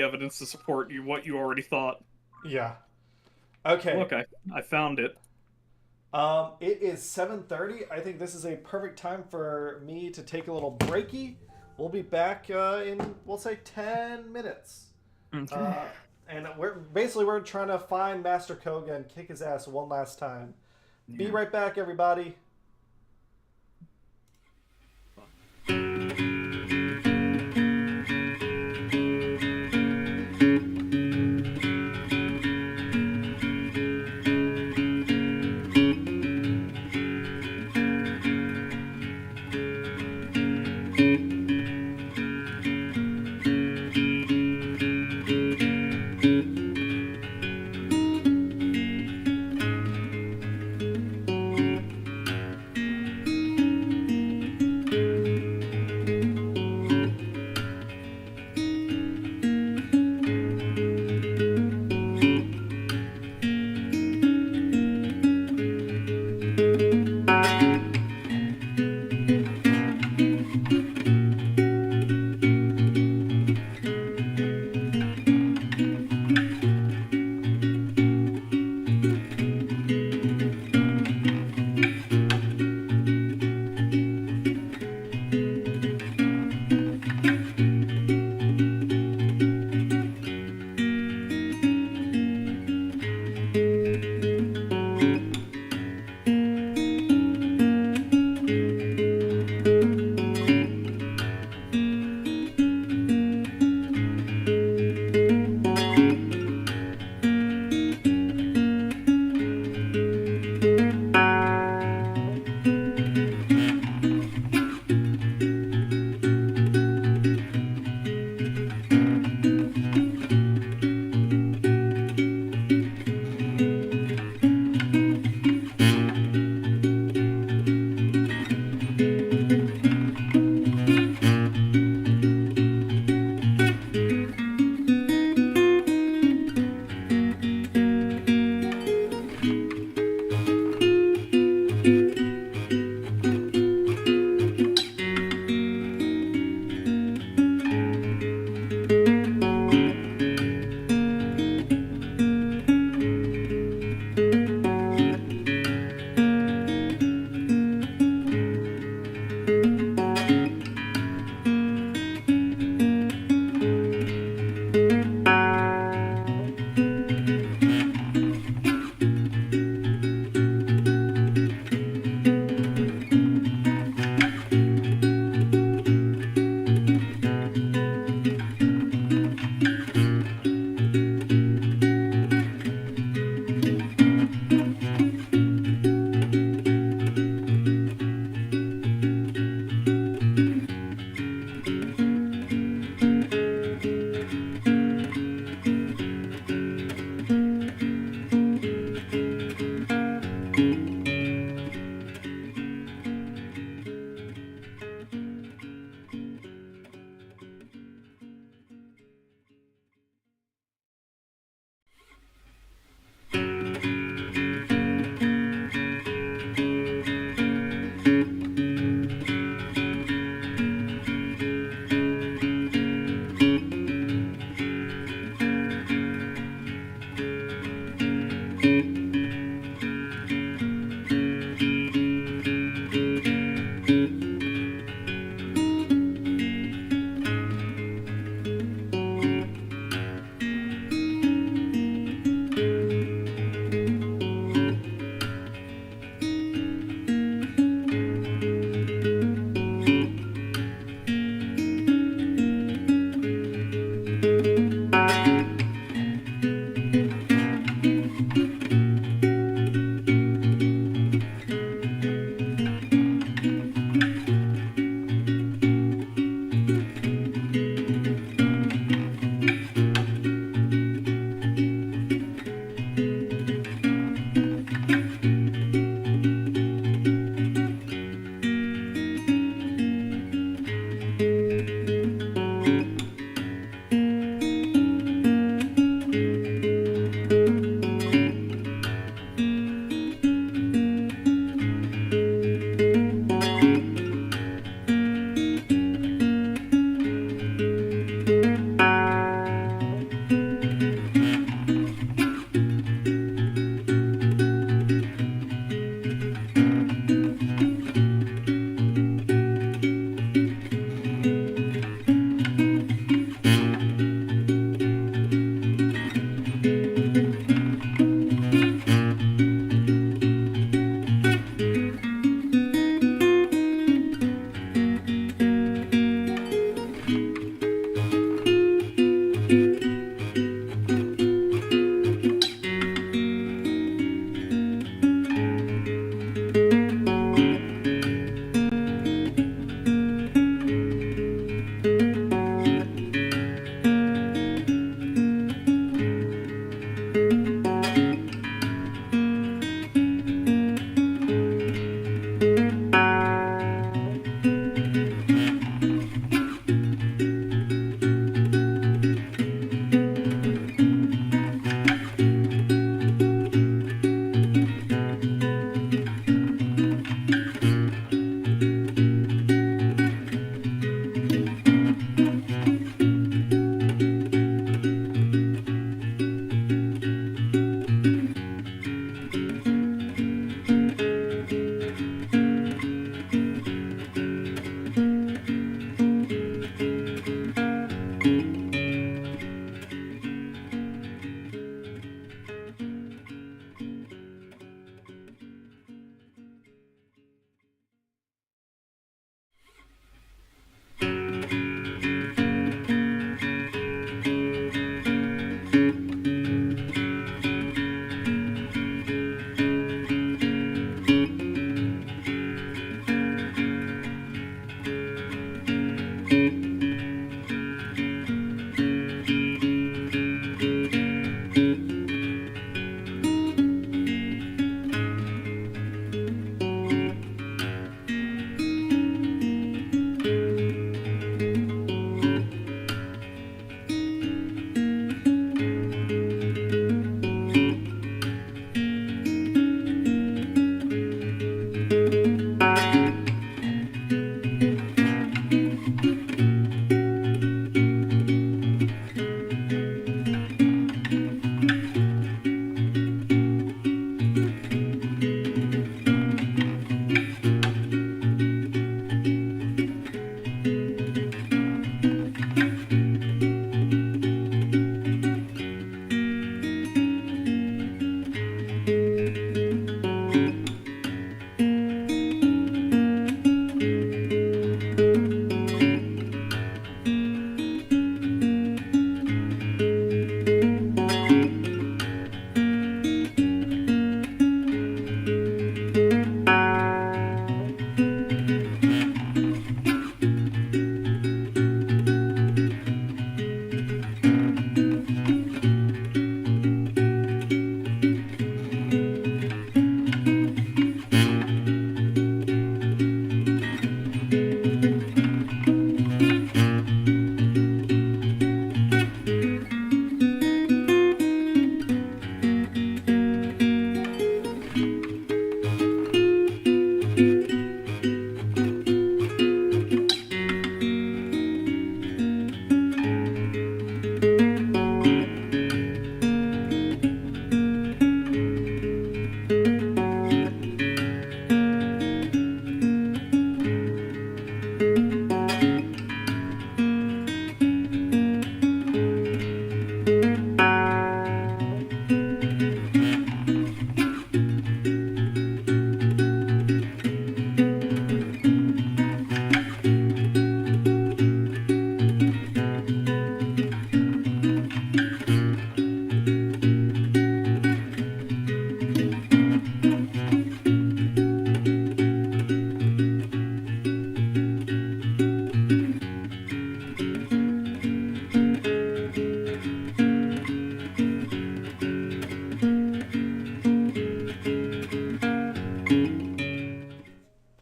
evidence to support what you already thought. Yeah. Okay. Look, I found it. It is 7:30. I think this is a perfect time for me to take a little breaky. We'll be back in, we'll say, 10 minutes. Okay. And we're trying to find Master Kohga and kick his ass one last time. Be Yeah. right back, everybody.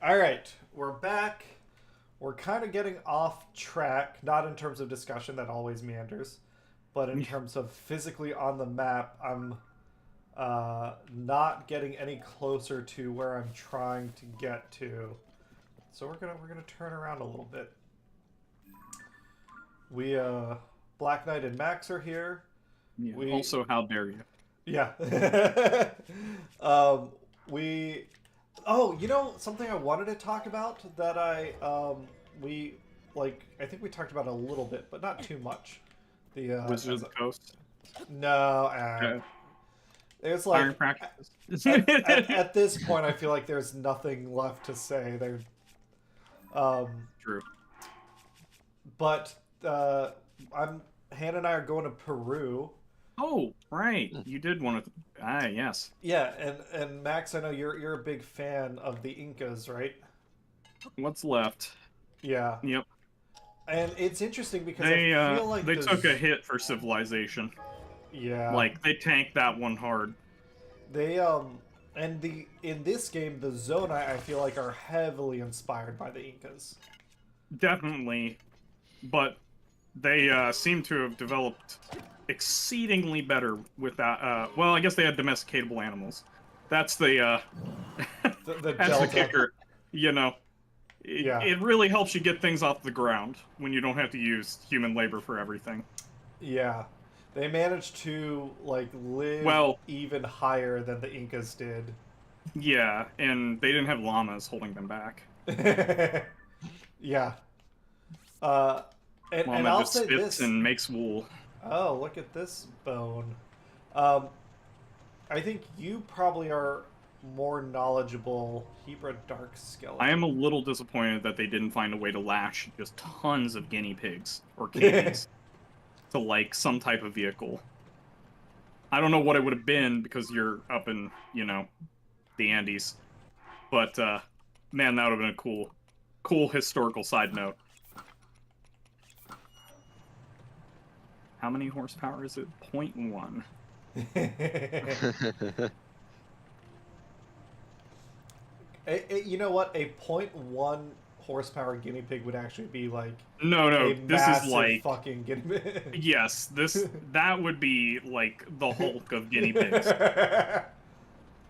All right, we're back. We're kind of getting off track, not in terms of discussion that always meanders, but in terms of physically on the map. I'm not getting any closer to where I'm trying to get to. So we're gonna turn around a little bit. We Black Knight and Max are here. Yeah, We also, how dare you? Yeah. We. Oh, you know something I wanted to talk about that we like. I think we talked about it a little bit, but not too much. The Wizard of the Coast. No, it's like Iron practice. at this point, I feel like there's nothing left to say. There, True. but Hannah and I are going to Peru. Oh, right. You did want to. Ah, yes. Yeah, and Max, I know you're a big fan of the Incas, right? What's left? Yeah. Yep. And it's interesting because They I feel like they took a hit for civilization. Yeah. Like they tanked that one hard. They and in this game the Zonai I feel like are heavily inspired by the Incas. Definitely, but they seem to have developed exceedingly better with that. Well, I guess they had domesticatable animals. That's the that's the kicker. You know, it really helps you get things off the ground when you don't have to use human labor for everything. Yeah, they managed to like live even higher than the Incas did. Yeah, and they didn't have llamas holding them back. Yeah. One and that I'll just say spits this. and makes wool. Oh, look at this bone. Um, I think you probably are more knowledgeable Hebra Dark I am a Skeleton. little disappointed that they didn't find a way to lash just tons of guinea pigs or kitties to like some type of vehicle. I don't know what it would have been because you're up in, the Andes, but man, that would have been a cool historical side note. How many horsepower is it? 0.1. You know what? A .1 horsepower guinea pig would actually be like No, a this is massive like fucking guinea pig. yes, that would be like the Hulk of guinea pigs.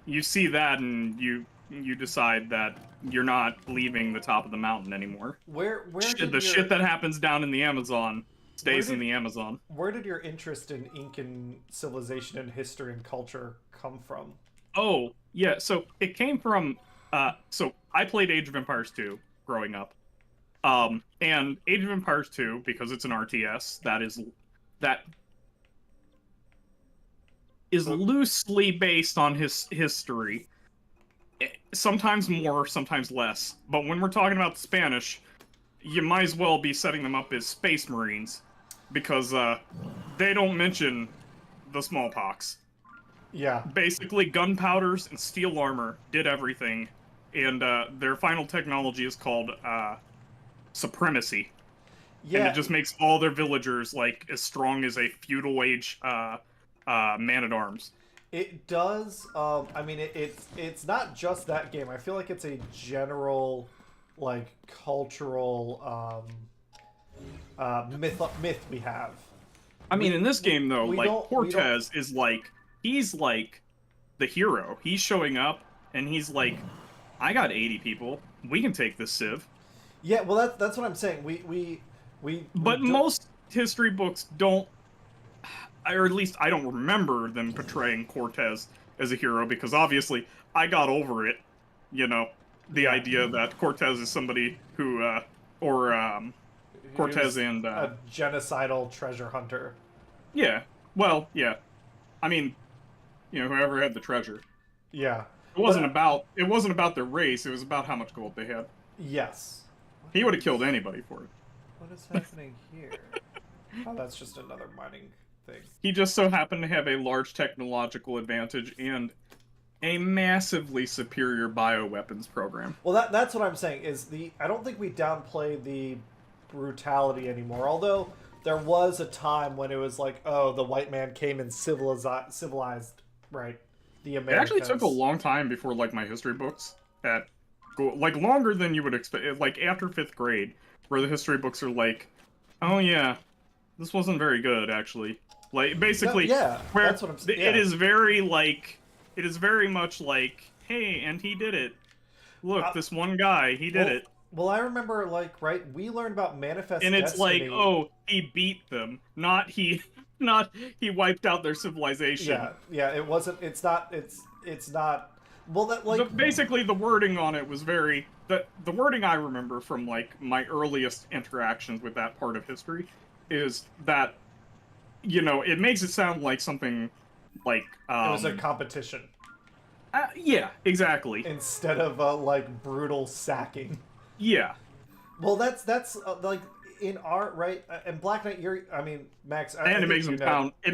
You see that and you decide that you're not leaving the top of the mountain anymore. Where did The shit your that happens down in the Amazon where stays in did the Amazon. where did your interest in Incan civilization and history and culture come from? Oh, yeah, so it came from so I played Age of Empires 2 growing up. And Age of Empires 2, because it's an RTS, that is loosely based on his history. Sometimes more, sometimes less. But when we're talking about the Spanish, you might as well be setting them up as Space Marines, because they don't mention the smallpox. Yeah. Basically, gunpowders and steel armor did everything, and their final technology is called supremacy. Yeah. And it just makes all their villagers like as strong as a feudal age man-at-arms. It does. I mean, it's not just that game. I feel like it's a general, like, cultural myth we have. I mean, in this game though, we like don't- Cortez is like he's like the hero. He's showing up and he's like, I got 80 people. We can take this civ. Yeah, well, that's what I'm saying. We But don't- most history books don't, or at least I don't remember them portraying Cortez as a hero, because obviously I got over it, the idea that Cortez is somebody who, Cortez he was and, a genocidal treasure hunter. yeah, well, yeah, I mean, whoever had the treasure. Yeah. It wasn't about their race, it was about how much gold they had. Yes. He would have killed anybody for it. What is happening here? Oh, that's just another mining thing. He just so happened to have a large technological advantage and a massively superior bioweapons program. Well, that's what I'm saying. I don't think we downplay the brutality anymore. Although there was a time when it was like, oh, the white man came and civilized, right, the It Americas. actually took a long time before, like, my history books at school, like, longer than you would expect, like, after 5th grade, where the history books are like, oh yeah, this wasn't very good, actually. Like, basically, No, yeah, where that's what I'm saying. Yeah. it is very, like, it is very much like, hey, and he did it. Look, this one guy, he did it. Well, I remember, like, right, we learned about Manifest And it's Destiny. like, oh, he beat them, not he wiped out their civilization. Yeah, it wasn't, it's not, well, that, like... Basically, the wording on it was very... The wording I remember from, like, my earliest interactions with that part of history is that, it makes it sound like something, like, it was a competition. Yeah, exactly. Instead of, like, brutal sacking. Yeah. Well, that's like, in art, right? And Black Knight, Max... And it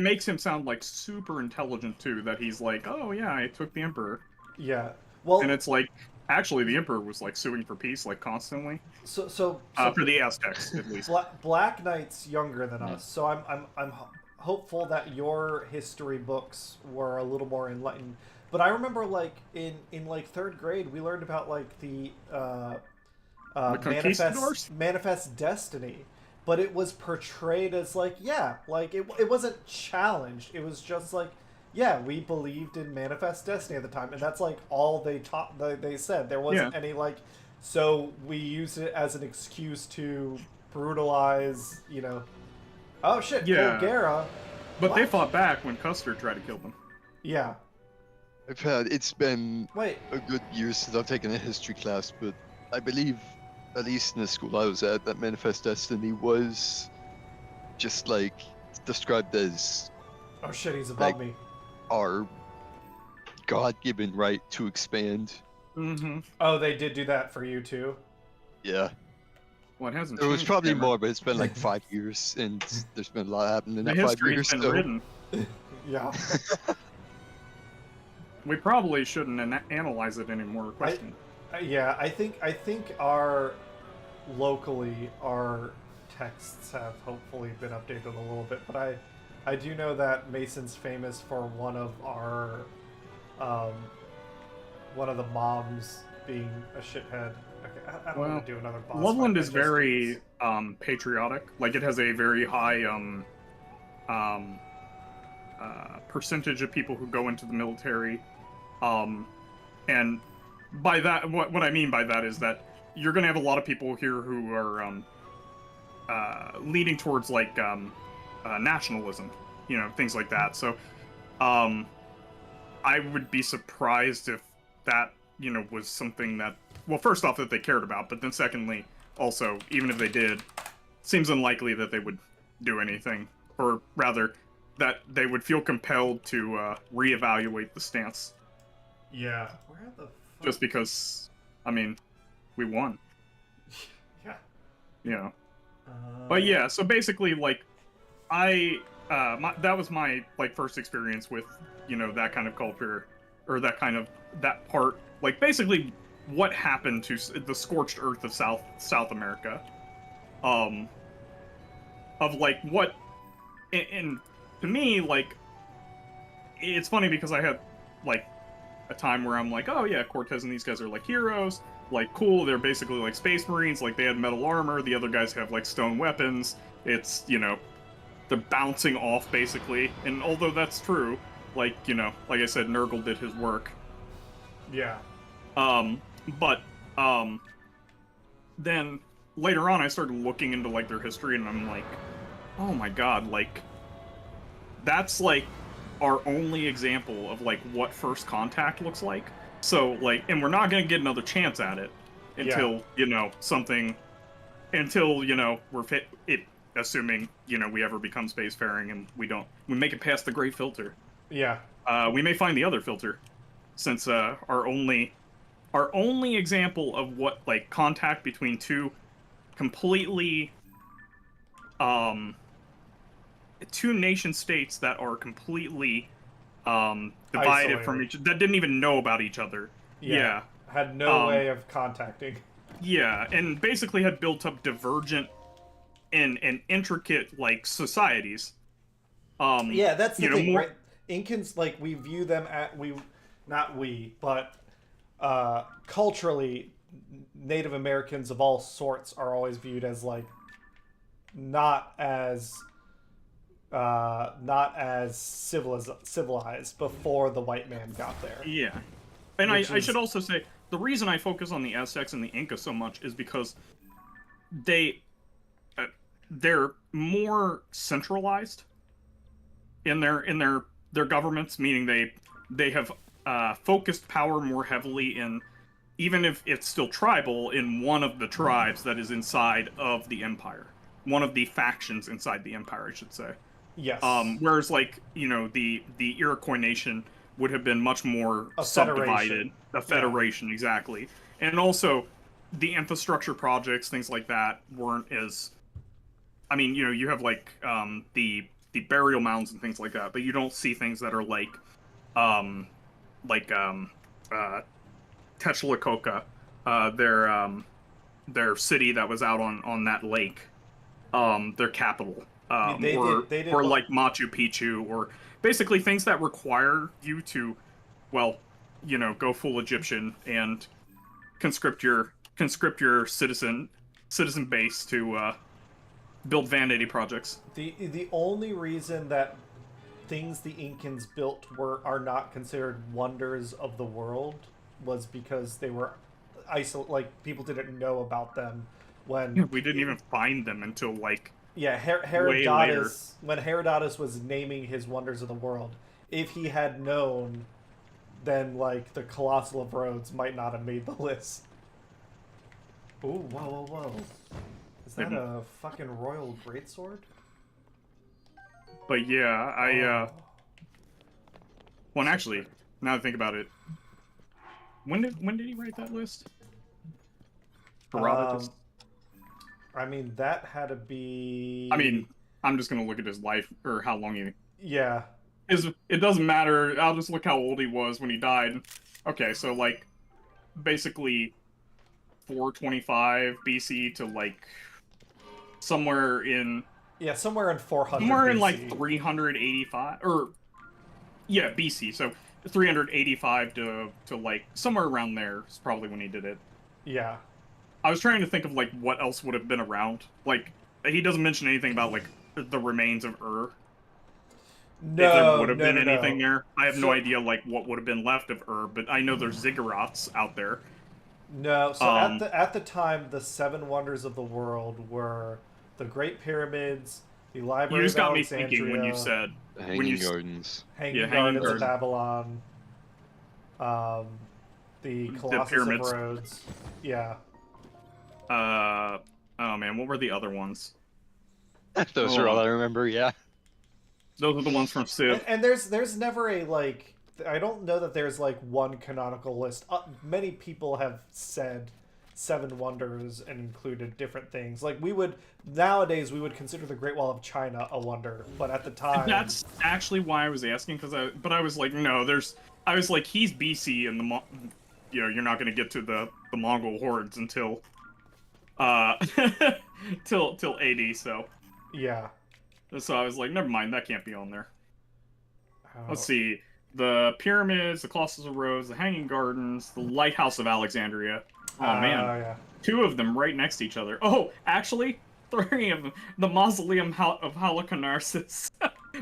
makes him sound, like, super intelligent, too, that he's like, oh, yeah, I took the Emperor. Yeah. Well, and it's like, actually, the Emperor was like suing for peace, like constantly. So for the Aztecs, at least. Black Knight's younger than us, so I'm hopeful that your history books were a little more enlightened. But I remember, like, in like 3rd grade, we learned about, like, the Manifest Destiny, but it was portrayed as like, yeah, like it wasn't challenged. It was just like, yeah, we believed in Manifest Destiny at the time, and that's like all they taught. They said there wasn't any like, so we used it as an excuse to brutalize, Oh shit, Kohga. But they fought back when Custer tried to kill them. Yeah. It's been a good year since I've taken a history class, but I believe, at least in the school I was at, that Manifest Destiny was just like described as Oh shit, he's above Like- me. our God-given right to expand. Mm-hmm. Oh, they did do that for you too? Yeah, Well, it hasn't there was changed, probably Cameron. more, but it's been like 5 years, and there's been a lot happening in The that 5 history's years. been So written. Yeah. We probably shouldn't analyze it anymore. Or question. Yeah, I think our locally our texts have hopefully been updated a little bit, but I do know that Mason's famous for one of our one of the moms being a shithead. Okay, I don't want to do another boss. Loveland fight, is very patriotic. Like it has a very high percentage of people who go into the military, and by that, what I mean by that is that you're going to have a lot of people here who are leading towards like nationalism, you know, things like that. So, I would be surprised if that, you know, was something that, well, first off, that they cared about, but then secondly, also, even if they did, seems unlikely that they would do anything, or rather, that they would feel compelled to reevaluate the stance. Yeah. Where the fuck? Just because, I mean, we won. Yeah. You know. But yeah, so basically, like, that was my, like, first experience with, you know, that kind of culture, or that part, like, basically, what happened to the scorched earth of South America, of, like, what, and to me, like, it's funny because I had, like, a time where I'm like, oh yeah, Cortez and these guys are, like, heroes, like, cool, they're basically, like, space marines, like, they had metal armor, the other guys have, like, stone weapons, it's, you know, they're bouncing off, basically, and although that's true, like, you know, like I said, Nurgle did his work. Yeah. But, then, later on, I started looking into, like, their history, and I'm like, oh my god, like, that's, like, our only example of, like, what First Contact looks like. So, like, and we're not gonna get another chance at it until, you know, until, you know, assuming, you know, we ever become spacefaring and we make it past the gray filter. Yeah. We may find the other filter, since, our only example of what, like, contact between two completely, two nation states that are completely, divided from that didn't even know about each other. Yeah. Had no way of contacting. Yeah, and basically had built up divergent and intricate, like, societies. Yeah, that's the you know, thing, more... right? Incans, like, we view them but culturally, Native Americans of all sorts are always viewed as, like, not as civilized before the white man got there. Yeah. And I should also say, the reason I focus on the Aztecs and the Inca so much is because they're more centralized in their governments, meaning they have focused power more heavily in, even if it's still tribal, in one of the tribes that is inside of the empire, one of the factions inside the empire, I should say. Yes. Whereas, like, you know, the Iroquois nation would have been much more A subdivided. federation. A federation, exactly. And also, the infrastructure projects, things like that, weren't as... I mean, you know, you have, like, the burial mounds and things like that, but you don't see things that are like Tetzalcoatl, their city that was out on that lake, their capital, or like Machu Picchu, or basically things that require you to, well, you know, go full Egyptian and conscript your citizen base to build vanity projects. The only reason that things the Incans built are not considered wonders of the world was because they were like, people didn't know about them when we didn't even find them until, like, Herodotus, when Herodotus was naming his wonders of the world. If he had known, then, like, the Colossal of Rhodes might not have made the list. Ooh, whoa. Is that a fucking royal greatsword? But yeah, Oh, well, actually, now that I think about it, when did he write that list? Herodotus. um, I mean that had to I mean, be I'm just gonna look at his life or how long he yeah. is. It doesn't matter. I'll just look how old he was when he died. Okay, so like basically 425 BC to like somewhere in Yeah, somewhere in 400 somewhere in like BC. 385 or yeah, BC. So 385 to like somewhere around there is probably when he did it. Yeah. I was trying to think of like what else would have been around. Like he doesn't mention anything about like the remains of Ur. If there No, would have no, been no, anything no. there, I have no So idea like what would have been left of Ur. But I know there's ziggurats out there. no, so Um, at the time, the seven wonders of the world were the Great Pyramids, the you Library just of got me thinking Alexandria, The when you Hanging Gardens. yeah, Hanging Hanging Gardens of Garden, Babylon, um, the the Colossus of pyramids. Rhodes. Yeah. Uh, oh man, what were the other ones? Those Hold are all on, I remember. Yeah. those are the ones from Civ. And there's never a like I don't know that there's like one canonical list. Many people have said seven wonders and included different things. Like we would nowadays we would consider the Great Wall of China a wonder, but at the time That's actually why I was asking but I was like, no, I was like, he's BC and you know, you're not gonna get to the Mongol hordes until, uh, till AD. yeah. So I was like, never mind, that can't be on there. Let's Oh, see, the pyramids, the Colossus of Rhodes, the Hanging Gardens, the Lighthouse of Alexandria. Oh man, yeah. two of them right next to each other. Oh, actually, three of them. The Mausoleum of Halicarnassus,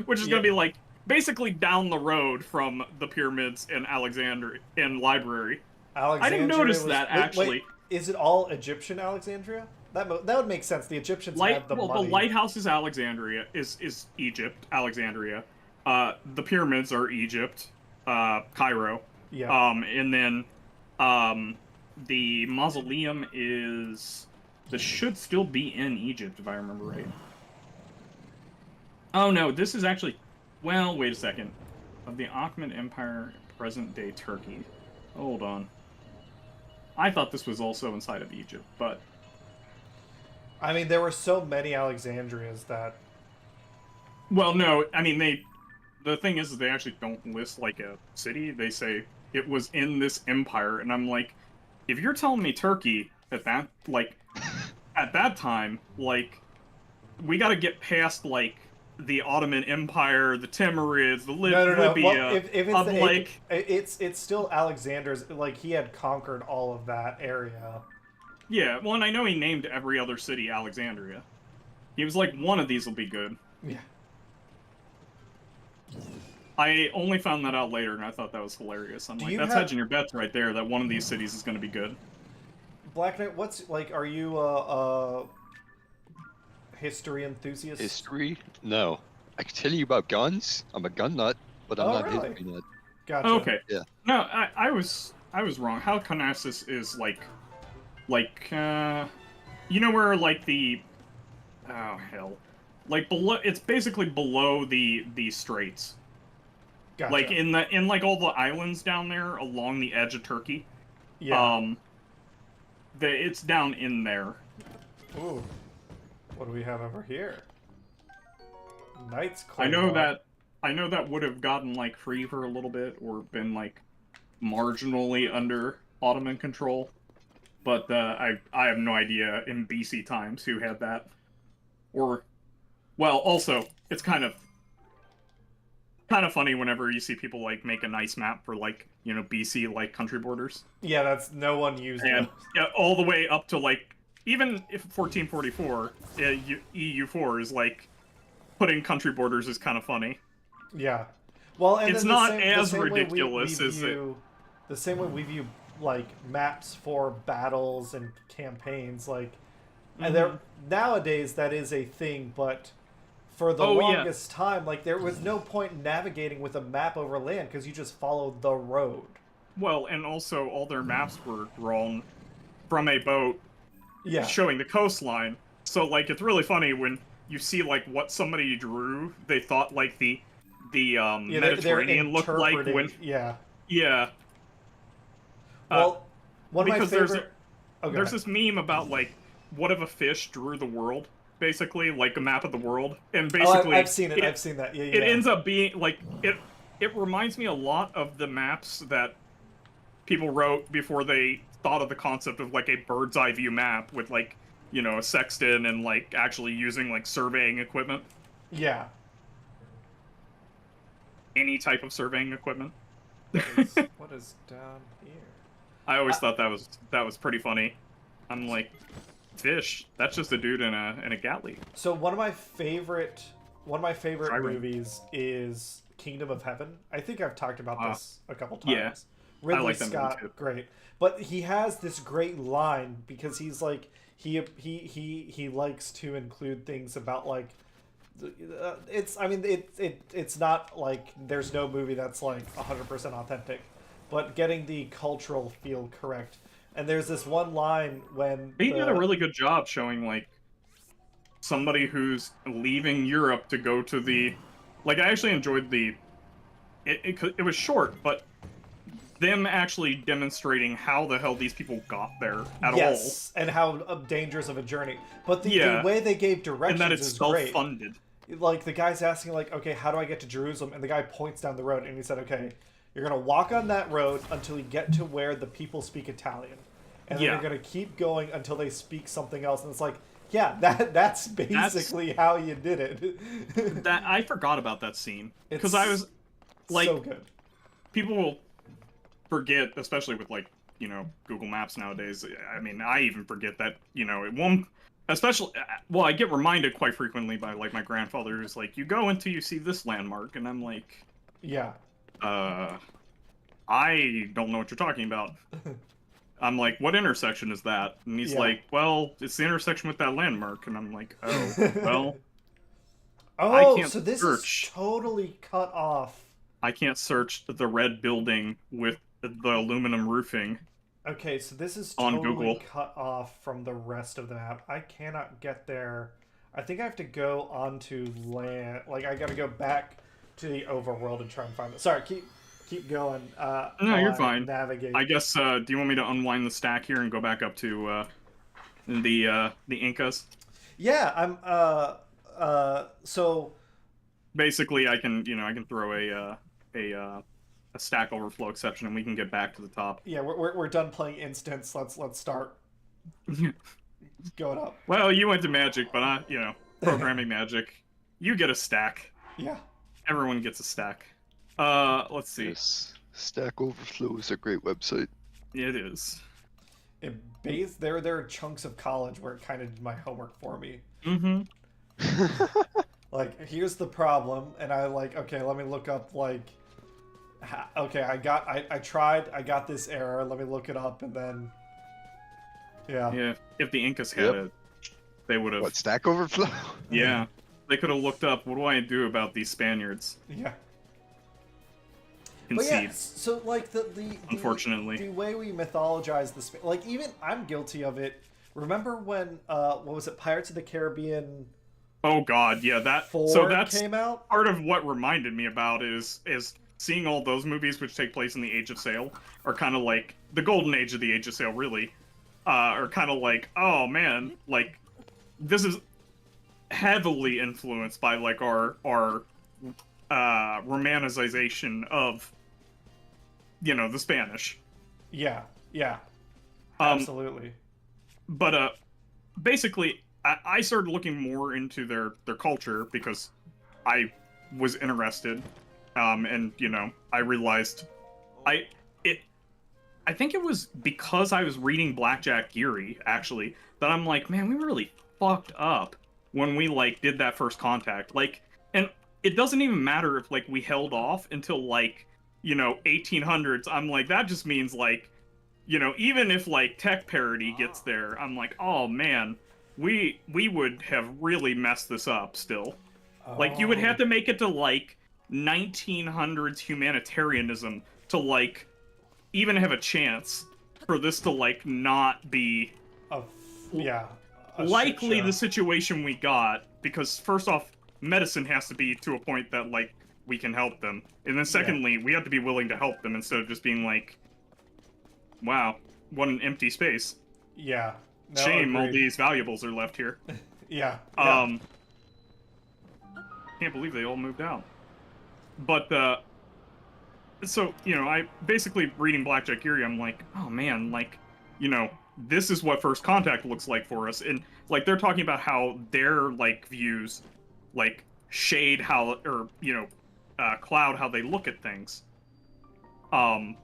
which is Yeah. gonna be like basically down the road from the pyramids in Alexandria in Library. I didn't Alexandria notice was that wait, actually. is it all Egyptian Alexandria? That would make sense. The Egyptians had the Well, the money. lighthouse is Alexandria, is Egypt, Alexandria. The pyramids are Egypt, Cairo. Yeah. And then, um, the mausoleum is this should still be in Egypt if I remember right. Oh no, this is actually, well, wait a second, of the Ottoman Empire, present day Turkey. Hold on. I thought this was also inside of Egypt, but I mean, there were so many Alexandrias that well, no, I mean the thing is they actually don't list like a city. They say it was in this empire, and I'm like, if you're telling me Turkey like at that time, like we got to get past like the Ottoman Empire, the Timurids, the no. Well, Libya, if it's of the, like it's still Alexander's. Like he had conquered all of that area. yeah. Well, and I know he named every other city Alexandria. He was like, one of these will be good. Yeah. I only found that out later, and I thought that was hilarious. I'm Do like, you that's have hedging your bets right there that one of these cities is going to be good. Black Knight? What's like? Are you a history enthusiast? History? No. I can tell you about guns. I'm a gun nut, but I'm Oh, not a really? history nut. Gotcha. Okay. Yeah. No, I was wrong. Halicarnassus is you know where like the oh hell, like below. It's basically below the straits. Gotcha. Like in like all the islands down there along the edge of Turkey. Yeah. It's down in there. Ooh. What do we have over here? Knights I Claymore. know that would have gotten like free for a little bit or been like marginally under Ottoman control, but I have no idea in BC times who had that. Or, well, also it's kind of funny whenever you see people like make a nice map for like BC like country borders, Yeah, that's no one used and those. yeah, all the way up to like even if 1444 EU4 is like putting country borders is kind of funny. Yeah. Well, and It's then not the as same way ridiculous we as view, the same way we view like maps for battles and campaigns, like, and there nowadays that is a thing, but for the Oh, yeah. longest time, like there was no point navigating with a map over land because you just followed the road. Well, and also all their maps were drawn from a boat Yeah. showing the coastline. So like it's really funny when you see like what somebody drew, they thought like the Yeah, they're Mediterranean looked like when interpreting. Yeah. yeah. Well, one of my Because favorite. Oh, go there's ahead. this meme about like what if a fish drew the world, basically like a map of the world, and basically I've seen it. I've seen that. Yeah, it yeah. ends up being like it reminds me a lot of the maps that people wrote before they thought of the concept of like a bird's eye view map with like, you know, a sextant and like actually using like surveying equipment, Yeah. any type of surveying equipment. What is down here? I always thought that was pretty funny. I'm like, fish. That's just a dude in a galley. So one of my favorite Trireme. movies is Kingdom of Heaven. I think I've talked about this a couple times. yeah. Ridley like that movie Scott, too. great. But he has this great line because he's like he likes to include things about like it's not like there's no movie that's like 100% authentic, but getting the cultural feel correct. And there's this one line when He did a really good job showing like somebody who's leaving Europe to go to the, like, I actually enjoyed it was short, but them actually demonstrating how the hell these people got there at yes, and how dangerous of a journey. But the Yeah. way they gave all, directions and that it's is great. self-funded. Like the guy's asking like, okay, how do I get to Jerusalem? And the guy points down the road and he said, okay, you're gonna walk on that road until you get to where the people speak Italian, and then Yeah. you're gonna keep going until they speak something else. And it's like, yeah, that's basically how you did it. That I forgot about that scene because It's I was like, so good. people will forget, especially with like, you know, Google Maps nowadays. I mean, I even forget that, you know, it won't. Especially, well, I get reminded quite frequently by like my grandfather who's like, "You go until you see this landmark," and I'm like, Yeah. I don't know what you're talking about. I'm like, what intersection is that? And he's Yeah. like, well, it's the intersection with that landmark. And I'm like, oh, well, Oh, can't so this search. is totally cut off. I can't search the red building with the aluminum roofing. Okay, so this is On totally Google. cut off from the rest of the map. I cannot get there. I think I have to go onto land. Like, I gotta go back to the overworld and try and find it. Sorry, keep going. No, while you're I fine. Navigate. I guess, do you want me to unwind the stack here and go back up to, the Incas? Yeah, so Basically, I can throw a stack overflow exception and we can get back to the top. yeah, we're done playing instance. Let's start going up. Well, you went to Magic, but programming Magic. You get a stack. Yeah. Everyone gets a stack. Let's see. Yes. Stack Overflow is a great website. It is. There are chunks of college where it kind of did my homework for me. Mm-hmm. Like, here's the problem, and I like, okay, let me look up like, okay, I got this error. Let me look it up, and then, yeah. Yeah. If the Incas had it, they would have. What, Stack Overflow? Yeah. They could have looked up. What do I do about these Spaniards? Yeah. Concede. But yeah, so like the Unfortunately. the way we mythologize the like, even I'm guilty of it. Remember when what was it, Pirates of the Caribbean Oh God, yeah. 4 So that's came out? part of what reminded me about is seeing all those movies which take place in the Age of Sail are kind of like the golden age of the Age of Sail, really. Are kind of like, oh man, like this is heavily influenced by like our romanticization of, you know, the Spanish. Yeah, yeah, Absolutely. absolutely. But basically, I started looking more into their culture because I was interested, and you know, I realized I think it was because I was reading Blackjack Geary actually that I'm like, man, we really fucked up when we like did that first contact. Like, and it doesn't even matter if like we held off until like, you know, 1800s. I'm like, that just means like, you know, even if like tech parity gets there, I'm like, oh man, we would have really messed this up still. Like, you would have to make it to like 1900s humanitarianism to like even have a chance for this to like not be Yeah. a shit likely show. the situation we got, because first off, medicine has to be to a point that, like, we can help them. And then secondly, we have to be willing to help them instead of just being like, wow, what an empty space. Yeah. No, Shame all agreed. these valuables are left here. Yeah. Can't believe they all moved out. But, so, you know, I basically reading Blackjack Eerie, I'm like, oh man, like, you know, this is what First Contact looks like for us. And, like, they're talking about how their, like, views, like, shade how, or, you know, cloud how they look at things.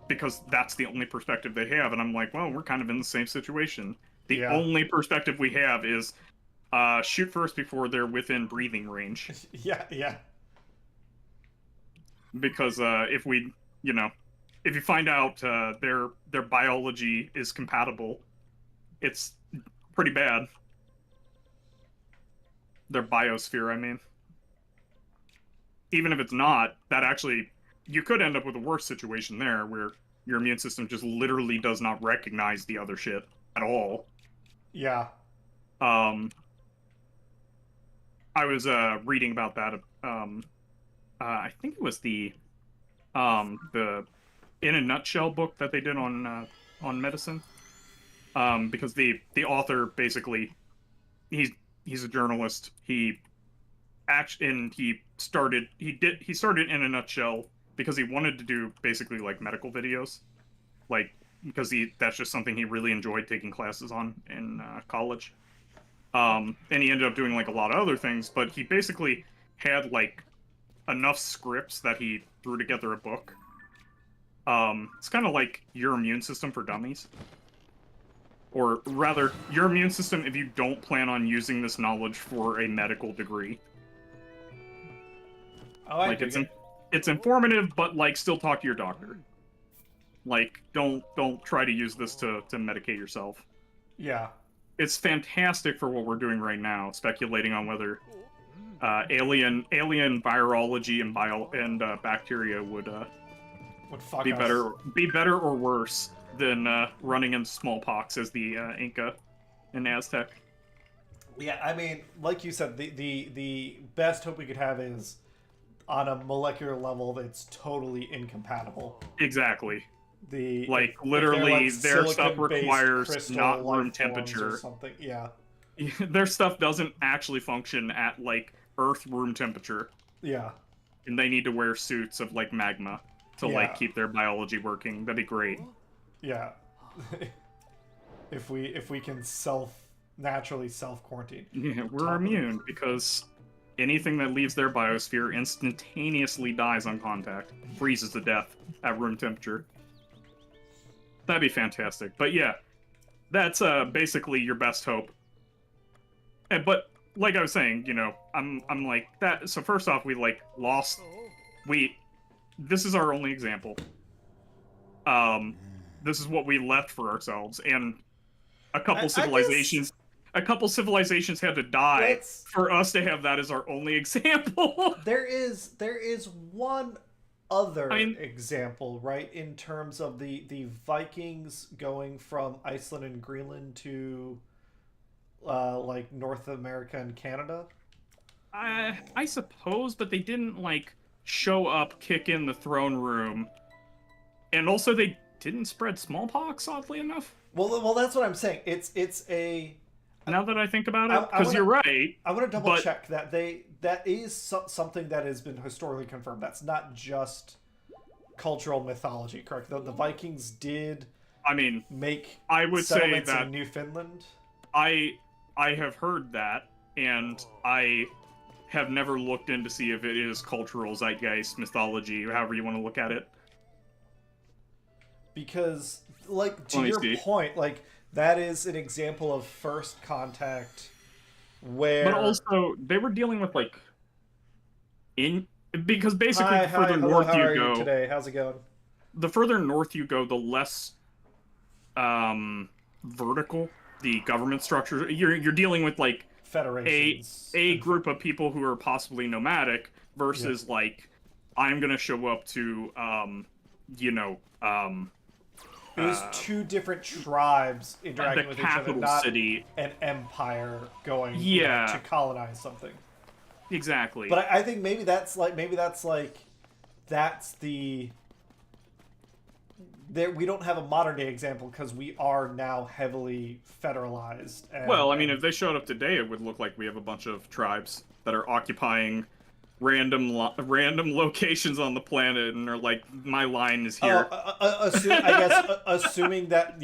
Because that's the only perspective they have. And I'm like, well, we're kind of in the same situation. The only perspective we have is, shoot first before they're within breathing range. Yeah. Because, if we, you know, if you find out, their biology is compatible, it's pretty bad. Their biosphere, I mean. Even if it's not, that actually, you could end up with a worse situation there, where your immune system just literally does not recognize the other shit at all. Yeah. I was, reading about that, I think it was the In a Nutshell book that they did on medicine. Because the author basically, he's a journalist. He started In a Nutshell because he wanted to do basically like medical videos, like because that's just something he really enjoyed taking classes on in college. And he ended up doing like a lot of other things, but he basically had like enough scripts that he threw together a book. It's kind of like Your Immune System for Dummies. Or rather, your immune system if you don't plan on using this knowledge for a medical degree. Oh, like it's informative, but like still talk to your doctor. Like don't try to use this to medicate yourself. Yeah. It's fantastic for what we're doing right now, speculating on whether alien virology and bacteria would fuck be us. better or worse than running into smallpox as the Inca and Aztec. Yeah, I mean, like you said, the best hope we could have is on a molecular level that's totally incompatible. Exactly. If Literally, they're, their stuff silicon-based requires crystal not life room forms temperature. or something. Yeah. Their stuff doesn't actually function at like Earth room temperature. Yeah. And they need to wear suits of like magma to like keep their biology working. That'd be great. Yeah. if we can naturally self-quarantine. Yeah, we're immune because anything that leaves their biosphere instantaneously dies on contact, freezes to death at room temperature. That'd be fantastic. But yeah, that's basically your best hope. But like I was saying, you know, I'm like that. So first off, we like lost. This is our only example. This is what we left for ourselves, and a couple civilizations had to die for us to have that as our only example. There is one other example, right, in terms of the Vikings going from Iceland and Greenland to like North America and Canada. I suppose, but they didn't like show up, kick in the throne room, and also they didn't spread smallpox, oddly enough. Well, that's what I'm saying. It's a. Now that I think about it, because you're right. I want to double check that that is something that has been historically confirmed. That's not just cultural mythology, correct? The Vikings did. I mean, I would say that in Newfoundland. I have heard that, and I have never looked in to see if it is cultural zeitgeist, mythology, however you want to look at it. Because, like, to your point, like, that is an example of first contact where... But also, they were dealing with, like, because basically the further north you go... today? How's it going? The further north you go, the less vertical the government structure... You're dealing with, like, federations. A group of people who are possibly nomadic versus, like, I'm gonna show up to, you know, It was two different tribes interacting with each other, capital not city. an empire going Yeah. to colonize something. Exactly. But I think that's the we don't have a modern day example because we are now heavily federalized. Well, I mean, if they showed up today, it would look like we have a bunch of tribes that are occupying random locations on the planet, and are like, my line is here. Assuming that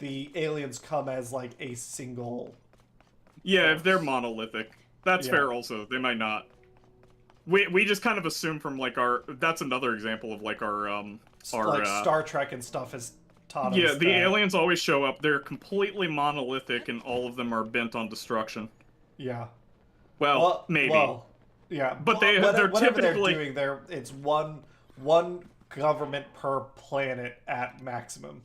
the aliens come as like a single. Yeah, if they're monolithic, that's Yeah. fair. Also, they might not. We just kind of assume from like that's another example of like our Star Trek and stuff has taught us. Yeah, the that, aliens always show up. They're completely monolithic, and all of them are bent on destruction. Yeah. Well, maybe. Well, yeah. But they're whatever typically they're doing, it's one government per planet at maximum.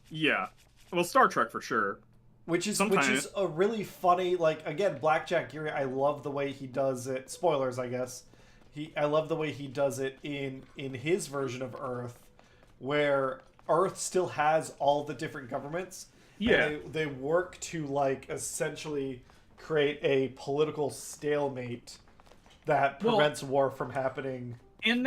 Yeah. Well, Star Trek for sure. Which is a really funny, like, again, Blackjack Geary, I love the way he does it. Spoilers, I guess. I love the way he does it in his version of Earth, where Earth still has all the different governments. Yeah. And they work to, like, essentially create a political stalemate that prevents war from happening. And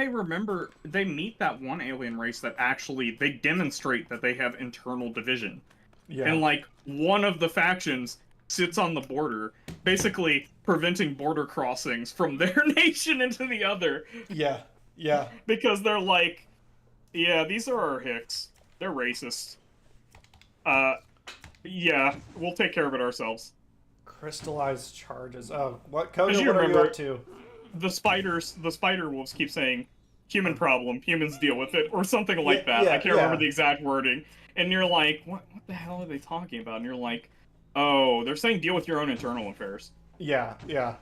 they meet that one alien race that actually, they demonstrate that they have internal division. Yeah. And, like, one of the factions sits on the border, basically preventing border crossings from their nation into the other. Yeah, yeah. Because they're like, yeah, these are our Hicks. They're racist. Yeah, we'll take care of it ourselves. Crystallized charges. Oh, what As Kohga, you what are you remember, up to? The spider wolves keep saying, human problem, humans deal with it, or something like that. I can't remember the exact wording. And you're like, what the hell are they talking about? And you're like, oh, they're saying deal with your own internal affairs. Yeah, yeah.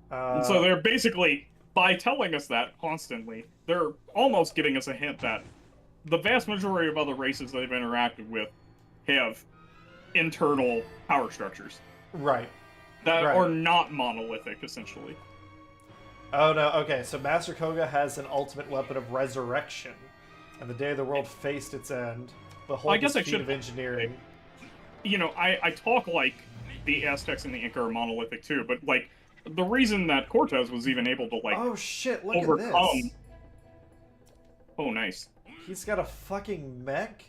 And so they're basically, by telling us that constantly, they're almost giving us a hint that the vast majority of other races they've interacted with have internal power structures. Right. That are not monolithic, essentially. Oh no, okay, so Master Kohga has an ultimate weapon of resurrection. And the day the world faced its end, behold the feat of engineering. You know, I talk like the Aztecs and the Inca are monolithic too, but like, the reason that Cortez was even able to like oh shit, look overcome... at this. Oh, nice. He's got a fucking mech?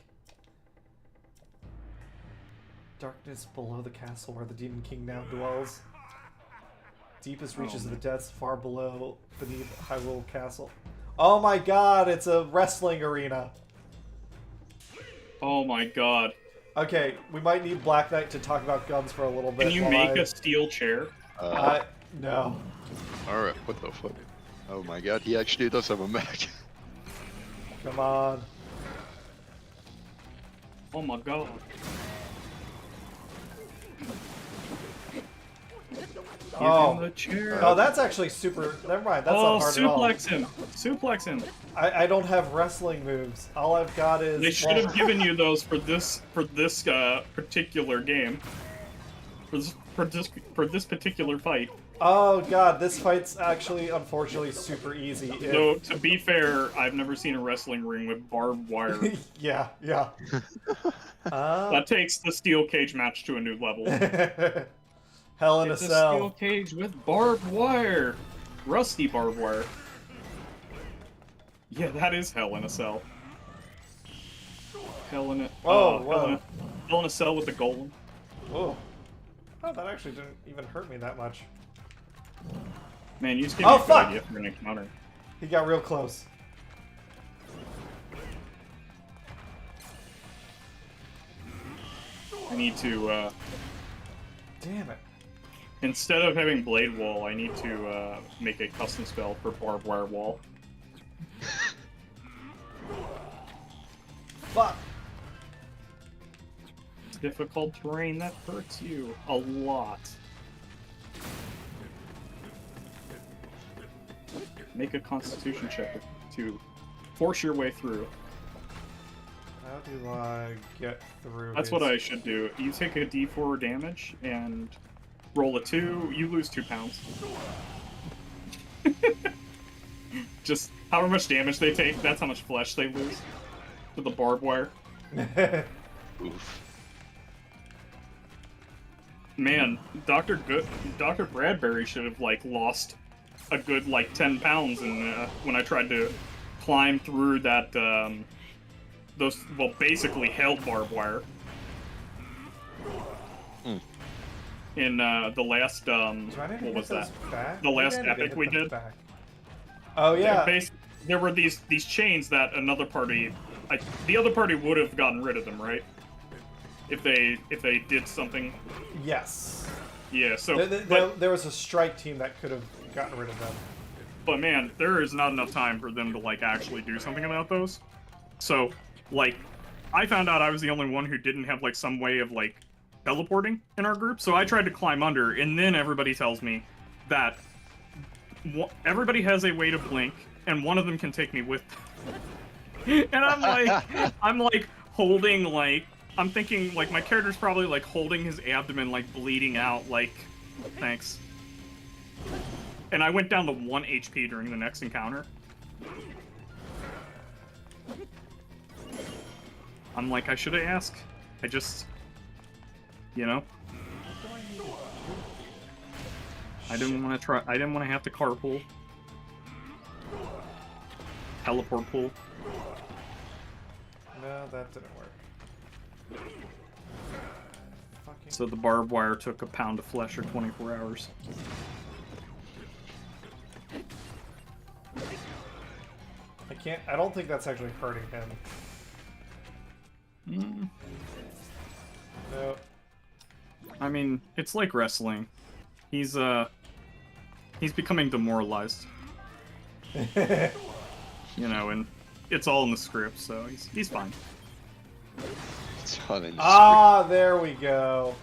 Darkness below the castle where the Demon King now dwells. Deepest reaches of the depths far below, beneath Hyrule Castle. Oh my god, it's a wrestling arena. Oh my god. Okay, we might need Black Knight to talk about guns for a little bit. Can you make a steel chair? No. Alright, what the fuck? Oh my god, he actually does have a mech. Come on. Oh my god. Oh. The chair. Oh, that's actually super. Never mind. That's not hard at all. Suplex him. Suplex him. I don't have wrestling moves. All I've got is. They should have given you those for this particular game. For this particular fight. Oh god, this fight's actually, unfortunately, super easy. Though, to be fair, I've never seen a wrestling ring with barbed wire. Yeah, yeah. That takes the steel cage match to a new level. Hell in a Cell. Steel cage with barbed wire. Rusty barbed wire. Yeah, that is Hell in a Cell. Hell in a... Hell in a Cell with the golem. Whoa. Oh, that actually didn't even hurt me that much. Man, you just gave me a good idea for an encounter. He got real close. I need to, Damn it. Instead of having Blade Wall, I need to, make a custom spell for Barbed Wire Wall. Fuck! It's difficult terrain that hurts you a lot. Make a Constitution check to force your way through. How do I get through? That's what I should do. You take a D4 damage and roll a 2. You lose 2 pounds. Just however much damage they take, that's how much flesh they lose to the barbed wire. Oof. Man, Dr. Bradbury should have like lost a good like 10 pounds when I tried to climb through that those basically held barbed wire. In the last what was that? The last epic we did. Oh yeah. There were these chains that another party, the other party would have gotten rid of them, right? If they did something. Yes. Yeah. So there was a strike team that could have gotten rid of them. But man, there is not enough time for them to like actually do something about those. So like, I found out I was the only one who didn't have like some way of like teleporting in our group. So I tried to climb under, and then everybody tells me that everybody has a way to blink, and one of them can take me with them. And I'm like holding like. I'm thinking, like, my character's probably, like, holding his abdomen, like, bleeding out, like, thanks. And I went down to 1 HP during the next encounter. I'm like, I should have asked. I just, you know? I didn't want to have to carpool. Teleport pool. No, that didn't work. So the barbed wire took a pound of flesh or 24 hours. I don't think that's actually hurting him. No. I mean, it's like wrestling. He's becoming demoralized. You know, and it's all in the script, so he's fine. There we go.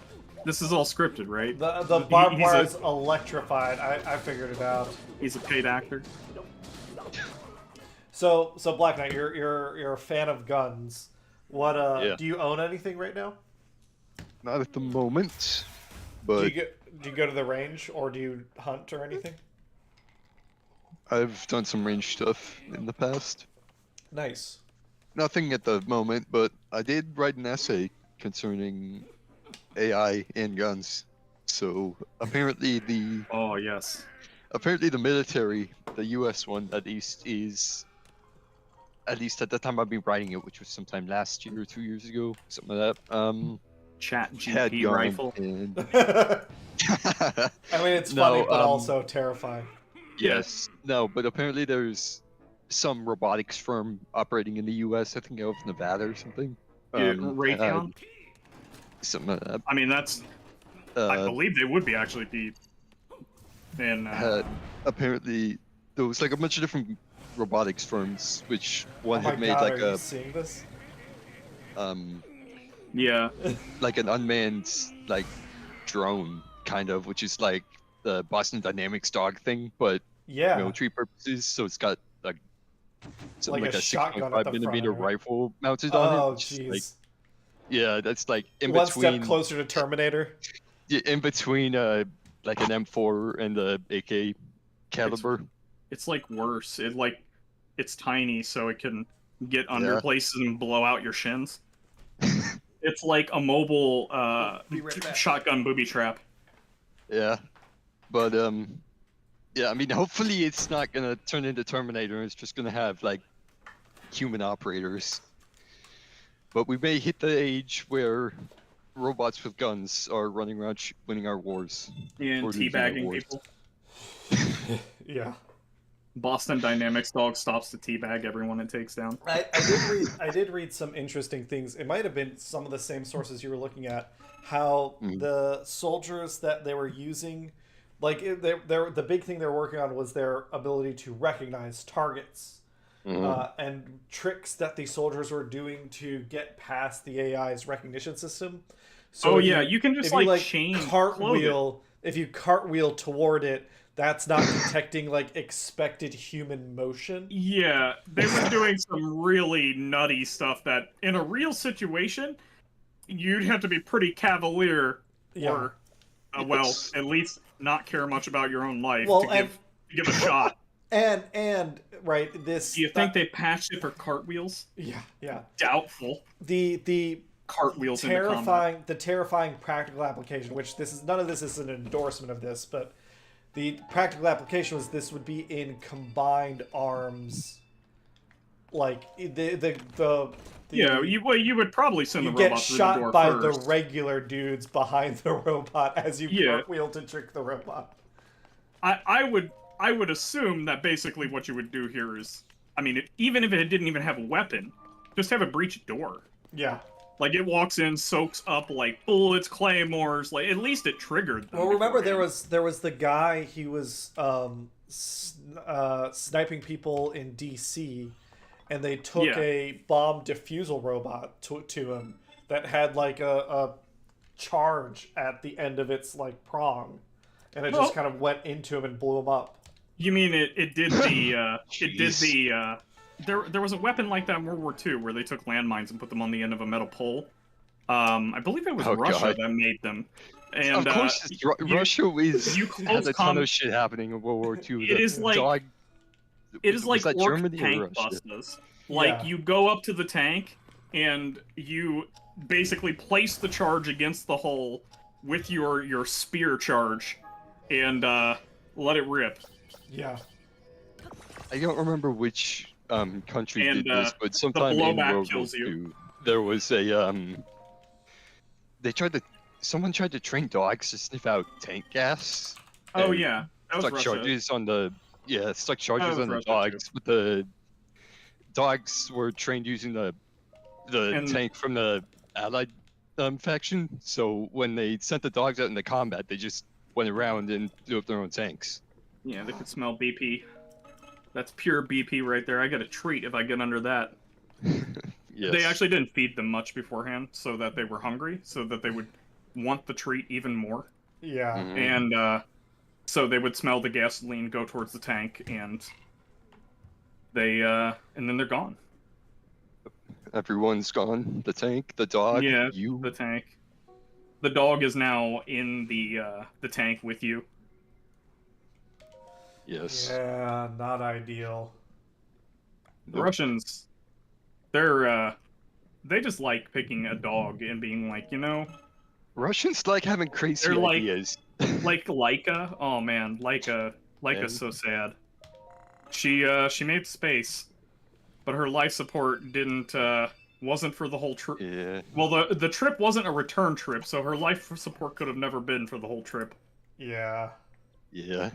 This is all scripted, right? The barbed wire is electrified. I figured it out. He's a paid actor. So Black Knight, you're a fan of guns. What do you own anything right now? Not at the moment, but do you go to the range or do you hunt or anything? I've done some range stuff in the past. Nice. Nothing at the moment, but I did write an essay concerning AI and guns. So apparently apparently the military, the US one at least, is, at least at the time I've been writing it, which was sometime last year or 2 years ago, something like that. Chat GP rifle. And... I mean, it's funny, but also terrifying. Yes. No, but apparently there's some robotics firm operating in the U.S. I think out of Nevada or something. Raytheon? Something like that. I mean, that's... I believe they would actually be... And, apparently, there was like a bunch of different robotics firms, which one had made God, like are you seeing this? Yeah. Like an unmanned, like, drone, kind of, which is like the Boston Dynamics dog thing, but yeah, military purposes, so it's got like something like a shotgun 6.5mm rifle mounted on it. Oh, jeez. Like, yeah, that's like in One between. step closer to Terminator. Yeah, in between like an M4 and the AK caliber. It's like worse. It's tiny, so it can get under places and blow out your shins. It's like a mobile shotgun booby trap. Yeah, but yeah, I mean, hopefully it's not gonna turn into Terminator. It's just gonna have like human operators. But we may hit the age where robots with guns are running around winning our wars. And teabagging people. Yeah. Boston Dynamics dog stops to teabag everyone it takes down. I did read some interesting things. It might have been some of the same sources you were looking at. How the soldiers that they were using, like the big thing they're working on was their ability to recognize targets, and tricks that the soldiers were doing to get past the AI's recognition system. So you can just like chain cartwheel. If you cartwheel toward it, that's not detecting like expected human motion. Yeah, they were doing some really nutty stuff that in a real situation you'd have to be pretty cavalier or at least not care much about your own life to give a shot. And right, Do you think they patched it for cartwheels? yeah. Doubtful. The Cartwheels into combat. terrifying practical application, which this is none of this is an endorsement of this, but the practical application was this would be in combined arms, like Yeah, you would probably send you the get robot through the door shot by first. the regular dudes behind the robot as you Yeah. cartwheel to trick the robot. I would assume that basically what you would do here is, I mean, even if it didn't even have a weapon, just have a breach door. Yeah. Like, it walks in, soaks up, like, bullets, claymores, like, at least it triggered them. Well, remember beforehand. there was the guy, he was sniping people in DC, and they took Yeah. a bomb defusal robot to him that had like a charge at the end of its like prong, and it Well- just kind of went into him and blew him up. You mean it did the, it did Jeez. the, there was a weapon like that in World War II where they took landmines and put them on the end of a metal pole. I believe it was Oh, Russia God. that made them. And, of course, Russia you had close a ton com- of shit happening in World War II. It is like- dog, It is was like that orc Germany or tank Russia? busters. Like, Yeah. you go up to the tank, and you basically place the charge against the hull with your spear charge, and let it rip. Yeah. I don't remember which country And, did this, but sometime in blowback World War kills you. II, there was a someone tried to train dogs to sniff out tank gas. Oh and yeah, that was stuck Russia. charges on the stuck charges was on the Russia, dogs, but the dogs were trained using the And- tank from the Allied faction. So when they sent the dogs out into combat, they just went around and blew up their own tanks. Yeah, they could smell BP. That's pure BP right there. I get a treat if I get under that. Yes. They actually didn't feed them much beforehand, so that they were hungry, so that they would want the treat even more. Yeah. Mhm. And so they would smell the gasoline go towards the tank, and then they're gone. Everyone's gone. The tank, the dog, Yeah, you. the tank. The dog is now in the tank with you. Yes. Yeah, not ideal. The Russians, they just like picking a dog and being like, Russians like having crazy They're like- ideas. like Laika. Oh man, Laika's Yeah. so sad. She made space, but her life support wasn't for the whole trip. Yeah. Well, the trip wasn't a return trip, so her life support could have never been for the whole trip. Yeah. Yeah.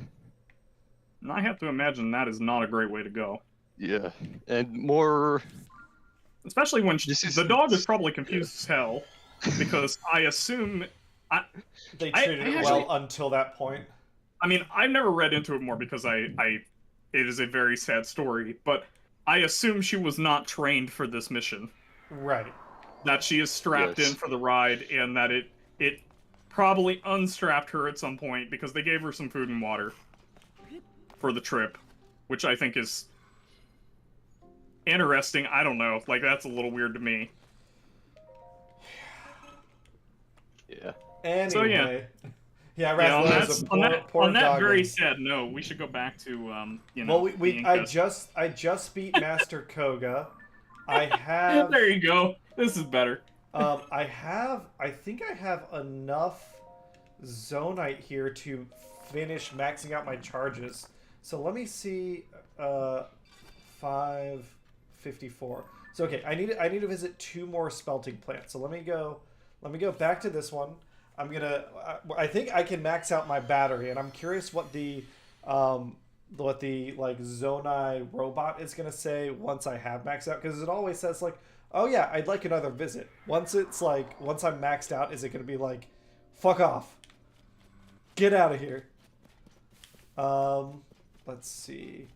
And I have to imagine that is not a great way to go. Yeah. And more. Especially when This is- the dog is probably confused as hell, because I assume. They I treated it actually- well until that point. I mean, I've never read into it more because it is a very sad story, but I assume she was not trained for this mission. Right. That she is strapped Yes. in for the ride, and that it probably unstrapped her at some point because they gave her some food and water for the trip, which I think is interesting. I don't know, like that's a little weird to me. Yeah. Anyway. So, yeah. Yeah, Yeah, on Razzle that, is a on that, poor on that dog very and- sad note, we should go back to Well, being I custom. just beat Master Koga. I have There you go. This is better. I think I have enough Zonite here to finish maxing out my charges. So let me see 554. So okay, I need to visit 2 more smelting plants. So let me go back to this one. I think I can max out my battery, and I'm curious what the like Zonai robot is gonna say once I have maxed out, because it always says like, oh yeah, I'd like another visit. Once I'm maxed out, is it gonna be like, fuck off, get out of here? Let's see.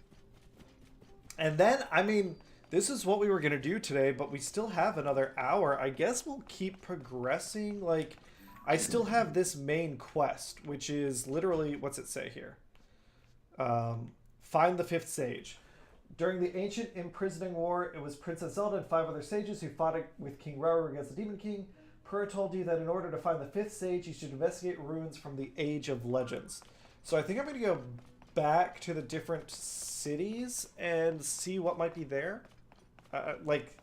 And then, I mean, this is what we were gonna do today, but we still have another hour. I guess we'll keep progressing. Like, I still have this main quest, which is literally, what's it say here? Find the 5th sage. During the ancient imprisoning war, it was Princess Zelda and 5 other sages who fought with King Rauru against the Demon King. Purah told you that in order to find the 5th sage, you should investigate ruins from the Age of Legends. So I think I'm going to go back to the different cities and see what might be there. Like,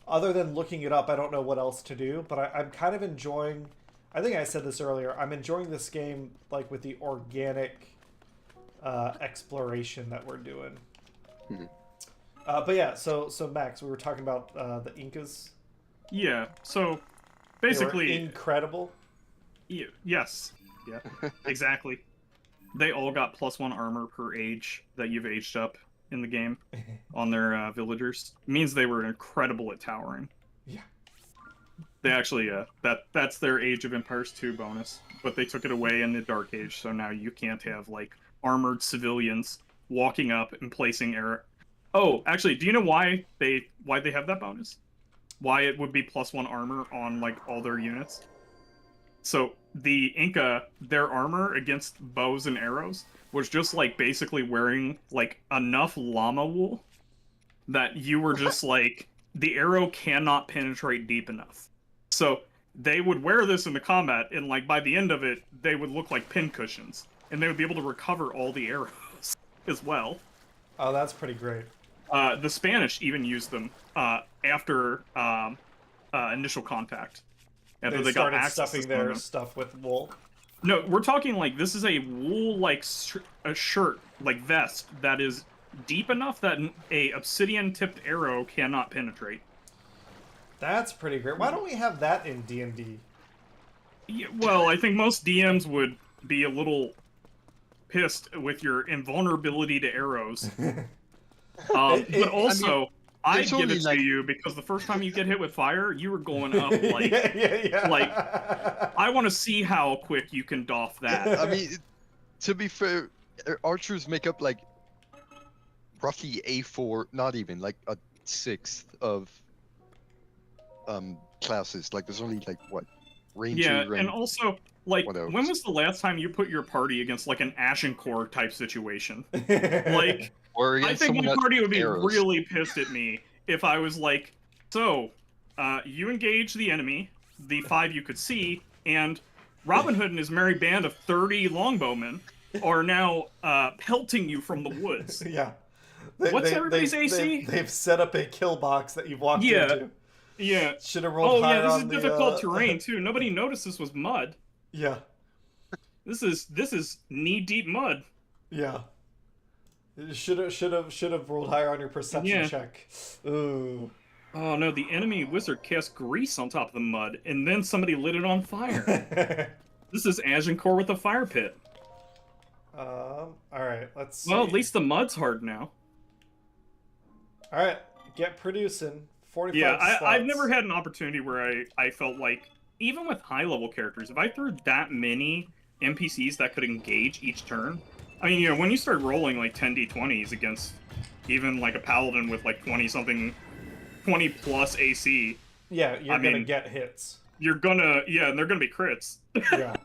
other than looking it up, I don't know what else to do, but I'm kind of enjoying... I think I said this earlier. I'm enjoying this game, like, with the organic exploration that we're doing. Mm-hmm. But yeah, so Max, we were talking about the Incas. Yeah, so They basically... were incredible. Yes. Yeah, exactly. They all got +1 armor per age that you've aged up in the game on their villagers. It means they were incredible at towering. Yeah. They actually, that's their Age of Empires 2 bonus, but they took it away in the Dark Age, so now you can't have, like, armored civilians walking up and placing arrow. Oh, actually, do you know why they have that bonus? Why it would be +1 armor on, like, all their units? So, the Inca, their armor against bows and arrows was just, like, basically wearing, like, enough llama wool that you were just, like, the arrow cannot penetrate deep enough. So, they would wear this in the combat, and, like, by the end of it, they would look like pincushions. And they would be able to recover all the arrows as well. Oh, that's pretty great. The Spanish even used them after initial contact. After they got started access stuffing to their them. stuff with wool. No, we're talking like this is a wool like a shirt, like vest that is deep enough that a obsidian tipped arrow cannot penetrate. That's pretty great. Why don't we have that in D&D? Yeah, well, I think most DMs would be a little pissed with your invulnerability to arrows. But also, I give it to you because the first time you get hit with fire, you were going up like, like, I want to see how quick you can doff that. I mean, to be fair, archers make up like roughly a4, not even like a sixth of classes. Like, there's only like what, ranger. Yeah, and also, like, what else? when was the last time you put your party against like an Ashen Core type situation? Like. Or I think my party would be arrows. really pissed at me if I was like, so, you engage the enemy, the 5 you could see, and Robin Hood and his merry band of 30 longbowmen are now pelting you from the woods. Yeah. What's everybody's AC? They've set up a kill box that you've walked into. Yeah. Should have rolled higher this on is the, difficult terrain too. Nobody noticed this was mud. Yeah. This is knee-deep mud. Yeah. Should have rolled higher on your perception check. Ooh. Oh no, the enemy wizard cast grease on top of the mud, and then somebody lit it on fire. This is Agincourt with a fire pit. Alright, let's see. Well, at least the mud's hard now. Alright, get producing. 45 Yeah, slots. I've never had an opportunity where I felt like, even with high-level characters, if I threw that many NPCs that could engage each turn, I mean, you know, when you start rolling like 10d20s against even like a paladin with like 20 plus AC. Yeah, you're gonna get hits. You're gonna, yeah, and they're gonna be crits. Yeah.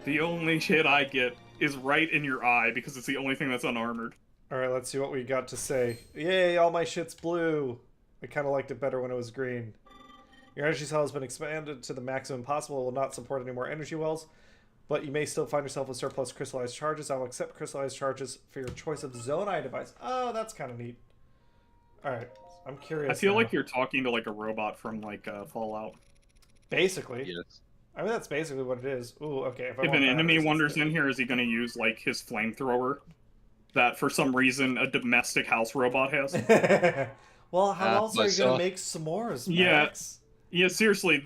The only hit I get is right in your eye because it's the only thing that's unarmored. Alright, let's see what we got to say. Yay, all my shit's blue. I kind of liked it better when it was green. Your energy cell has been expanded to the maximum possible. It will not support any more energy wells. But you may still find yourself with surplus crystallized charges. I will accept crystallized charges for your choice of Zonai device. Oh, that's kind of neat. Alright, I'm curious. I feel now. like you're talking to like a robot from like Fallout. Basically. Yes. I mean, that's basically what it is. Ooh, okay. If an enemy wanders in here, is he going to use like his flamethrower that for some reason a domestic house robot has? Well, how else are you going to make s'mores, Max? Yeah, seriously,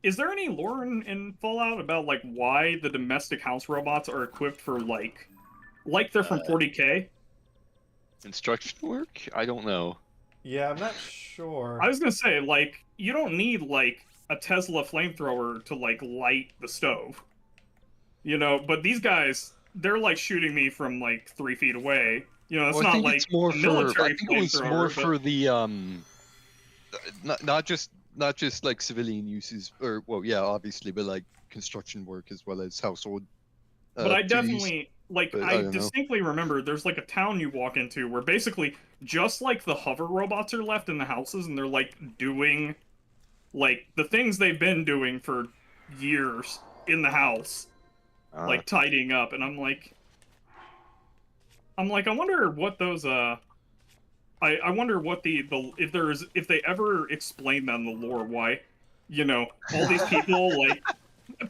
is there any lore in Fallout about, like, why the domestic house robots are equipped for, like they're from 40k? Instruction work? I don't know. Yeah, I'm not sure. I was gonna say, like, you don't need, like, a Tesla flamethrower to, like, light the stove. You know, but these guys, they're, like, shooting me from, like, 3 feet away. You know, it's not, like, a military I think it was more for the, not just like civilian uses, or well, yeah, obviously, but like construction work as well as household. But I duties. definitely I don't distinctly remember there's like a town you walk into where basically just like the hover robots are left in the houses, and they're like doing like the things they've been doing for years, in the house, like tidying up, and I'm like, I wonder what those I wonder what the if they ever explain that in the lore why, all these people like.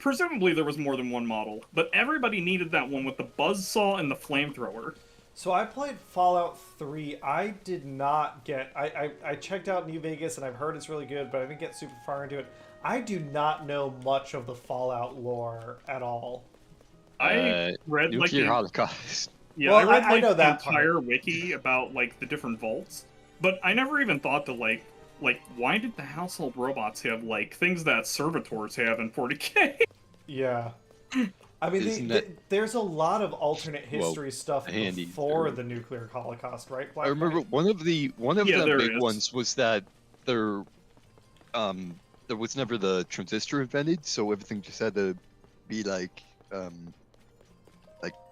Presumably there was more than one model, but everybody needed that one with the buzzsaw and the flamethrower. So I played Fallout 3. I did not get... I checked out New Vegas, and I've heard it's really good, but I didn't get super far into it. I do not know much of the Fallout lore at all. I read Nuclear Holocaust. Yeah, well, I read know the that entire part. wiki about like the different vaults, but I never even thought to like why did the household robots have like things that servitors have in 40K? Yeah. I mean, there's a lot of alternate history stuff before the nuclear holocaust, right? I remember one of the big ones was that there was never the transistor invented, so everything just had to be like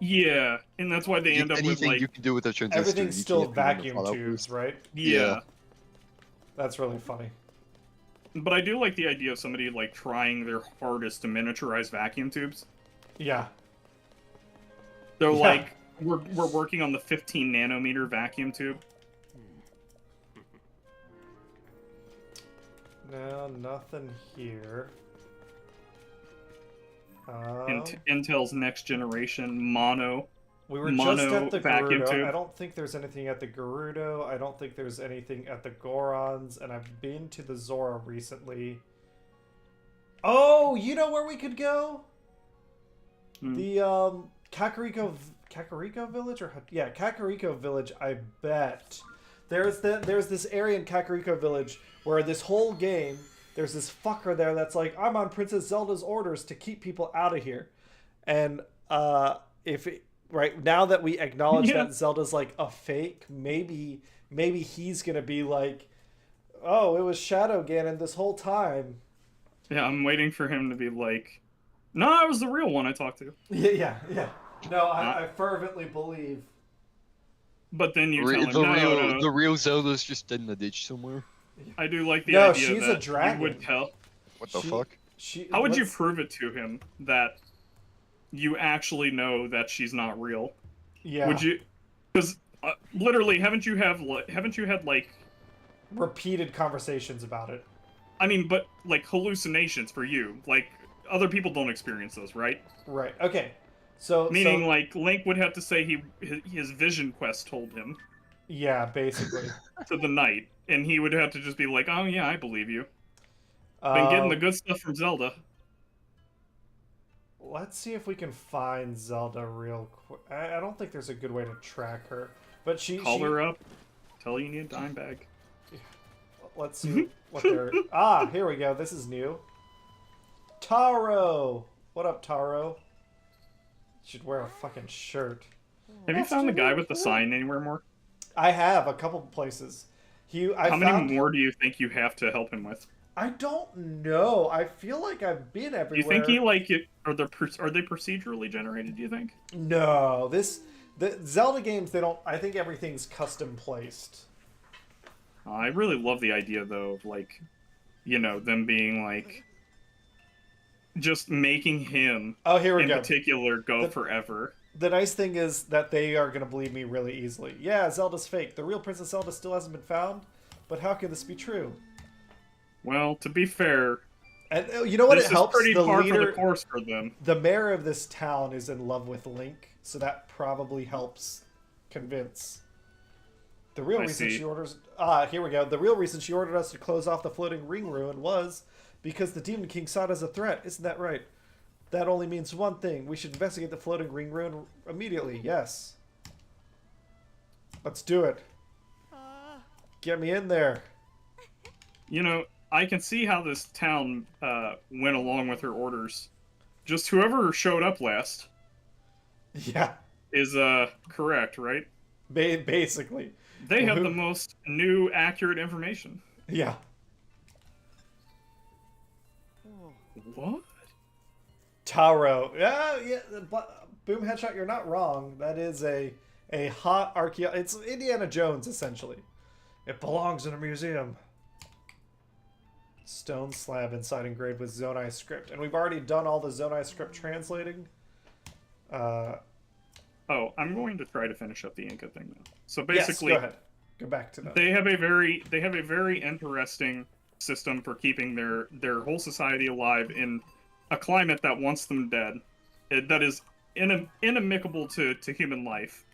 yeah, and that's why they end up with anything you can do with a transistor. Everything's still vacuum tubes, right? Yeah. That's really funny. But I do like the idea of somebody like trying their hardest to miniaturize vacuum tubes. Yeah. They're like, we're working on the 15 nanometer vacuum tube. No, nothing here. Intel's next generation mono. We were just at the vacuum Gerudo. tube. I don't think there's anything at the Gerudo. I don't think there's anything at the Gorons. And I've been to the Zora recently. Oh, you know where we could go? The Kakariko Village, Kakariko Village. I bet there's this area in Kakariko Village where this whole game there's this fucker there that's like, I'm on Princess Zelda's orders to keep people out of here, and right now that we acknowledge that Zelda's like a fake, maybe he's gonna be like, oh, it was Shadow Ganon this whole time. Yeah, I'm waiting for him to be like, no, I was the real one I talked to. Yeah. No, I fervently believe. But then you tell him, the real Zelda's just in the ditch somewhere. I do like the idea she's that a dragon. You would tell. What the fuck? How would you prove it to him that you actually know that she's not real? Yeah. Would you? Because literally, haven't you had like repeated conversations about it? I mean, but like hallucinations for you, like other people don't experience those, right? Right. Okay. So meaning like Link would have to say his vision quest told him. Yeah, basically. To the knight, and he would have to just be like, "Oh yeah, I believe you." Been getting the good stuff from Zelda. Let's see if we can find Zelda real quick. I don't think there's a good way to track her, but call her up. Tell her you need a dime bag. Let's see what they're. Ah, here we go. This is new. Taro, what up, Taro? Should wear a fucking shirt. Have you found the guy with the sign anywhere more? I have a couple places. How many more do you think you have to help him with? I don't know. I feel like I've been everywhere. Do you think he like it? Are they procedurally generated? Do you think? No, the Zelda games, they don't. I think everything's custom placed. I really love the idea though of like, them being like, just making him. Oh, here we go. In particular, go forever. The nice thing is that they are going to believe me really easily. Yeah, Zelda's fake. The real Princess Zelda still hasn't been found, but how can this be true? Well, to be fair, and you know what? It helps. Pretty par for the course for them. The mayor of this town is in love with Link, so that probably helps convince. The real reason she orders. Here we go. The real reason she ordered us to close off the floating ring ruin was because the Demon King saw it as a threat. Isn't that right? That only means one thing. We should investigate the floating ring ruin immediately. Yes. Let's do it. Get me in there. I can see how this town went along with her orders. Just whoever showed up last. Yeah. Is correct, right? Basically. They have the most new, accurate information. Yeah. What? Taro. Yeah. Boom Headshot, you're not wrong. That is a hot archaeo. It's Indiana Jones, essentially. It belongs in a museum. stone slab inside engraved with Zonai script, and we've already done all the Zonai script translating. Oh, I'm going to try to finish up the Inca thing now. So Yes, basically, go ahead. Go back to that. they have a very interesting system for keeping their whole society alive in a climate that wants them dead, that is inimical to human life.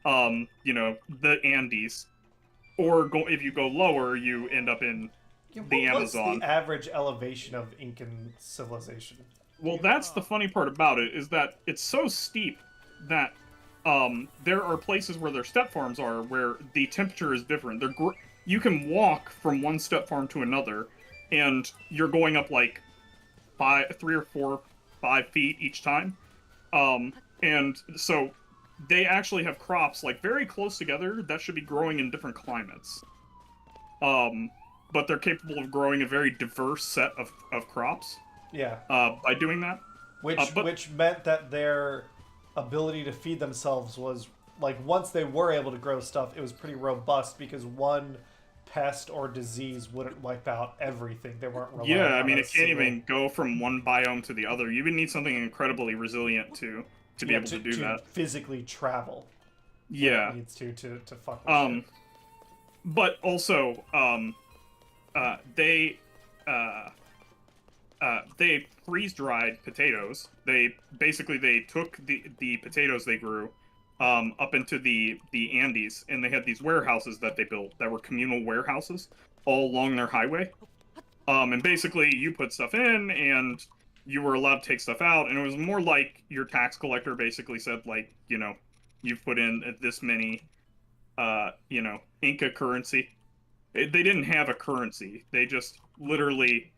You know, the Andes, or if you go lower, you end up in the Amazon. What's the average elevation of Incan civilization? Well, that's the funny part about it, is that it's so steep that there are places where their step farms are where the temperature is different. You can walk from one step farm to another, and you're going up like 3 or 4, 5 feet each time. And so they actually have crops like very close together that should be growing in different climates. But they're capable of growing a very diverse set of crops. Yeah. By doing that. Which meant that their ability to feed themselves was, like, once they were able to grow stuff, it was pretty robust because one pest or disease wouldn't wipe out everything. They weren't reliant Yeah, I on mean, a it can't single... even go from one biome to the other. You would need something incredibly resilient to be able to do that. Physically travel. Yeah. It needs to fuck with shit. But also, they freeze-dried potatoes. They took the potatoes they grew up into the Andes, and they had these warehouses that they built that were communal warehouses all along their highway. And basically, you put stuff in, and you were allowed to take stuff out, and it was more like your tax collector basically said, like, you know, you've put in this many, you know, Inca currency. They didn't have a currency. They just literally...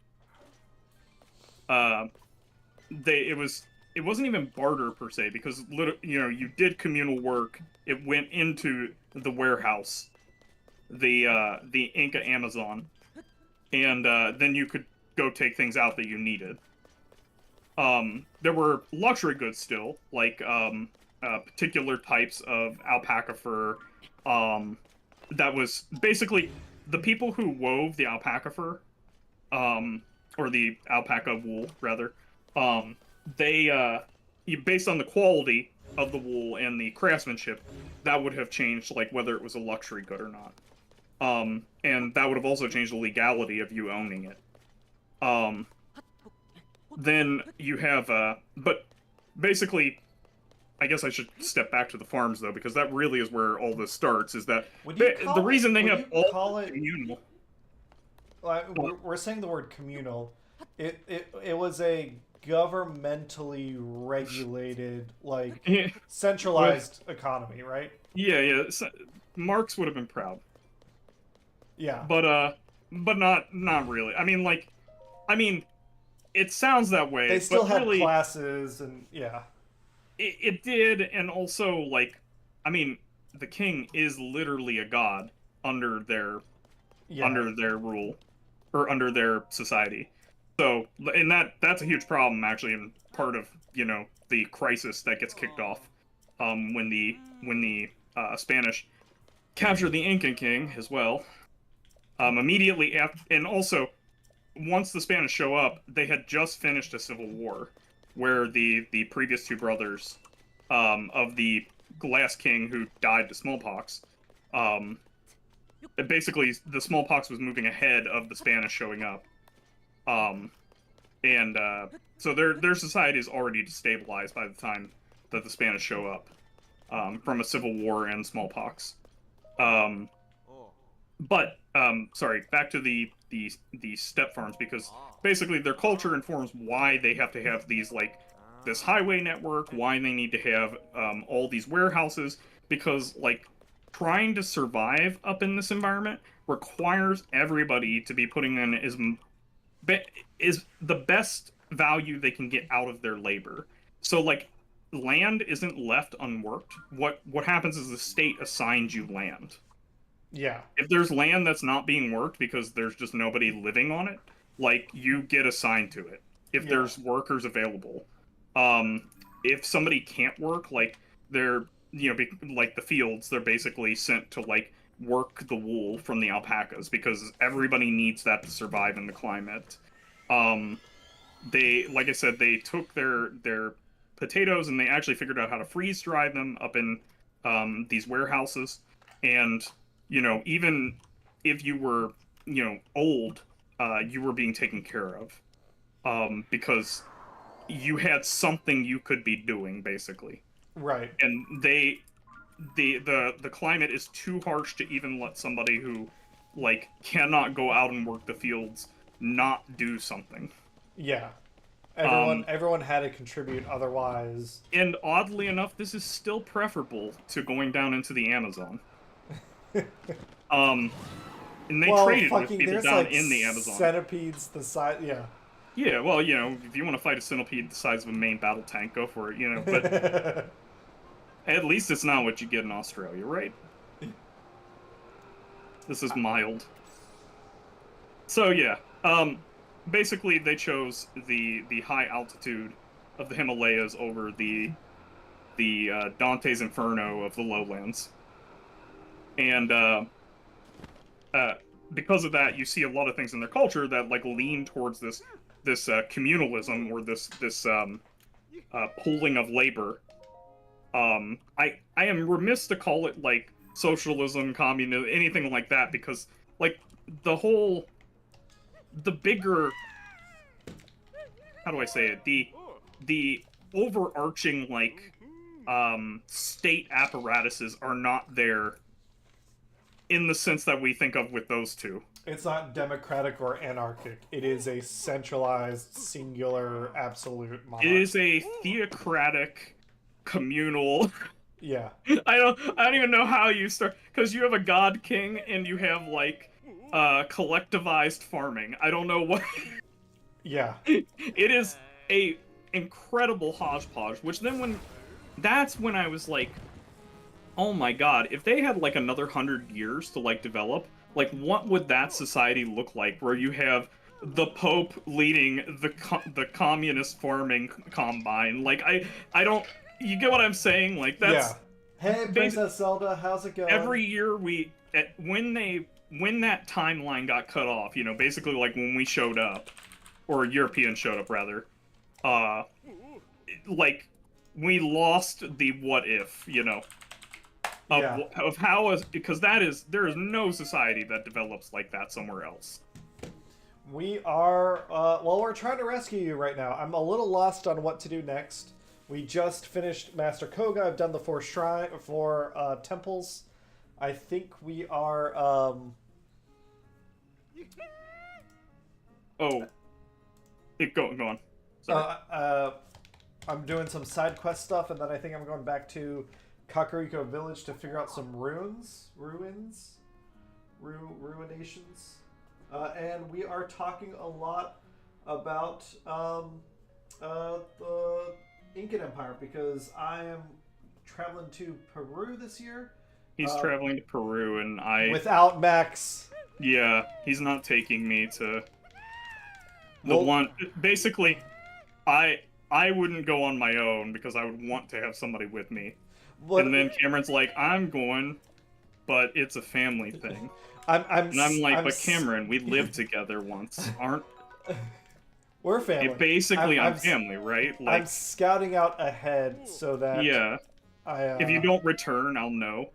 it wasn't even barter per se, because you know, you did communal work. It went into the warehouse, the Inca Amazon, and then you could go take things out that you needed. There were luxury goods still, like particular types of alpaca fur. That was basically the people who wove the alpaca fur, or the alpaca wool, rather, based on the quality of the wool and the craftsmanship, that would have changed, like, whether it was a luxury good or not. And that would have also changed the legality of you owning it. Then you have, but basically, I guess I should step back to the farms, though, because that really is where all this starts, is that the reason they have all communal... We're saying the word communal. It was a governmentally regulated, like, centralized economy, right? Yeah. Marx would have been proud. Yeah. But not really. I mean, it sounds that way. They still but had really, classes, and yeah. It did, and also, like, I mean, the king is literally a god under their rule, or under their society. So, and that's a huge problem, actually, and part of, you know, the crisis that gets kicked off when the Spanish capture the Incan king as well. Immediately after, and also, once the Spanish show up, they had just finished a civil war where the previous two brothers of the last king who died to smallpox, basically the smallpox was moving ahead of the Spanish showing up. So their society is already destabilized by the time that the Spanish show up, from a civil war and smallpox. But sorry, back to the step farms, because basically their culture informs why they have to have these, like, this highway network, why they need to have all these warehouses, because, like, trying to survive up in this environment requires everybody to be putting in is the best value they can get out of their labor. So, like, land isn't left unworked. What happens is the state assigns you land. Yeah. If there's land that's not being worked because there's just nobody living on it, like, you get assigned to it. If there's workers available. If somebody can't work, like, they're, you know, like the fields, they're basically sent to, like, work the wool from the alpacas because everybody needs that to survive in the climate. They, like I said, they took their potatoes and they actually figured out how to freeze dry them up in these warehouses. And even if you were old, you were being taken care of because you had something you could be doing basically. Right. And the climate is too harsh to even let somebody who cannot go out and work the fields not do something. Yeah. Um, Everyone had to contribute, otherwise. And oddly enough, this is still preferable to going down into the Amazon. And they traded with people there's down like in the Amazon. Centipedes the size, yeah. Yeah, well, if you want to fight a centipede the size of a main battle tank, go for it, but at least it's not what you get in Australia, right? This is mild. So yeah, basically they chose the high altitude of the Himalayas over the Dante's Inferno of the lowlands. And because of that, you see a lot of things in their culture that lean towards this communalism or this pooling of labor. I am remiss to call it socialism, communism, anything like that, because the bigger, how do I say it, the overarching state apparatuses are not there in the sense that we think of with those two. It's not democratic or anarchic. It is a centralized, singular, absolute monarchy. It is a theocratic, communal. Yeah. I don't even know how you start, because you have a god king and you have collectivized farming. I don't know what. Yeah. It is a incredible hodgepodge. Which then that's when I was like, oh my god, if they had another 100 years to develop, what would that society look like? Where you have the Pope leading the communist farming combine. I don't. You get what I'm saying? That's. Yeah. Hey, Princess Zelda, how's it going? Every year when that timeline got cut off, basically when we showed up, or Europeans showed up rather, we lost the what if, of how, because there is no society that develops like that somewhere else. We are, we're trying to rescue you right now. I'm a little lost on what to do next. We just finished Master Kohga. I've done the 4 temples. I think we are, go on. Sorry. I'm doing some side quest stuff, and then I think I'm going back to Kakariko Village to figure out some ruinations. And we are talking a lot about the Incan Empire, because I am traveling to Peru this year. He's traveling to Peru, and without Max. Yeah, he's not taking me to Basically, I wouldn't go on my own because I would want to have somebody with me. And then Cameron's like, I'm going, but it's a family thing. I'm like, but Cameron, we lived together once, aren't? We're family. Basically, I'm family, right? I'm scouting out ahead so that if you don't return, I'll know.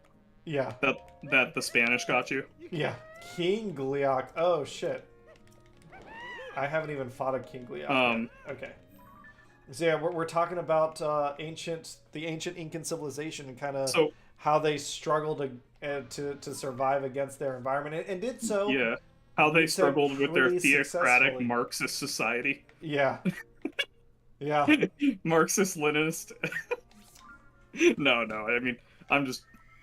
Yeah. That the Spanish got you. Yeah. King Gliok. Oh shit. I haven't even fought a King Gliok yet. Okay. So yeah, we're talking about the ancient Incan civilization and kind of how they struggled to survive against their environment and did so. Yeah. How they struggled with their theocratic Marxist society. Yeah. Yeah. Marxist-Leninist. No. I mean,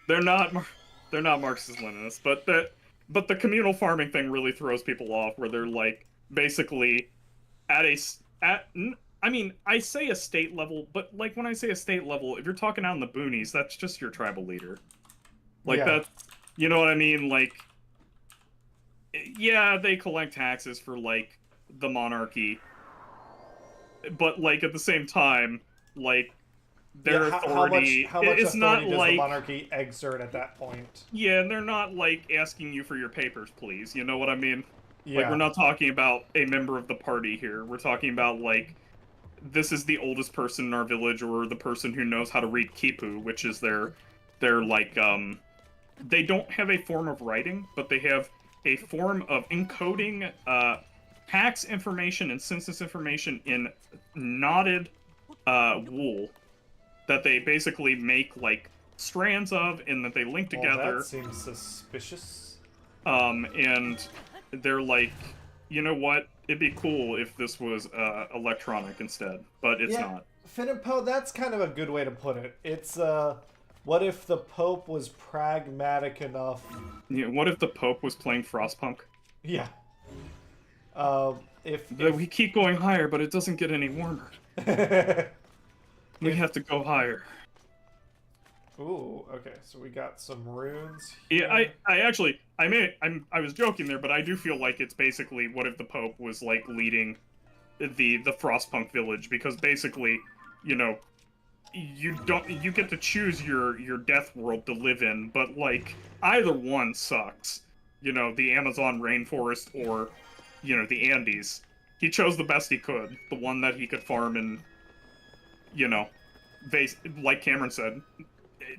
they're not Marxist-Leninists, but the communal farming thing really throws people off, where they're basically I say a state level, but when I say a state level, if you're talking out in the boonies, that's just your tribal leader. That, you know what I mean? Yeah, they collect taxes for the monarchy, but at the same time, their how authority. how much It's authority not does the like monarchy exert at that point? yeah, they're not like asking you for your papers, please. You know what I mean? Like we're Yeah. not talking about a member of the party here. We're talking about like this is the oldest person in our village, or the person who knows how to read Kipu, which is their like they don't have a form of writing, but they have a form of encoding tax information and census information in knotted wool that they basically make like strands of and that they link Well, together. that seems suspicious. And they're like, you know what? It'd be cool if this was electronic instead, but it's not. Finn and Poe, that's kind of a good way to put it. It's what if the Pope was pragmatic enough? Yeah, what if the Pope was playing Frostpunk? Yeah. If We keep going higher, but it doesn't get any warmer. We have to go higher. Ooh, okay. So we got some runes here. Yeah, I was joking there, but I do feel like it's basically what if the Pope was like leading the Frostpunk village, because basically, you know, you get to choose your death world to live in, but like either one sucks. You know, the Amazon rainforest or, you know, the Andes. He chose the best he could, the one that he could farm and, you know, like Cameron said,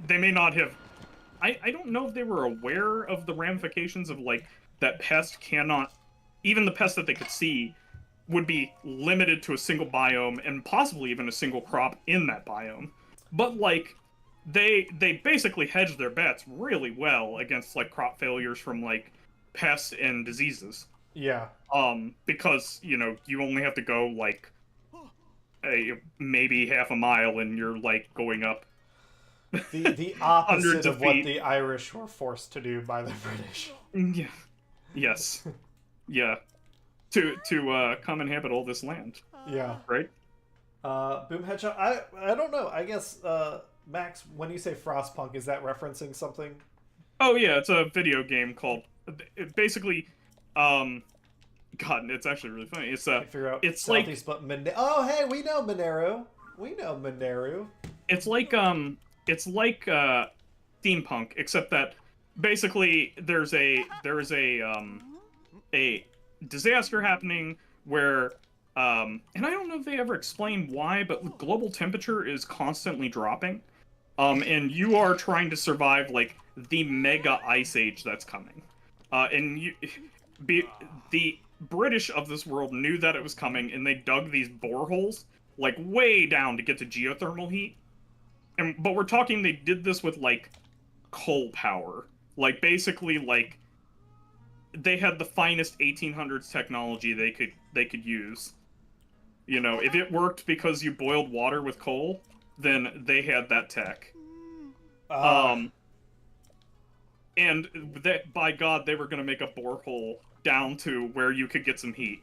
they may not have. I don't know if they were aware of the ramifications of like that pest cannot, even the pest that they could see would be limited to a single biome and possibly even a single crop in that biome. But like they basically hedged their bets really well against like crop failures from like pests and diseases. Yeah. Because, you know, you only have to go like maybe half a mile and you're like going up The opposite hundreds of of what feet. the Irish were forced to do by the British. Yeah. Yes. Yeah. To come inhabit all this land. Yeah. Right? Boom Headshot. I don't know. I guess Max, when you say Frostpunk, is that referencing something? Oh yeah, it's a video game called basically God, it's actually really funny. It's Can't figure out it's like Southeast, but oh hey, we know Monero. We know Monero. it's like steampunk, except that basically there is a disaster happening where and I don't know if they ever explain why, but global temperature is constantly dropping. And you are trying to survive like the mega ice age that's coming. And the British of this world knew that it was coming, and they dug these boreholes like way down to get to geothermal heat. But we're talking they did this with like coal power. Like basically like they had the finest 1800s technology they could use. You know, if it worked because you boiled water with coal, then they had that tech. And that, by God, they were going to make a borehole down to where you could get some heat.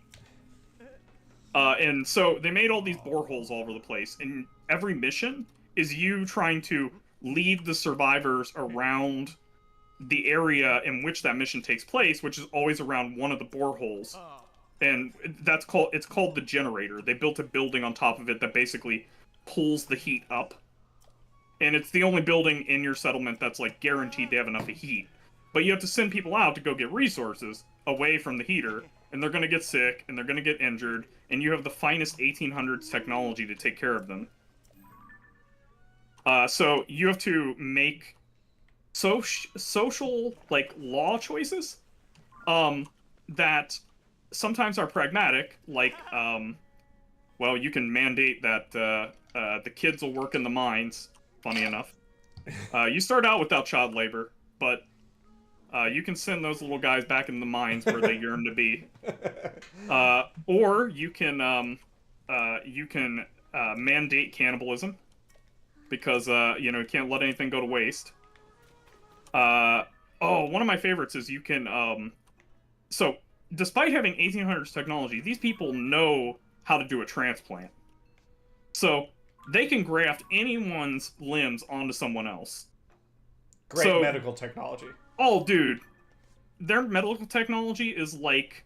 And so they made all these boreholes all over the place, and every mission is you trying to lead the survivors around the area in which that mission takes place, which is always around one of the boreholes. And it's called the generator. They built a building on top of it that basically pulls the heat up. And it's the only building in your settlement that's like guaranteed to have enough heat. But you have to send people out to go get resources away from the heater, and they're going to get sick, and they're going to get injured, and you have the finest 1800s technology to take care of them. So you have to make social, like, law choices that sometimes are pragmatic, like, well, you can mandate that the kids will work in the mines, funny enough. You start out without child labor, but you can send those little guys back in the mines where they yearn to be. Or you can mandate cannibalism, because you know, you can't let anything go to waste. Oh, one of my favorites is you can so despite having 1800s technology, these people know how to do a transplant. So they can graft anyone's limbs onto someone else. Great medical technology. Oh, dude. Their medical technology is like...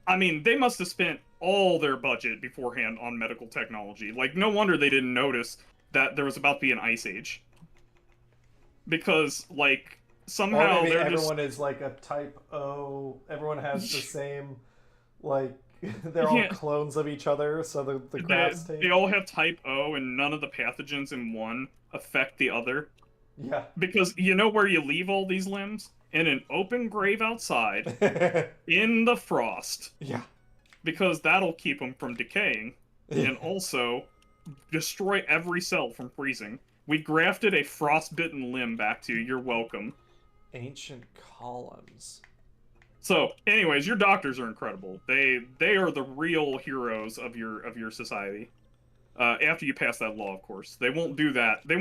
I mean, they must have spent all their budget beforehand on medical technology. Like, no wonder they didn't notice that there was about to be an ice age. Because, like, Or somehow maybe they're everyone is like a type O. Everyone has the same, like, they're all Yeah. clones of each other, so the graphs they take. all have type O, and none of the pathogens in one affect the other. Yeah. Because you know where you leave all these limbs? In an open grave outside, in the frost. Yeah. Because that'll keep them from decaying, Yeah. and also destroy every cell from freezing. We grafted a frostbitten limb back to you. You're welcome. Ancient columns. So, anyways, your doctors are incredible. They are the real heroes of your society. After you pass that law, of course, they won't do that. They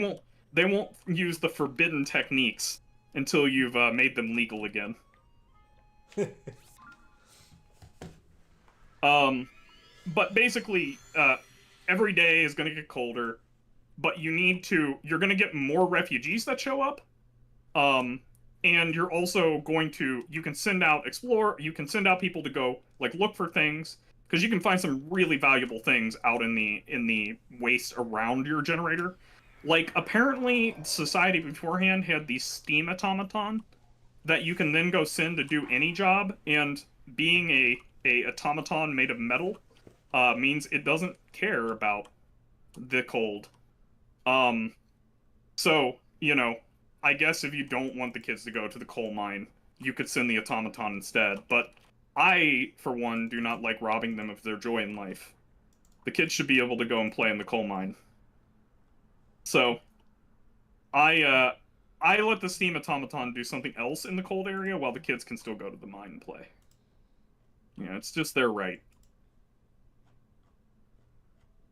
won't use the forbidden techniques until you've made them legal again. But basically, every day is going to get colder, but you're going to get more refugees that show up. And you're also going to, you can send out people to go, like, look for things, because you can find some really valuable things out in the waste around your generator. Like, apparently, society beforehand had these steam automaton that you can then go send to do any job, and being a automaton made of metal means it doesn't care about the cold. So, you know, I guess if you don't want the kids to go to the coal mine, you could send the automaton instead. But I, for one, do not like robbing them of their joy in life. The kids should be able to go and play in the coal mine. So, I let the steam automaton do something else in the cold area while the kids can still go to the mine and play. Yeah, it's just their right.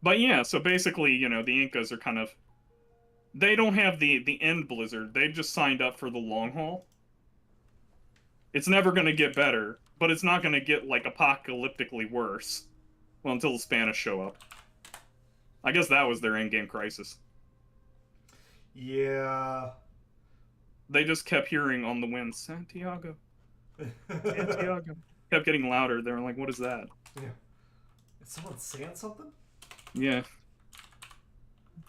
But yeah, so basically, you know, the Incas are kind of... They don't have the end blizzard. They've just signed up for the long haul. It's never going to get better, but it's not going to get, like, apocalyptically worse. Well, until the Spanish show up. I guess that was their endgame crisis. Yeah. They just kept hearing on the wind, Santiago. Santiago. Kept getting louder. They were like, what is that? Yeah. Is someone saying something? Yeah.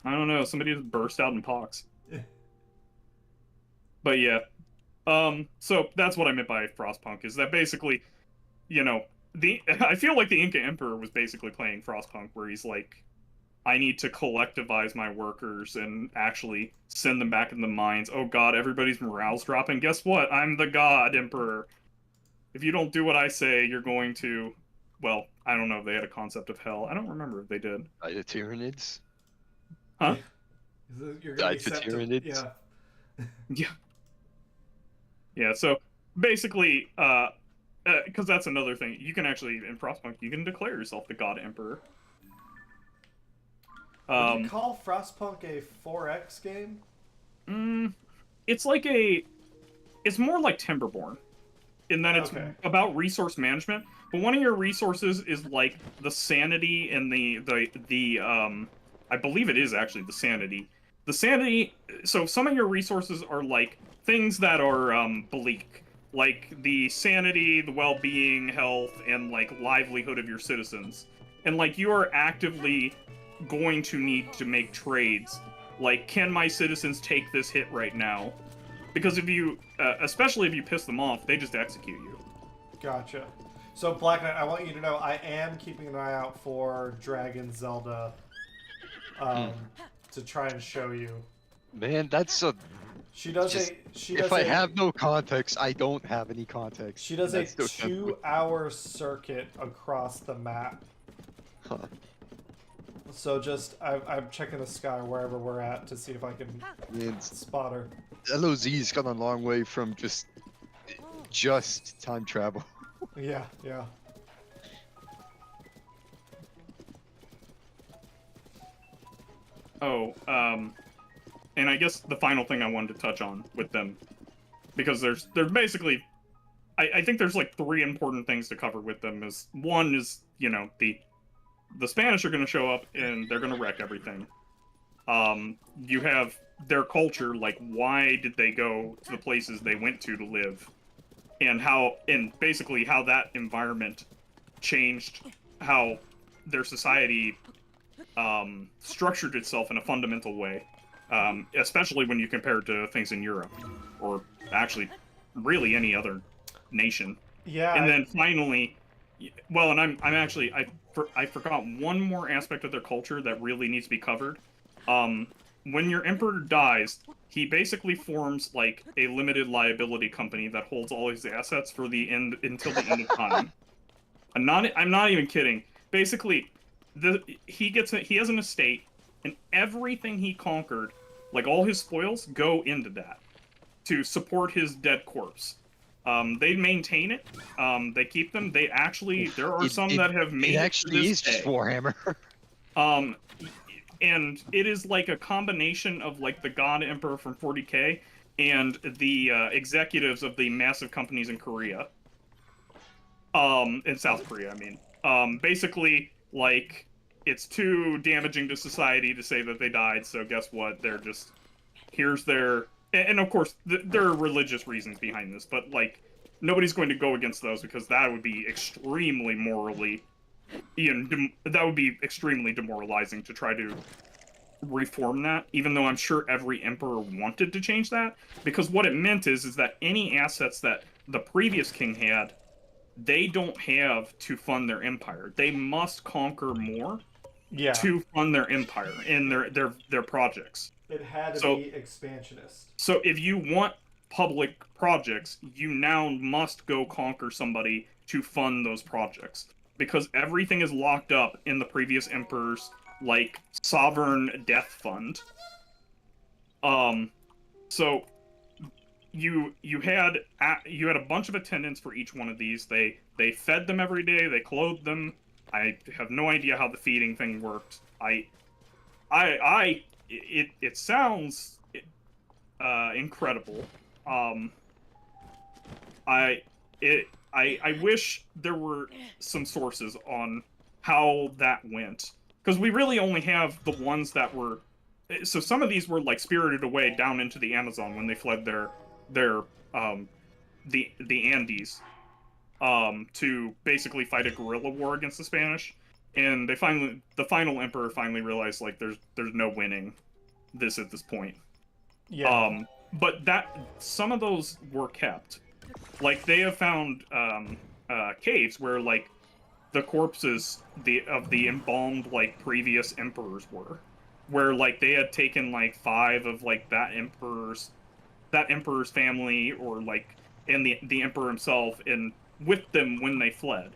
I don't know. Somebody just burst out in pox. But yeah. So that's what I meant by Frostpunk, is that basically, you know, I feel like the Inca Emperor was basically playing Frostpunk, where he's like, I need to collectivize my workers and actually send them back in the mines. Oh god, everybody's morale's dropping. Guess what? I'm the god emperor. If you don't do what I say, you're going to... Well, I don't know if they had a concept of hell. I don't remember if they did. Die to Tyranids? Huh? You're Die gonna be to sent to... Tyranids? Yeah. Yeah. Yeah, so basically, because that's another thing. You can actually, in Frostpunk, you can declare yourself the God Emperor. Would you call Frostpunk a 4X game? It's like it's more like Timberborn, in that it's about resource management. But one of your resources is like the sanity and the I believe it is actually the sanity. The sanity. So some of your resources are like things that are bleak, like the sanity, the well-being, health, and like livelihood of your citizens. And like you are actively going to need to make trades. Like, can my citizens take this hit right now? Because if you, especially if you piss them off, they just execute you. Gotcha. So, Black Knight, I want you to know I am keeping an eye out for Dragon Zelda to try and show you. Man, that's a... She does just, if I have no context, I don't have any context. She does a That's so 2-hour circuit across the map. Huh. So just, I'm checking the sky wherever we're at to see if I can spot her. LOZ's gone a long way from just time travel. Yeah, yeah. Oh, and I guess the final thing I wanted to touch on with them, because there's basically, I think there's like 3 important things to cover with them. Is one is, you know, the Spanish are going to show up and they're going to wreck everything. You have their culture, like why did they go to the places they went to live, and basically how that environment changed how their society structured itself in a fundamental way, especially when you compare it to things in Europe, or actually, really any other nation. Yeah. And then finally, well, and I'm actually I forgot one more aspect of their culture that really needs to be covered. When your emperor dies, he basically forms like a limited liability company that holds all his assets for the end until the end of time. I'm not even kidding. Basically, he has an estate, and everything he conquered, like all his spoils, go into that to support his dead corpse. They maintain it. They keep them. There are some that have made it to actually this is just day. Warhammer. Um, and it is like a combination of like the God Emperor from 40K and the executives of the massive companies in Korea. In South Korea, I mean. Basically, like, it's too damaging to society to say that they died, so guess what? They're just, here's their, and of course, there are religious reasons behind this, but, like, nobody's going to go against those because that would be extremely morally, that would be extremely demoralizing to try to reform that, even though I'm sure every emperor wanted to change that, because what it meant is that any assets that the previous king had, they don't have to fund their empire. They must conquer more Yeah. to fund their empire and their projects. It had to So- be expansionist. So if you want public projects, you now must go conquer somebody to fund those projects, because everything is locked up in the previous emperor's like sovereign death fund. So you had a bunch of attendants for each one of these. They fed them every day. They clothed them. I have no idea how the feeding thing worked. It sounds incredible. I wish there were some sources on how that went, because we really only have the ones that were. So some of these were like spirited away down into the Amazon when they fled the Andes to basically fight a guerrilla war against the Spanish, and the final emperor finally realized like there's no winning this at this point. Yeah. But some of those were kept. Like they have found caves where like the corpses of the embalmed like previous emperors were, where like they had taken like 5 of like that emperor's family, or like, and the emperor himself, and with them when they fled.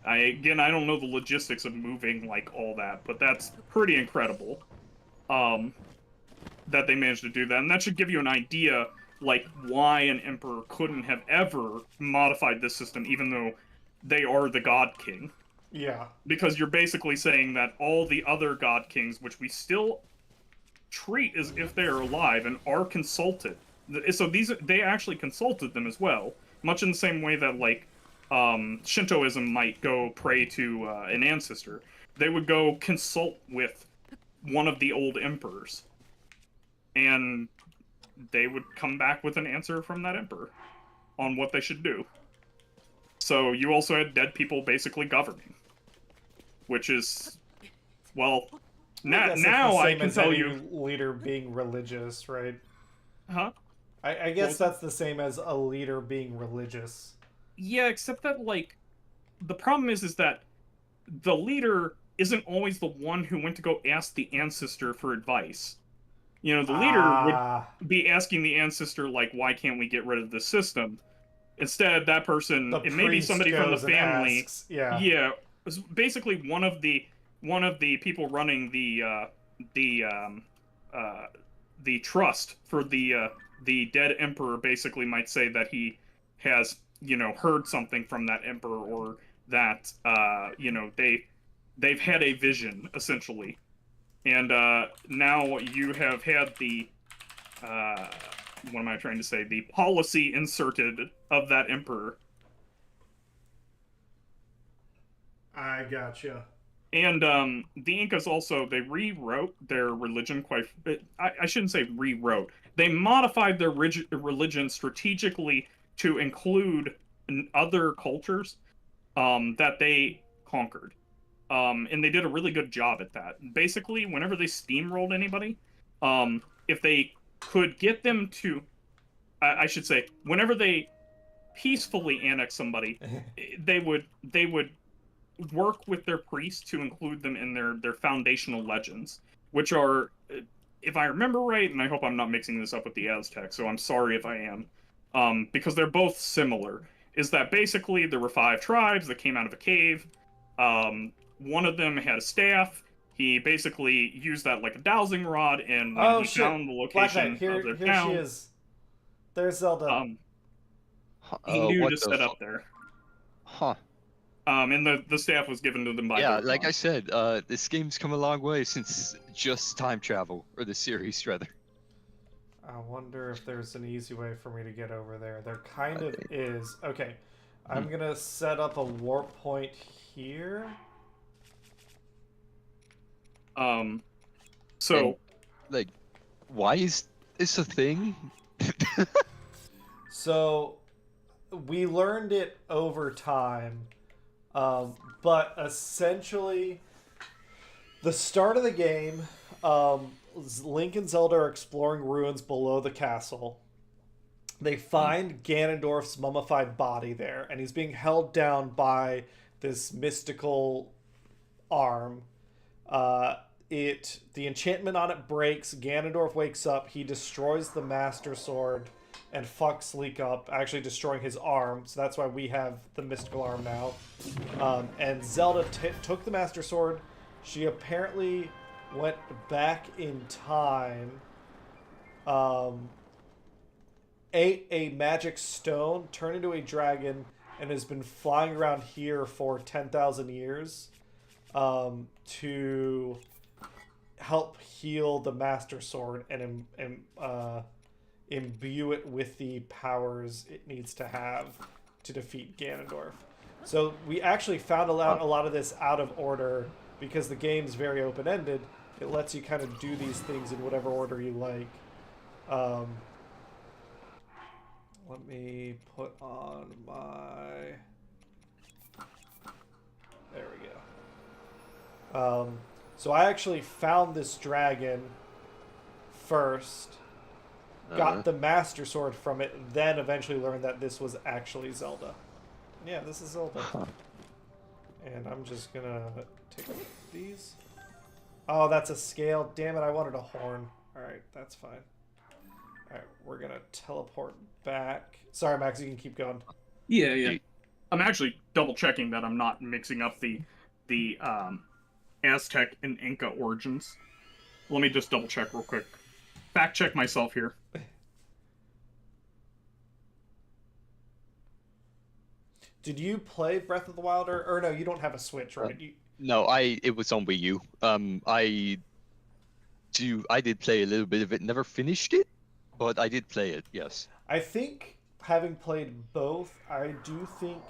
I don't know the logistics of moving like all that, but that's pretty incredible. That they managed to do that, and that should give you an idea like why an emperor couldn't have ever modified this system, even though they are the God King. Yeah. Because you're basically saying that all the other God Kings, which we still treat as if they are alive and are consulted. So they actually consulted them as well, much in the same way that like Shintoism might go pray to an ancestor. They would go consult with one of the old emperors, and they would come back with an answer from that emperor on what they should do. So you also had dead people basically governing, which is, well, now I can tell you, leader being religious, right? huh? I guess that's the same as a leader being religious. Yeah, except that like the problem is that the leader isn't always the one who went to go ask the ancestor for advice. You know, the leader would be asking the ancestor like, why can't we get rid of this system? Instead, that person, it may be somebody from the family. Asks, yeah. Yeah, basically one of the people running the trust for the dead emperor basically might say that he has, you know, heard something from that emperor, or that you know, they've had a vision essentially, and now you have had the what am I trying to say? The policy inserted of that emperor. I gotcha. And the Incas also, they rewrote their religion quite... I shouldn't say rewrote. They modified their religion strategically to include other cultures that they conquered. And they did a really good job at that. Basically, whenever they steamrolled anybody, if they could get them to, I should say, whenever they peacefully annex somebody, they would work with their priests to include them in their foundational legends, which are, if I remember right, and I hope I'm not mixing this up with the Aztecs, so I'm sorry if I am, because they're both similar. Is that basically there were 5 tribes that came out of a cave. One of them had a staff. He basically used that like a dowsing rod, and when Oh he shit! found the Black location Knight, of here, their here she town, is. There's Zelda. he knew What to the set up there. Huh. And the staff was given to them by Yeah, their like I gods. said, this game's come a long way since just time travel, or the series rather. I wonder if there's an easy way for me to get over there. There kind of is. Okay, I'm gonna set up a warp point here. So And, like, why is this a thing? So we learned it over time, but essentially, the start of the game, Link and Zelda are exploring ruins below the castle. They find Ganondorf's mummified body there, and he's being held down by this mystical arm. The enchantment on it breaks. Ganondorf wakes up. He destroys the Master Sword and fucks Link up, actually destroying his arm. So that's why we have the mystical arm now. And Zelda took the Master Sword. She apparently went back in time. Ate a magic stone, turned into a dragon, and has been flying around here for 10,000 years to help heal the Master Sword and imbue it with the powers it needs to have to defeat Ganondorf. So we actually found a lot of this out of order because the game's very open-ended. It lets you kind of do these things in whatever order you like. Let me put on my... There we go. So I actually found this dragon first, got the Master Sword from it, and then eventually learned that this was actually Zelda. Yeah, this is Zelda. And I'm just gonna take these. Oh, that's a scale. Damn it, I wanted a horn. Alright, that's fine. Alright, we're gonna teleport back. Sorry, Max, you can keep going. yeah. I'm actually double checking that I'm not mixing up the Aztec and Inca origins. Let me just double check real quick. Fact check myself here. Did you play Breath of the Wild or no? You don't have a Switch, right? No, it was on Wii U. I did play a little bit of it. Never finished it, but I did play it. Yes. I think having played both, I do think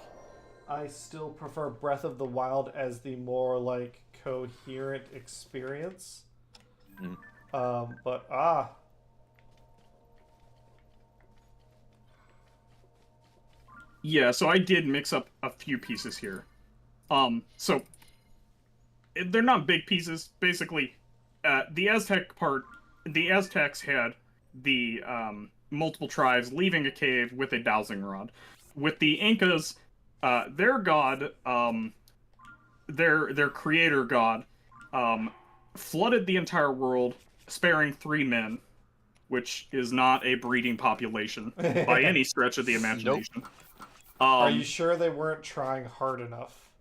I still prefer Breath of the Wild as the more like coherent experience. But Yeah, so I did mix up a few pieces here. So they're not big pieces. Basically, the Aztecs had the multiple tribes leaving a cave with a dowsing rod. With the Incas, their god, their creator god, flooded the entire world, sparing 3 men, which is not a breeding population by any stretch of the imagination. Are you sure they weren't trying hard enough?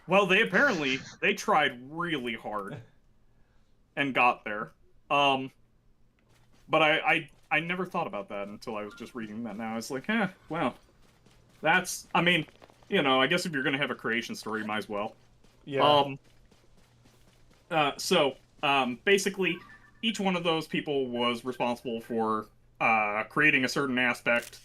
Well, they tried really hard and got there. But I never thought about that until I was just reading that now. It's like, well, that's, I mean, I guess if you're gonna have a creation story, you might as well. Yeah. Basically, each one of those people was responsible for creating a certain aspect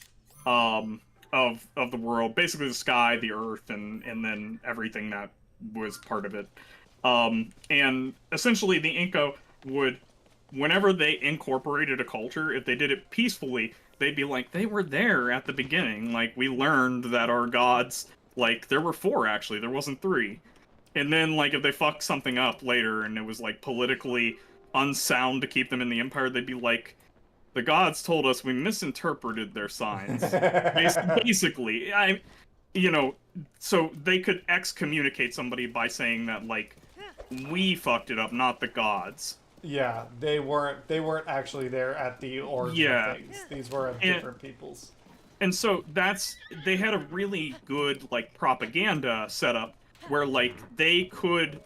of the world, basically the sky, the earth, and then everything that was part of it. And essentially, the Inca would, whenever they incorporated a culture, if they did it peacefully, they'd be like, they were there at the beginning. Like, we learned that our gods, like, there were 4 actually, there wasn't 3. And then, like, if they fucked something up later and it was, like, politically unsound to keep them in the Empire, they'd be like, the gods told us we misinterpreted their signs. Basically, you know, so they could excommunicate somebody by saying that, like, we fucked it up, not the gods. Yeah, they weren't actually there at the origin of things. These were different peoples. And so they had a really good, like, propaganda setup where, like, they could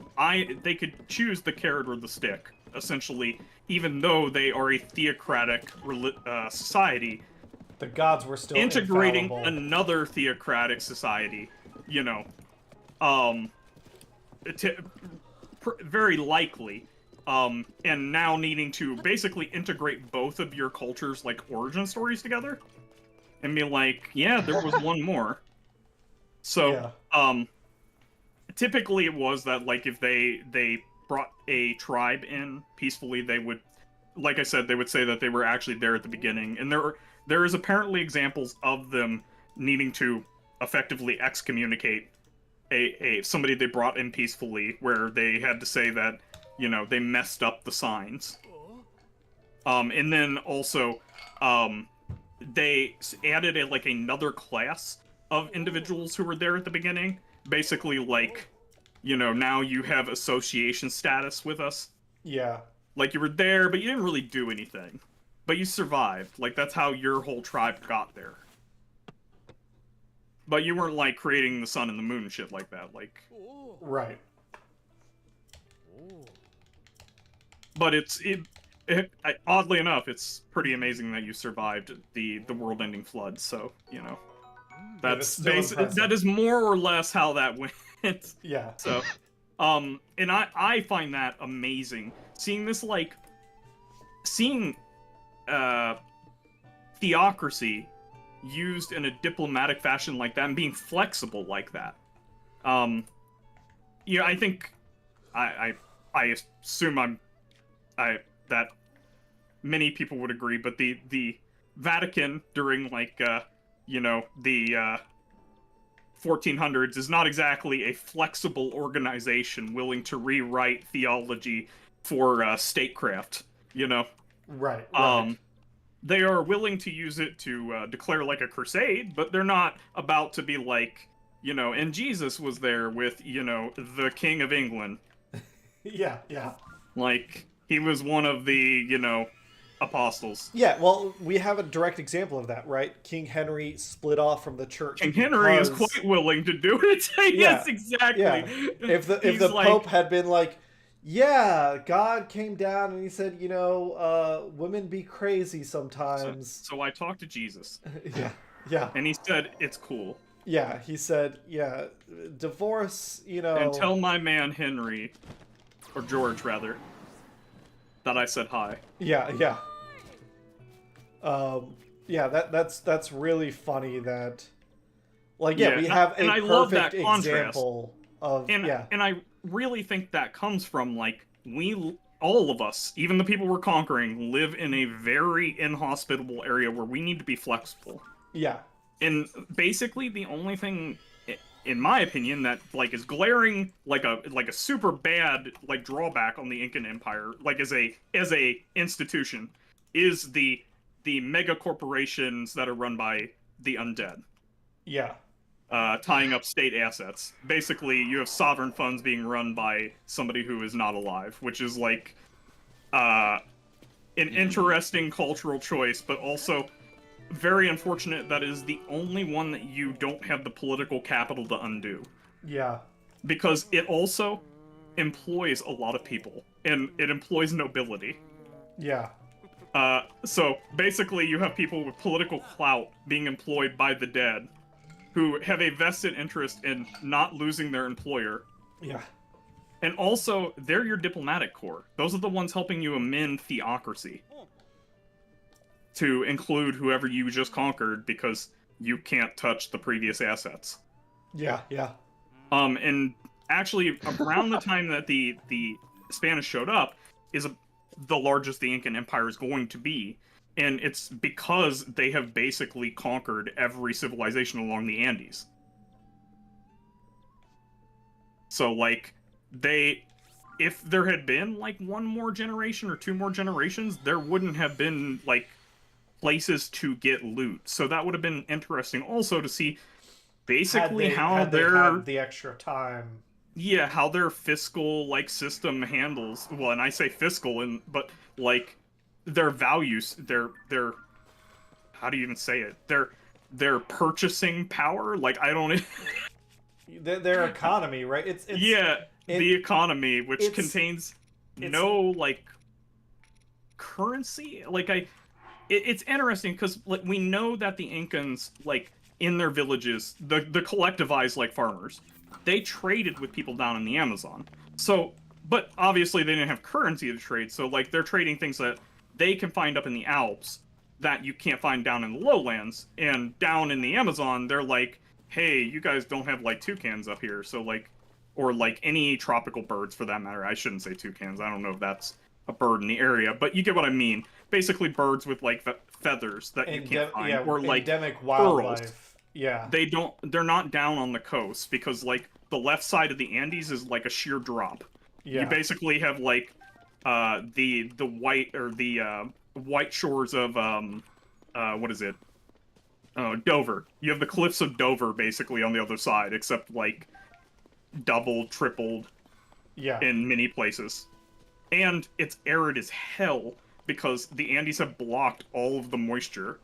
choose the carrot or the stick, essentially, even though they are a theocratic society. The gods were still integrating infallible. Another theocratic society, you know, very likely, and now needing to basically integrate both of your cultures' like origin stories together, and be like, yeah, there was one more. So, yeah. Typically it was that, like, if they brought a tribe in peacefully, they would, like I said, they would say that they were actually there at the beginning, and there is apparently examples of them needing to effectively excommunicate somebody they brought in peacefully, where they had to say that, you know, they messed up the signs. And then also, they added another class of individuals who were there at the beginning. Basically, like, you know, now you have association status with us. Yeah. Like, you were there, but you didn't really do anything. But you survived. Like, that's how your whole tribe got there. But you weren't, like, creating the sun and the moon and shit like that. Like... Right. But oddly enough, it's pretty amazing that you survived the world-ending flood, so, you know. That's that is more or less how that went. Yeah. So, and I find that amazing. Seeing this, like, theocracy used in a diplomatic fashion like that and being flexible like that. Yeah, I think I assume that many people would agree, but the Vatican during, like, you know, the 1400s is not exactly a flexible organization willing to rewrite theology for statecraft, you know? Right. They are willing to use it to declare, like, a crusade, but they're not about to be like, you know, and Jesus was there with, you know, the King of England. Yeah. Like, he was one of the, you know, apostles. Yeah, well, we have a direct example of that, right? King Henry split off from the church. King Henry is quite willing to do it. Yes, exactly. Yeah. If the Pope had been like, yeah, God came down and he said, you know, women be crazy sometimes. So I talked to Jesus. Yeah. And he said, it's cool. Yeah, he said, yeah, divorce, you know... And tell my man Henry, or George, rather, that I said hi. Yeah. Yeah, that's really funny that... Like, yeah, we have a perfect example of... And I really think that comes from, like, all of us, even the people we're conquering, live in a very inhospitable area where we need to be flexible. Yeah. And basically the only thing, in my opinion, that, like, is glaring, like a super bad, like, drawback on the Incan Empire, like, as a institution, is the mega corporations that are run by the undead. Yeah. Tying up state assets. Basically, you have sovereign funds being run by somebody who is not alive, which is, like, an interesting cultural choice, but also very unfortunate that is the only one that you don't have the political capital to undo. Yeah. Because it also employs a lot of people, and it employs nobility. Yeah. So, basically, you have people with political clout being employed by the dead, who have a vested interest in not losing their employer. Yeah. And also, they're your diplomatic corps. Those are the ones helping you amend theocracy. To include whoever you just conquered, because you can't touch the previous assets. Yeah. And actually, around the time that the Spanish showed up, is the largest the Incan Empire is going to be. And it's because they have basically conquered every civilization along the Andes. So like if there had been like one more generation or two more generations, there wouldn't have been like places to get loot. So that would have been interesting also to see basically how had they their had the extra time. how their fiscal like system handles. Well, and I say fiscal and but like their values, their how do you even say it? Their purchasing power. Like I don't. Their economy, right? The economy, which it's contains it's no like currency. Like it's interesting because like we know that the Incans like in their villages, the collectivized like farmers, they traded with people down in the Amazon. So, but obviously they didn't have currency to trade. So like they're trading things that they can find up in the Alps that you can't find down in the lowlands, and down in the Amazon they're like, hey, you guys don't have like toucans up here, so like, or like any tropical birds for that matter. I shouldn't say toucans. I don't know if that's a bird in the area, but you get what I mean. Basically, birds with like feathers that you can't find, or like endemic pearls. wildlife. Yeah. They're not down on the coast because like the left side of the Andes is like a sheer drop. Yeah. You basically have like the white or the white shores of what is it? Oh, Dover. You have the cliffs of Dover basically on the other side, except like double, tripled in many places. And it's arid as hell because the Andes have blocked all of the moisture,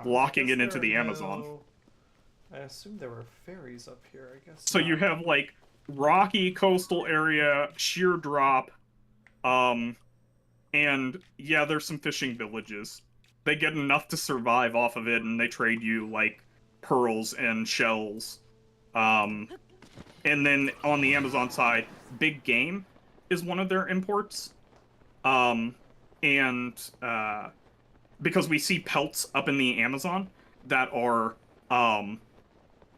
blocking it into the Amazon. I assume there were ferries up here, I guess. So you have like rocky coastal area, sheer drop, and yeah, there's some fishing villages. They get enough to survive off of it, and they trade you like pearls and shells. And then on the Amazon side, big game is one of their imports. Because we see pelts up in the Amazon that are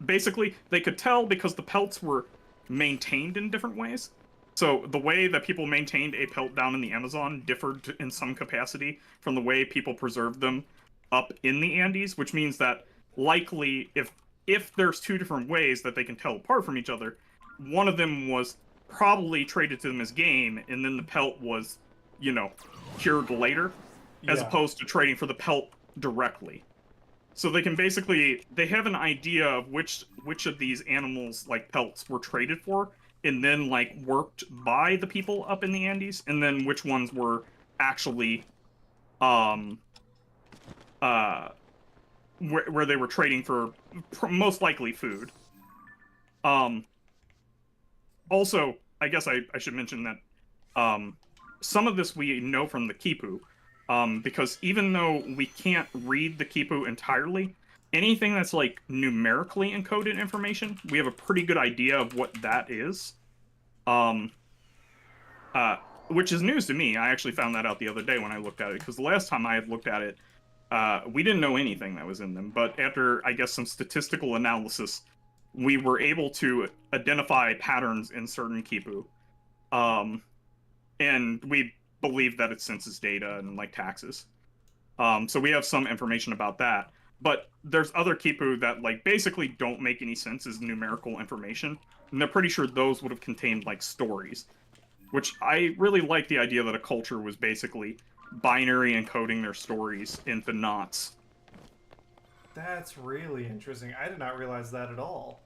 basically they could tell because the pelts were maintained in different ways. So the way that people maintained a pelt down in the Amazon differed in some capacity from the way people preserved them up in the Andes, which means that likely if there's two different ways that they can tell apart from each other, one of them was probably traded to them as game, and then the pelt was, cured later, as opposed to trading for the pelt directly. So they can basically, they have an idea of which of these animals, like pelts, were traded for, and then, like, worked by the people up in the Andes, and then which ones were actually, where they were trading for most likely food. Also, I guess I should mention that some of this we know from the Kipu, because even though we can't read the Kipu entirely, anything that's like numerically encoded information, we have a pretty good idea of what that is. Which is news to me. I actually found that out the other day when I looked at it, because the last time I had looked at it, we didn't know anything that was in them. But after, I guess, some statistical analysis, we were able to identify patterns in certain Kipu. And we believe that it senses data and, like, taxes. So we have some information about that. But there's other Kipu that, like, basically don't make any sense as numerical information. And they're pretty sure those would have contained, like, stories. Which I really like the idea that a culture was basically binary encoding their stories into knots. That's really interesting. I did not realize that at all.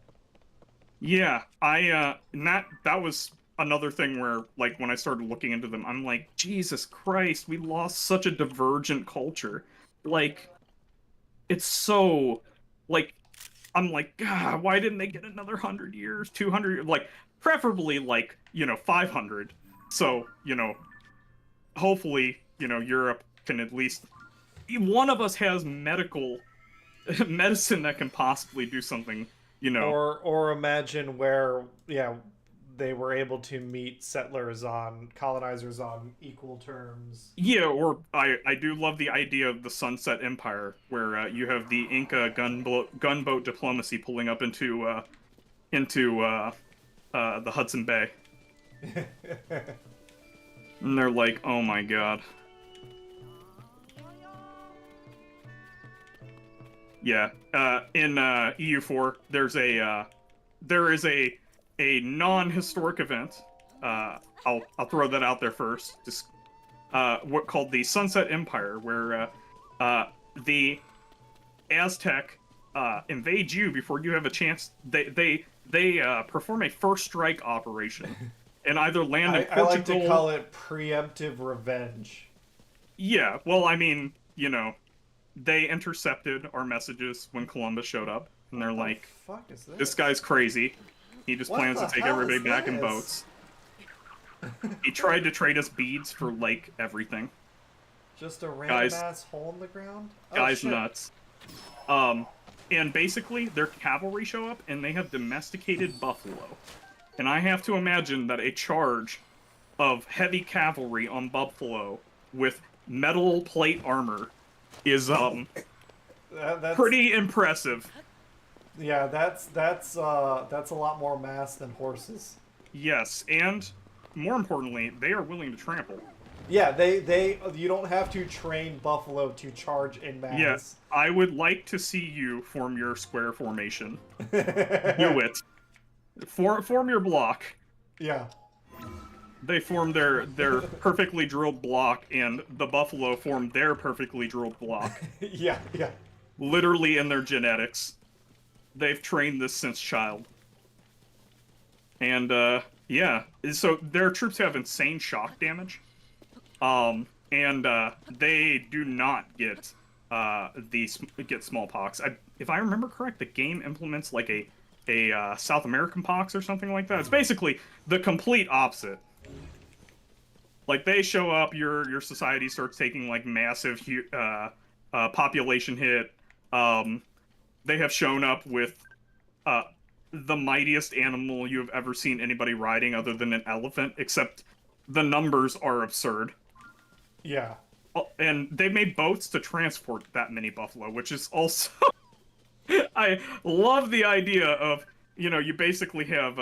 Yeah, and that was another thing where, like, when I started looking into them, I'm like, Jesus Christ, we lost such a divergent culture. Like, it's so, like, I'm like, God, why didn't they get another 100 years, 200 years? Like, preferably, like, 500. So, hopefully, Europe can at least... One of us has medicine that can possibly do something, Or imagine where, they were able to meet colonizers on equal terms. Yeah, or I do love the idea of the Sunset Empire, where you have the Inca gunboat diplomacy pulling up into the Hudson Bay. And they're like, oh my god. Yeah, in EU4, there is a a non-historic event. I'll throw that out there first. Just what called the Sunset Empire, where the Aztec invade you before you have a chance. They perform a first strike operation and either land in I like Portugal. to call it preemptive revenge. Yeah, well, I mean, you know, they intercepted our messages when Columbus showed up, and they're like, Fuck is this? "This guy's crazy. He just What plans the to take hell everybody is back in this?" boats." He tried to trade us beads for like everything. Just a random Guys- ass hole in the ground? Oh, Guy's shit. nuts. And basically, their cavalry show up, and they have domesticated buffalo. And I have to imagine that a charge of heavy cavalry on buffalo with metal plate armor is That's, pretty impressive. Yeah, that's a lot more mass than horses. Yes, and more importantly, they are willing to trample. Yeah, you don't have to train buffalo to charge in mass. Yes, I would like to see you form your square formation. Do it. Form your block. Yeah. They form their perfectly drilled block, and the buffalo form their perfectly drilled block. Yeah, yeah. Literally in their genetics. They've trained this since child. And, yeah. So their troops have insane shock damage. And they do not get get smallpox. If I remember correct, the game implements like a South American pox or something like that. It's basically the complete opposite. Like they show up, your society starts taking like massive population hit. They have shown up with the mightiest animal you have ever seen anybody riding other than an elephant, except the numbers are absurd. Yeah. And they made boats to transport that many buffalo, which is also... I love the idea of, you know, you basically have,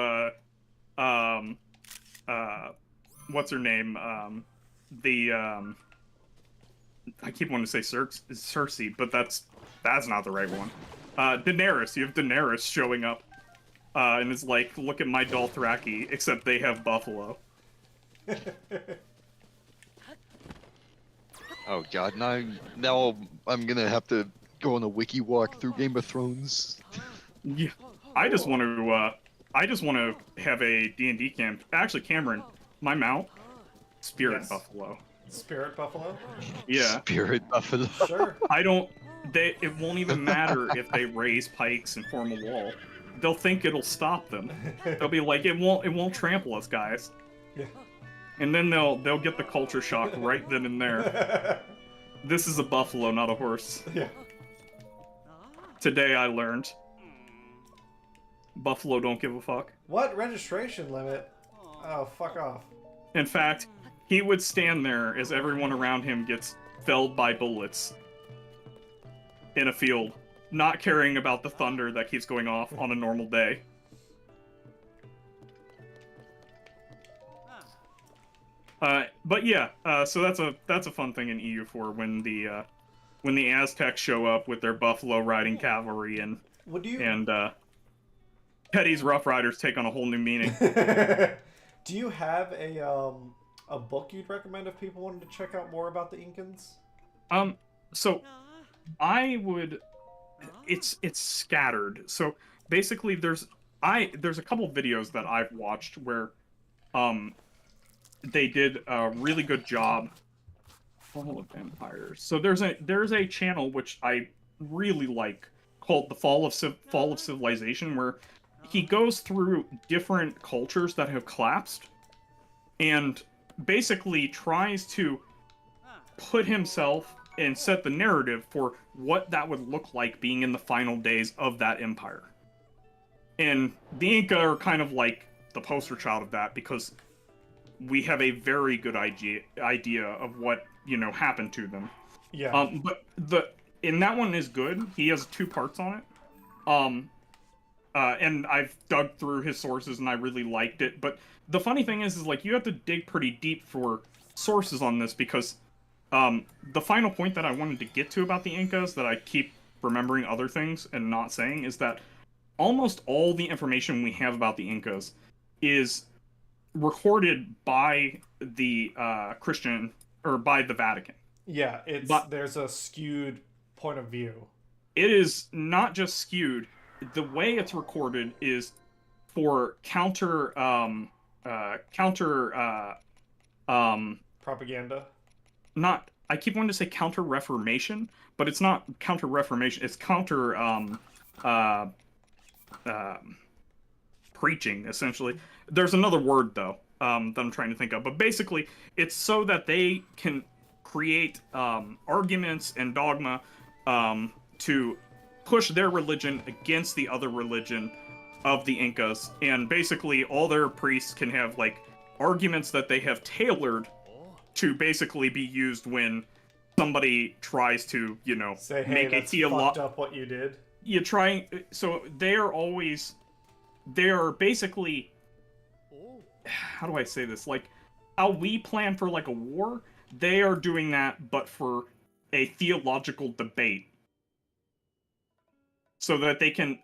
what's her name? I keep wanting to say Cersei, but that's not the right one. Daenerys. You have Daenerys showing up, and it's like, look at my Dothraki, except they have buffalo. Oh god, now I'm gonna have to go on a wiki walk through Game of Thrones. Yeah, I just want to have a D&D camp. Actually, Cameron, my mount, Spirit Yes. Buffalo. Spirit buffalo? Yeah. Spirit Buffalo. Sure. It won't even matter if they raise pikes and form a wall. They'll think it'll stop them. They'll be like, it won't trample us, guys. Yeah. And then they'll get the culture shock right then and there. This is a buffalo, not a horse. Yeah. Today I learned. Buffalo don't give a fuck. What registration limit? Oh, fuck off. In fact, he would stand there as everyone around him gets felled by bullets in a field, not caring about the thunder that keeps going off on a normal day. But yeah, so that's a fun thing in EU4 when the Aztecs show up with their buffalo riding cavalry and Petty's Rough Riders take on a whole new meaning. Do you have a book you'd recommend if people wanted to check out more about the Incans? So I would. It's scattered. So basically, there's a couple videos that I've watched where they did a really good job. Fall of Empires. So there's a channel which I really like called the Fall of Civilization, where he goes through different cultures that have collapsed and basically tries to put himself and set the narrative for what that would look like being in the final days of that empire. And the Inca are kind of like the poster child of that, because we have a very good idea of what, you know, happened to them. Yeah. But and that one is good. He has 2 parts on it. And I've dug through his sources and I really liked it. But the funny thing is like, you have to dig pretty deep for sources on this, because the final point that I wanted to get to about the Incas that I keep remembering other things and not saying is that almost all the information we have about the Incas is recorded by the Christian or by the Vatican. Yeah, But there's a skewed point of view. it is not just skewed. The way it's recorded is for counter Propaganda. not I keep wanting to say counter reformation, but it's not counter reformation, it's counter uh preaching, essentially. There's another word though, that I'm trying to think of, but basically it's so that they can create arguments and dogma to push their religion against the other religion of the Incas, and basically all their priests can have like arguments that they have tailored to basically be used when somebody tries to, Say, hey, make a that's fucked up what you did. you trying. So they are basically, how do I say this? Like, how we plan for like a war, they are doing that, but for a theological debate. So that they can.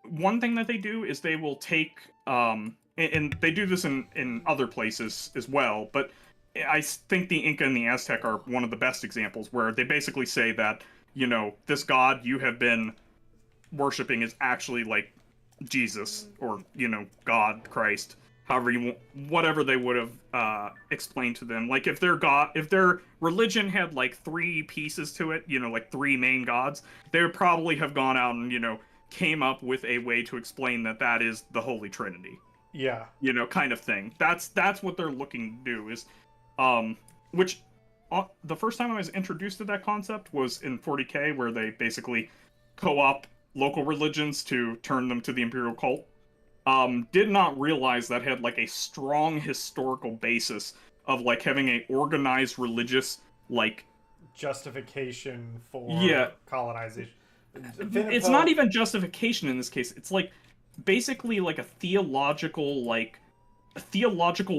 One thing that they do is they will take, and they do this in other places as well, but I think the Inca and the Aztec are one of the best examples where they basically say that, this god you have been worshipping is actually like Jesus or, God, Christ, however you want, whatever they would have explained to them. Like if their religion had like 3 pieces to it, like 3 main gods, they would probably have gone out and, came up with a way to explain that is the Holy Trinity. Yeah. Kind of thing. That's what they're looking to do is, which the first time I was introduced to that concept was in 40K, where they basically co-op local religions to turn them to the Imperial cult. Did not realize that had like a strong historical basis of like having a organized religious like justification for colonization. It's not even justification in this case. It's like basically like a theological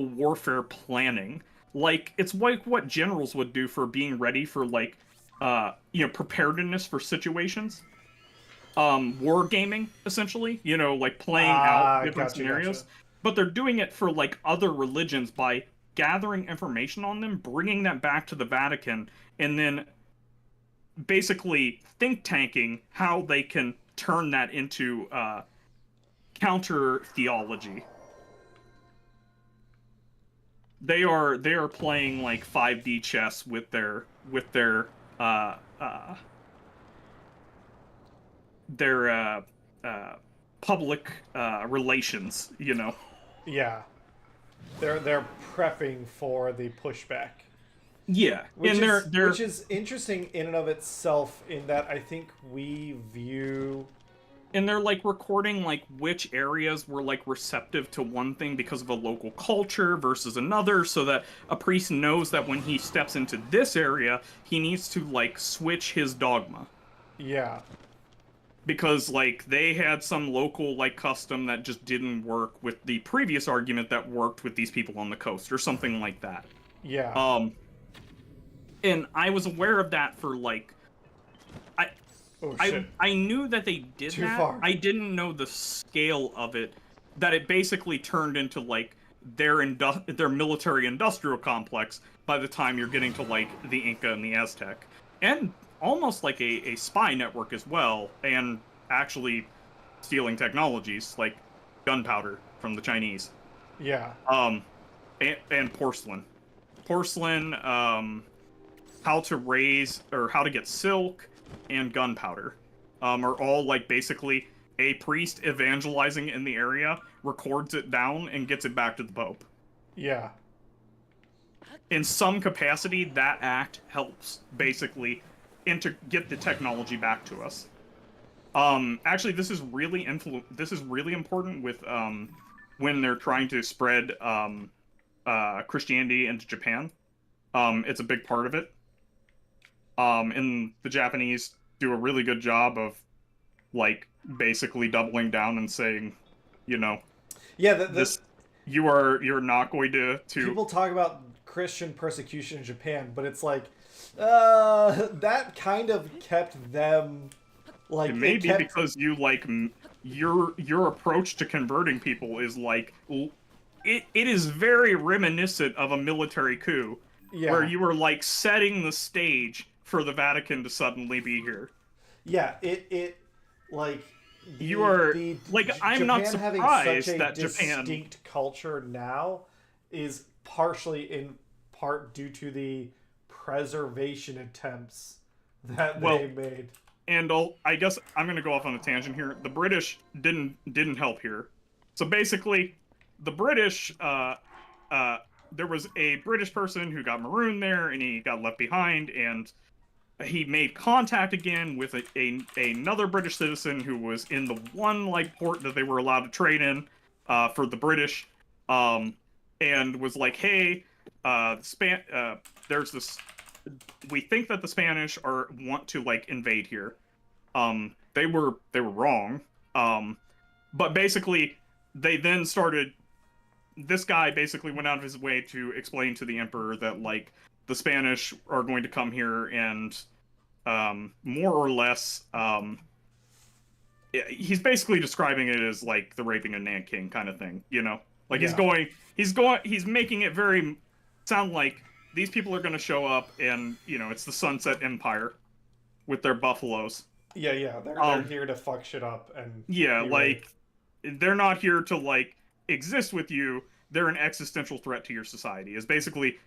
warfare planning. Like it's like what generals would do for being ready for like preparedness for situations. War gaming, essentially, like playing out different scenarios. Gotcha. But they're doing it for like other religions by gathering information on them, bringing that back to the Vatican, and then basically think tanking how they can turn that into counter theology. They are playing like 5D chess with their public relations, Yeah, they're prepping for the pushback. Yeah, which is interesting in and of itself, in that I think we view. And they're like recording like which areas were like receptive to one thing because of a local culture versus another, so that a priest knows that when he steps into this area, he needs to like switch his dogma. Yeah. Because like they had some local like custom that just didn't work with the previous argument that worked with these people on the coast or something like that. Yeah. And I was aware of that for like I knew that they did Too that. far. I didn't know the scale of it, that it basically turned into like their military industrial complex by the time you're getting to like the Inca and the Aztec. And almost like a spy network as well, and actually stealing technologies like gunpowder from the Chinese. Yeah. And porcelain. Porcelain, how to raise or how to get silk, and gunpowder are all like basically a priest evangelizing in the area records it down and gets it back to the Pope. Yeah. In some capacity, that act helps basically get the technology back to us. Actually, this is really important with when they're trying to spread Christianity into Japan. It's a big part of it. And the Japanese do a really good job of, like, basically doubling down and saying, Yeah, you're not going to. People talk about Christian persecution in Japan, but it's like, that kind of kept them, like, it may be because you like your approach to converting people is like it is very reminiscent of a military coup where Yeah. you were like setting the stage for the Vatican to suddenly be here. Yeah, it like You are the like I'm not Japan having such surprised a that Japan. distinct culture now is partially in part due to the preservation attempts that Well, they made. and I guess I'm gonna go off on a tangent here. The British didn't help here. So basically, the British there was a British person who got marooned there, and he got left behind, and he made contact again with another British citizen who was in the one like port that they were allowed to trade in for the British, and was like, "Hey, there's this. We think that the Spanish want to like invade here. They were wrong. But basically, they then started. This guy basically went out of his way to explain to the emperor that like the Spanish are going to come here and more or less he's basically describing it as like the raping of Nanking kind of thing, you know? Like Yeah. he's making it very sound like these people are going to show up and, you know, it's the Sunset Empire with their buffaloes. Yeah, they're here to fuck shit up and Yeah, be like they're not here to like exist with you. They're an existential threat to your society. Is basically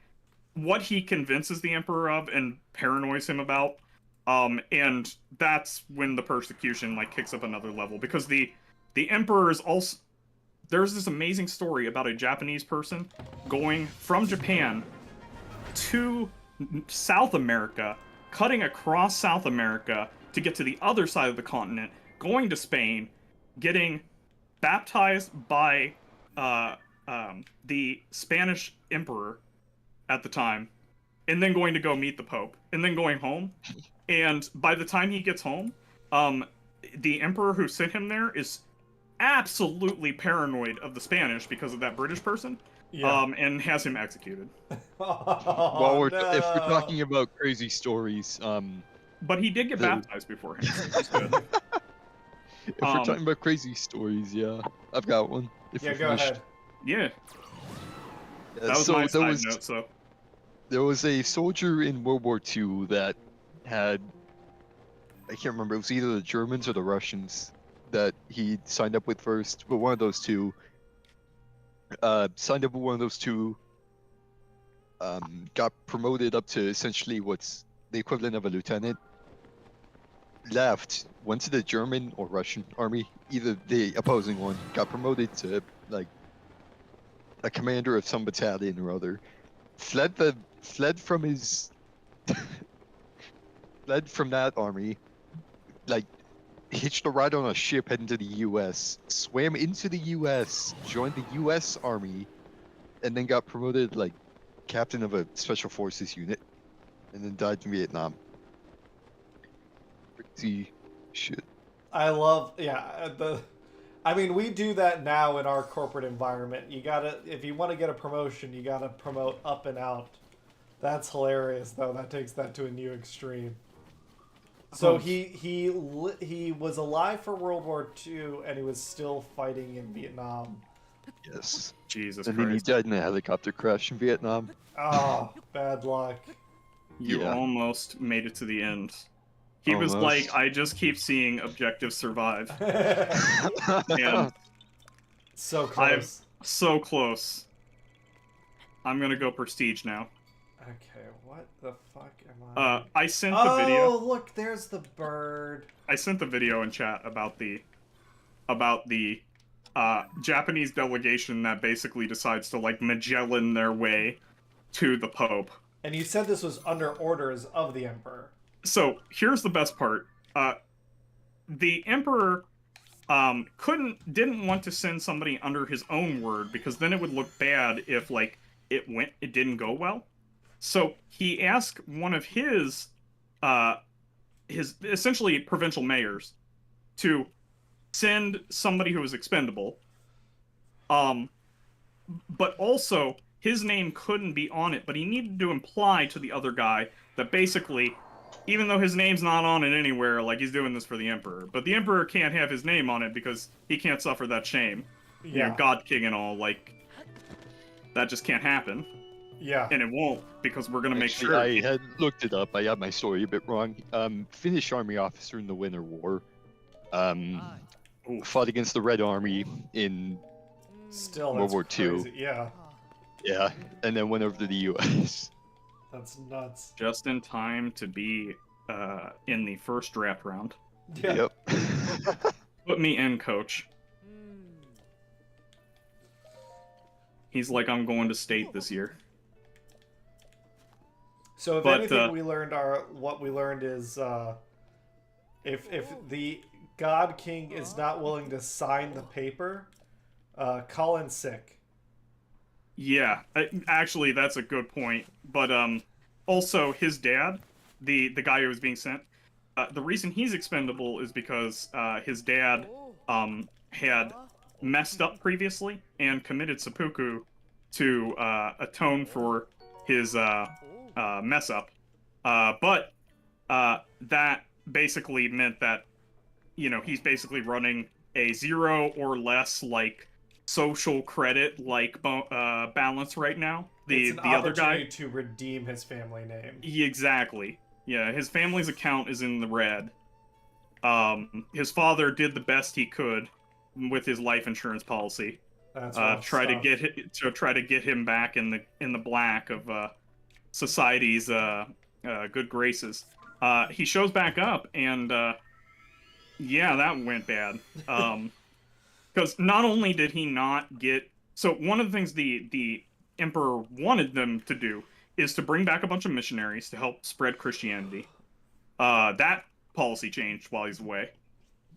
what he convinces the emperor of and paranoids him about. And that's when the persecution like kicks up another level because the emperor is also there's this amazing story about a Japanese person going from Japan to South America, cutting across South America to get to the other side of the continent, going to Spain, getting baptized by the Spanish emperor at the time, and then going to go meet the Pope, and then going home. And by the time he gets home, the emperor who sent him there is absolutely paranoid of the Spanish because of that British person, Yeah. and has him executed. Oh, If we're no. talking about crazy stories, But he did get The- baptized beforehand. So that's good. if we're talking about crazy stories, yeah, I've got one. If Yeah, we're go finished. ahead. Yeah, Yeah, that was so my there side was note. So there was a soldier in World War II that had, I can't remember, it was either the Germans or the Russians that he signed up with first, but one of those two signed up with one of those two, got promoted up to essentially what's the equivalent of a lieutenant, left, went to the German or Russian army, either the opposing one, got promoted to like a commander of some battalion or other, fled from his fled from that army, like hitched a ride on a ship heading to the U.S., swam into the U.S., joined the U.S. Army, and then got promoted like captain of a special forces unit, and then died in Vietnam. Crazy shit. I love, yeah, I mean, we do that now in our corporate environment. You gotta, if you want to get a promotion, you gotta promote up and out. That's hilarious, though. That takes that to a new extreme. So he was alive for World War II, and he was still fighting in Vietnam. Yes. Jesus And then he Christ, died in a helicopter crash in Vietnam. Oh, bad luck. you Yeah. almost made it to the end. He was Almost. like, I just keep seeing objectives survive. And So close. so close. I'm gonna go prestige now. Okay, what the fuck am I? I sent the video. Oh, look, there's the bird. I sent the video in chat about the Japanese delegation that basically decides to like Magellan their way to the Pope. And you said this was under orders of the Emperor. So here's the best part. The Emperor didn't want to send somebody under his own word because then it would look bad if like it didn't go well. So he asked one of his essentially provincial mayors to send somebody who was expendable. But also his name couldn't be on it, but he needed to imply to the other guy that basically even though his name's not on it anywhere, like, he's doing this for the Emperor. But the Emperor can't have his name on it because he can't suffer that shame. You know, God King and all, like, that just can't happen. Yeah. And it won't, because we're gonna make Actually, sure. I had looked it up. I got my story a bit wrong. Finnish army officer in the Winter War. Fought against the Red Army in Still, World that's War II. crazy. Yeah. Yeah, and then went over to the U.S. That's nuts. Just in time to be in the first draft round. Yeah. Yep. Put me in, coach. He's like, I'm going to state this year. So if anything, what we learned is if the God King is not willing to sign the paper, call in sick. Yeah, actually, that's a good point. But also, his dad, the guy who was being sent, the reason he's expendable is because his dad had messed up previously and committed seppuku to atone for his mess up. But that basically meant that, you know, he's basically running a 0 or less, like, social credit, like, balance right now. It's an the other guy to redeem his family name. Exactly. Yeah, his family's account is in the red. His father did the best he could with his life insurance policy. That's try to get him back in the black of society's good graces. He shows back up, and yeah, that went bad. Because not only did he not get, so one of the things the Emperor wanted them to do is to bring back a bunch of missionaries to help spread Christianity. That policy changed while he's away.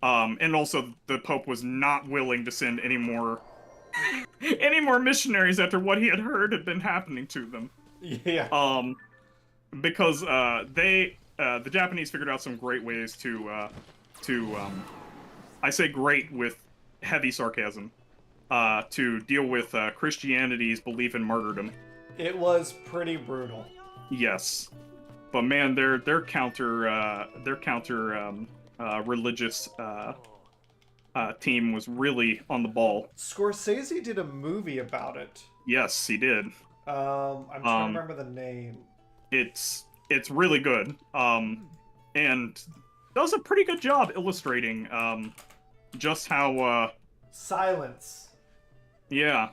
And also the Pope was not willing to send any more missionaries after what he had heard had been happening to them. Yeah. Because the Japanese figured out some great ways to I say great with heavy sarcasm, to deal with Christianity's belief in martyrdom. It was pretty brutal. Yes, but man, their counter religious team was really on the ball. Scorsese did a movie about it. Yes, he did. I'm trying to remember the name. It's really good. And does a pretty good job illustrating just how Silence. Yeah.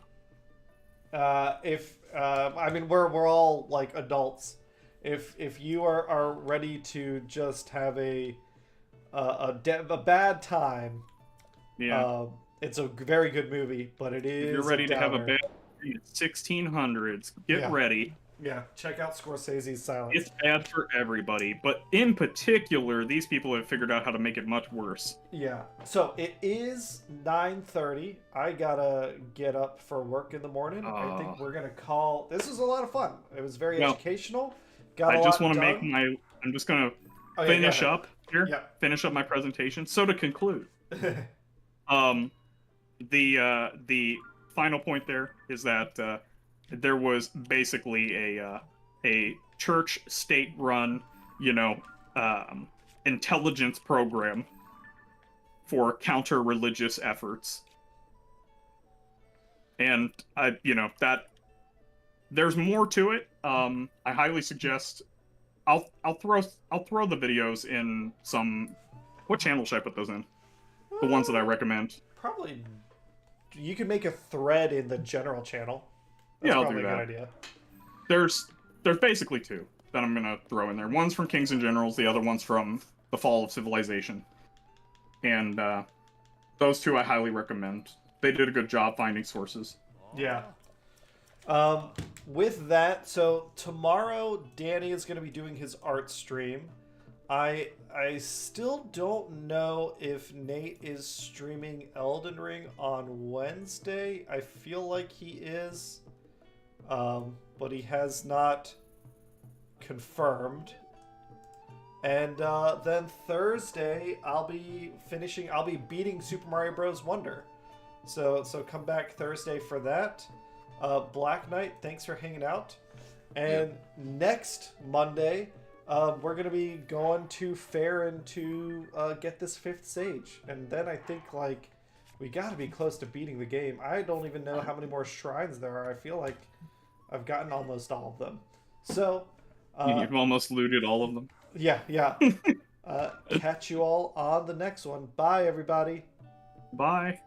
I mean, we're all like adults. If you are ready to just have a bad time, Yeah. it's a very good movie, but it is. If you're ready to have a downer. bad 1600s, get ready. Yeah, check out Scorsese's Silence. It's bad for everybody, but in particular, these people have figured out how to make it much worse. Yeah. So it is 9:30. I gotta get up for work in the morning. I think we're gonna call. This was a lot of fun. It was very educational. I just want to make my. I'm just gonna finish up here. Yeah. Finish up my presentation. So to conclude, the final point there is that there was basically a church state run, intelligence program for counter religious efforts, and that there's more to it. I highly suggest. I'll throw the videos in some. What channel should I put those in? The ones that I recommend. Probably. You can make a thread in the general channel. That's I'll probably do a that. good idea. There's basically two that I'm gonna throw in there. One's from Kings and Generals, the other one's from The Fall of Civilization. And those two I highly recommend. They did a good job finding sources. Yeah. With that, so tomorrow Danny is going to be doing his art stream. I still don't know if Nate is streaming Elden Ring on Wednesday. I feel like he is, but he has not confirmed. And then Thursday I'll be beating Super Mario Bros. Wonder. So come back Thursday for that. Black Knight, thanks for hanging out. And next Monday, we're gonna be going to Farron to get this 5th sage, and then I think like we gotta be close to beating the game. I don't even know how many more shrines there are. I feel like I've gotten almost all of them. So You've almost looted all of them. yeah. Catch you all on the next one. Bye, everybody. Bye.